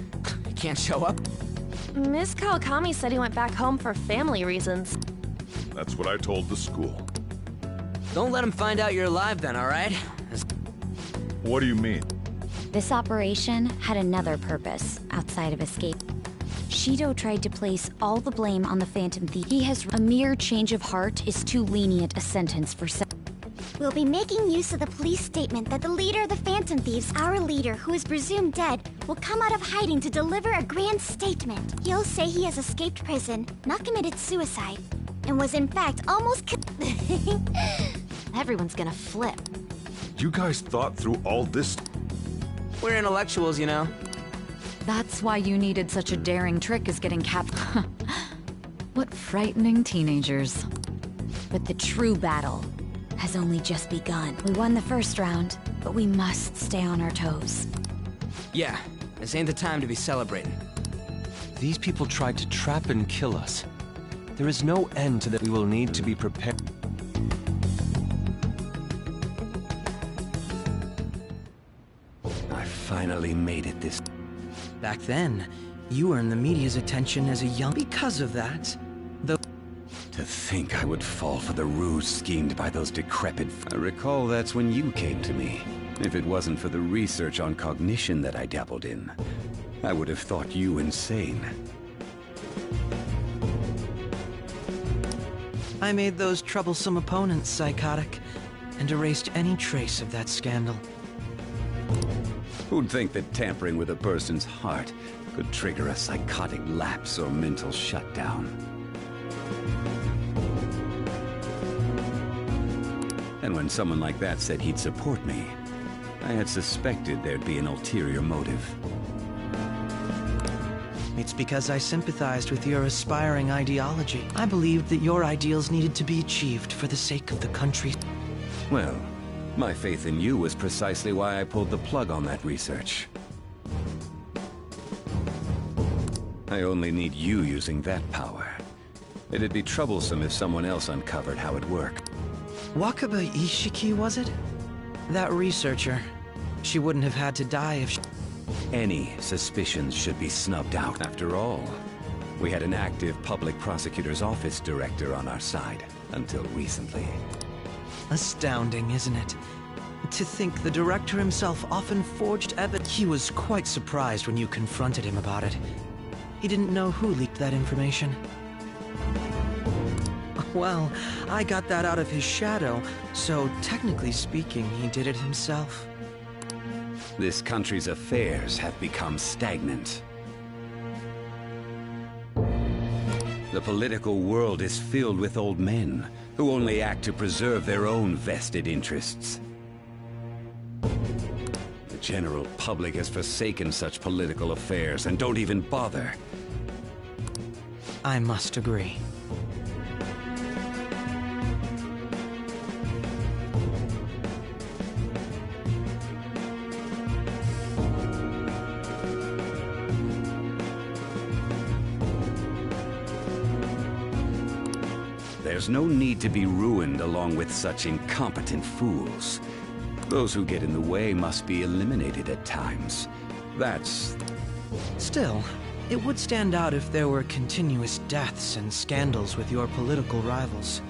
You can't show up? Miss Kawakami said he went back home for family reasons. That's what I told the school. Don't let him find out you're alive then, alright? What do you mean? This operation had another purpose outside of escape. Shido tried to place all the blame on the Phantom Thief. He has... A mere change of heart is too lenient a sentence for... We'll be making use of the police statement that the leader of the Phantom Thieves, our leader, who is presumed dead, will come out of hiding to deliver a grand statement. He'll say he has escaped prison, not committed suicide, and was in fact almost Everyone's gonna flip. You guys thought through all this? We're intellectuals, you know. That's why you needed such a daring trick as getting captured. What frightening teenagers. But the true battle has only just begun. We won the first round, but we must stay on our toes. Yeah, this ain't the time to be celebrating. These people tried to trap and kill us. There is no end to that. We will need to be prepared. I finally made it this... Back then, you earned the media's attention as a young... Because of that, though... To think I would fall for the ruse schemed by those decrepit... I recall that's when you came to me. If it wasn't for the research on cognition that I dabbled in, I would have thought you insane. I made those troublesome opponents psychotic, and erased any trace of that scandal. Who'd think that tampering with a person's heart could trigger a psychotic lapse or mental shutdown? And when someone like that said he'd support me, I had suspected there'd be an ulterior motive. It's because I sympathized with your aspiring ideology. I believed that your ideals needed to be achieved for the sake of the country. Well, my faith in you was precisely why I pulled the plug on that research. I only need you using that power. It'd be troublesome if someone else uncovered how it worked. Wakaba Ishiki, was it? That researcher. She wouldn't have had to die if she... Any suspicions should be snubbed out. After all, we had an active public prosecutor's office director on our side, until recently. Astounding, isn't it? To think the director himself often forged evidence. He was quite surprised when you confronted him about it. He didn't know who leaked that information. Well, I got that out of his shadow, so technically speaking, he did it himself. This country's affairs have become stagnant. The political world is filled with old men who only act to preserve their own vested interests. The general public has forsaken such political affairs and don't even bother. I must agree. There's no need to be ruined along with such incompetent fools. Those who get in the way must be eliminated at times. That's... Still, it would stand out if there were continuous deaths and scandals with your political rivals.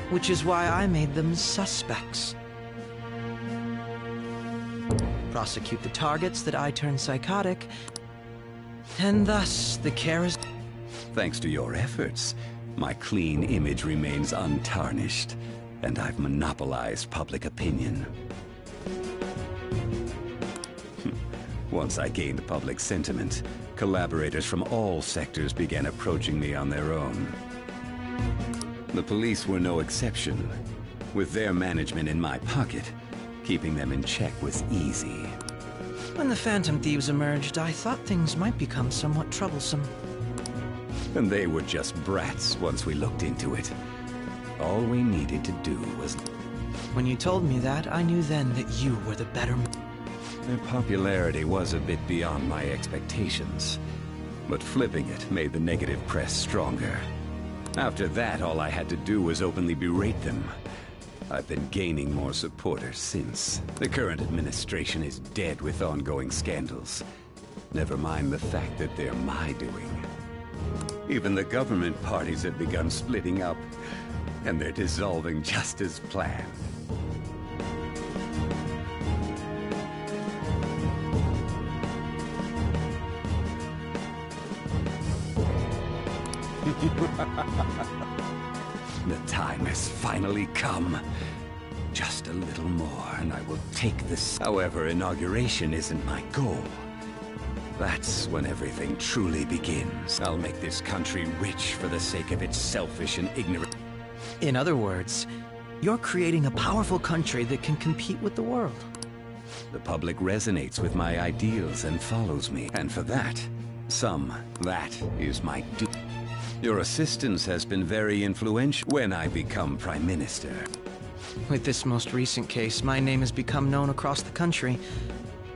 Which is why I made them suspects. Prosecute the targets that I turn psychotic, and thus the care is... Thanks to your efforts, my clean image remains untarnished, and I've monopolized public opinion. Once I gained public sentiment, collaborators from all sectors began approaching me on their own. The police were no exception. With their management in my pocket, keeping them in check was easy. When the Phantom Thieves emerged, I thought things might become somewhat troublesome. And they were just brats once we looked into it. All we needed to do was... When you told me that, I knew then that you were the better Their popularity was a bit beyond my expectations, but flipping it made the negative press stronger. After that, all I had to do was openly berate them. I've been gaining more supporters since. The current administration is dead with ongoing scandals. Never mind the fact that they're my doing. Even the government parties have begun splitting up, and they're dissolving just as planned. The time has finally come. Just a little more, and I will take this. However, inauguration isn't my goal. That's when everything truly begins. I'll make this country rich for the sake of its selfish and ignorant... In other words, you're creating a powerful country that can compete with the world. The public resonates with my ideals and follows me. And for that is my duty. Your assistance has been very influential when I become Prime Minister. With this most recent case, my name has become known across the country.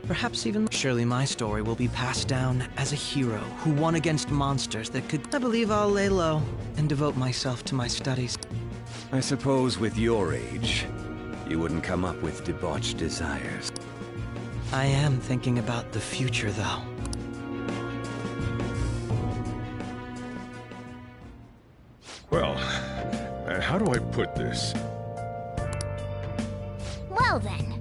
Perhaps even surely my story will be passed down as a hero who won against monsters that could... I believe I'll lay low and devote myself to my studies. I suppose with your age, you wouldn't come up with debauched desires. I am thinking about the future, though. Well, how do I put this? Well then.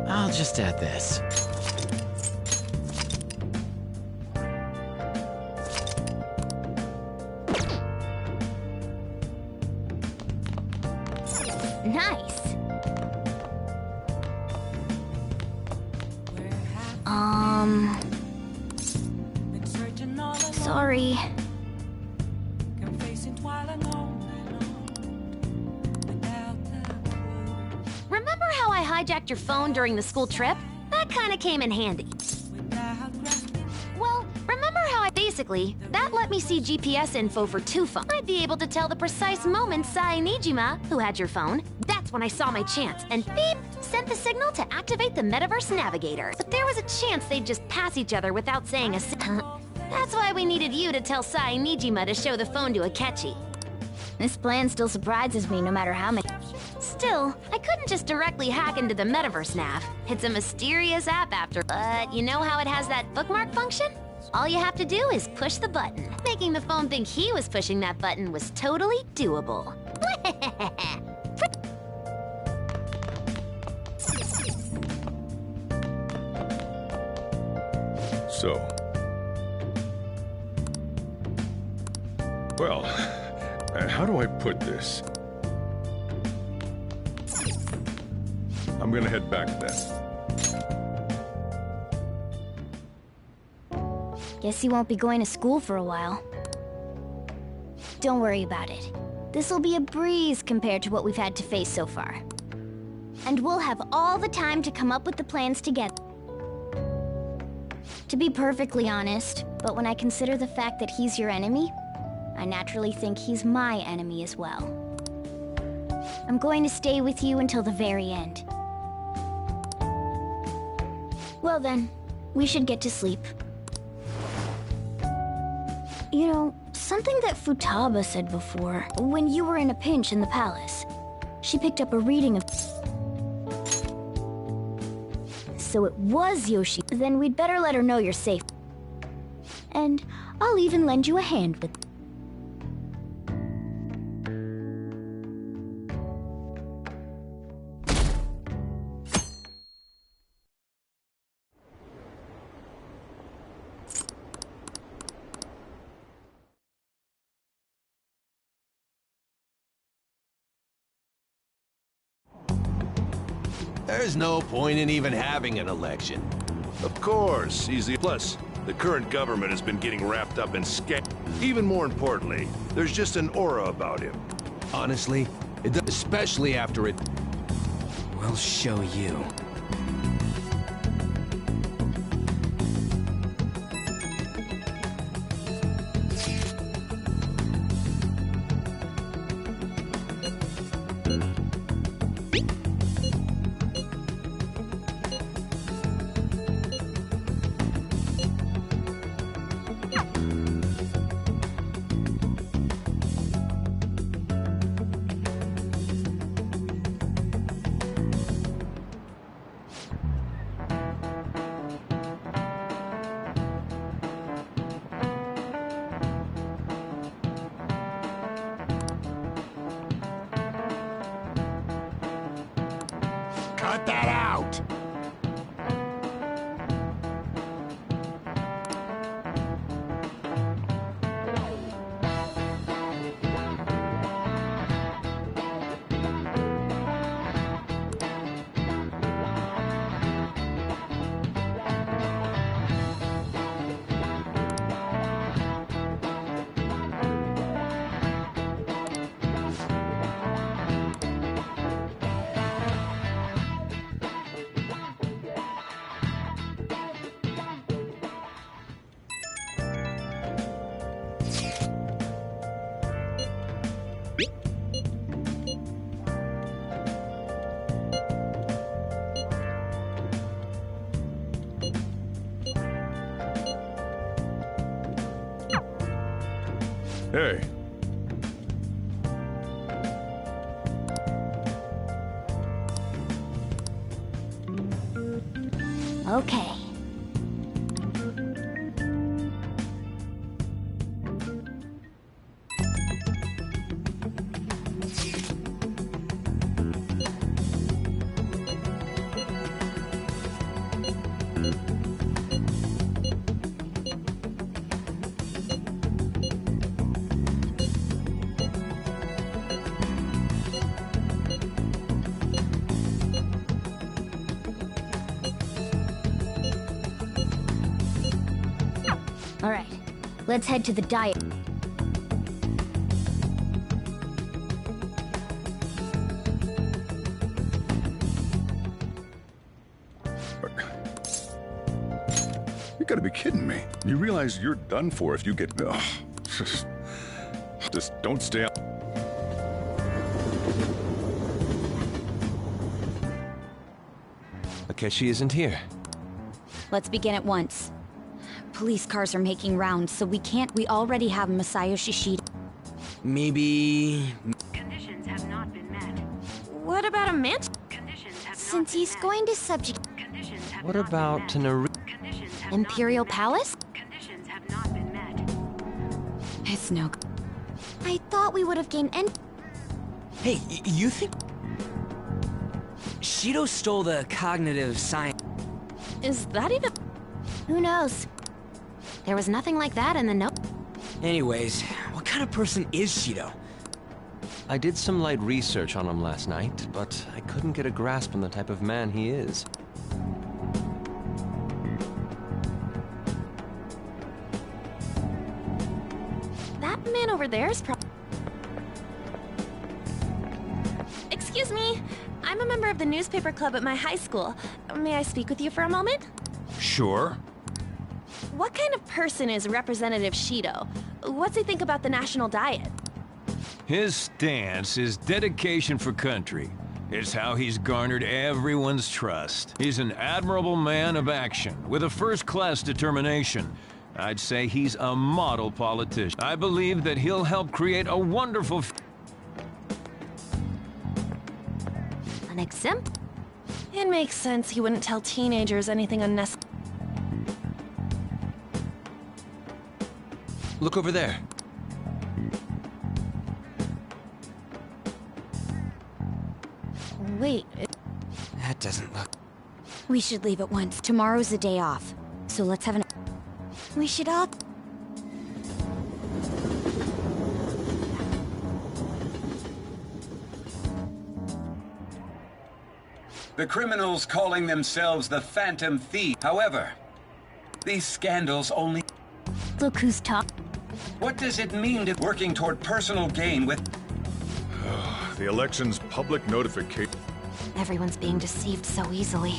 I'll just add this. Nice. Sorry. Remember how I hijacked your phone during the school trip? That kinda came in handy. Well, remember how basically, that let me see GPS info for 2 phones. I'd be able to tell the precise moment Sae Nijima, who had your phone. That's when I saw my chance, and beep, sent the signal to activate the Metaverse Navigator. But there was a chance they'd just pass each other without saying a That's why we needed you to tell Sae Nijima to show the phone to Akechi. This plan still surprises me no matter how many... Still, I couldn't just directly hack into the Metaverse Nav. It's a mysterious app after... But you know how it has that bookmark function? All you have to do is push the button. Making the phone think he was pushing that button was totally doable. So... Well, how do I put this? I'm gonna head back then. Guess you won't be going to school for a while. Don't worry about it. This'll be a breeze compared to what we've had to face so far. And we'll have all the time to come up with the plans together. To be perfectly honest, but when I consider the fact that he's your enemy, I naturally think he's my enemy as well. I'm going to stay with you until the very end. Well then, we should get to sleep. You know, something that Futaba said before, when you were in a pinch in the palace, she picked up a reading of... So it was Yoshi. Then we'd better let her know you're safe. And I'll even lend you a hand with... There's no point in even having an election. Of course, easy. Plus, the current government has been getting wrapped up in Even more importantly, there's just an aura about him. Honestly, especially after it... We'll show you. Hey. Okay. All right, let's head to the diet. You gotta be kidding me. You realize you're done for if you get... Ugh. Just don't stay out. Akechi isn't here. Let's begin at once. Police cars are making rounds, so we already have Masayo Shishida. Maybe... Conditions have not been met. What about a mansion? Since he's going to subject... What about Tenerife? Imperial Palace? Conditions have not been met. It's no... I thought we would have gained Hey, you think... Shido stole the cognitive science... Is that even... Who knows? There was nothing like that in the note. Anyways, what kind of person is Shido? I did some light research on him last night, but I couldn't get a grasp on the type of man he is. That man over there is Excuse me. I'm a member of the newspaper club at my high school. May I speak with you for a moment? Sure. What kind of person is Representative Shido? What's he think about the national diet? His stance is dedication for country. It's how he's garnered everyone's trust. He's an admirable man of action, with a first-class determination. I'd say he's a model politician. I believe that he'll help create a wonderful... An exempt? It makes sense he wouldn't tell teenagers anything unnecessary. Look over there. Wait, That doesn't look... We should leave at once. Tomorrow's the day off. So let's have an... We should all... The criminals calling themselves the Phantom Thief. However, these scandals only... Look who's talking. What does it mean to working toward personal gain with... The election's public notification... Everyone's being deceived so easily.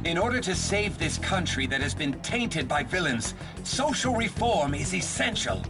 In order to save this country that has been tainted by villains, social reform is essential.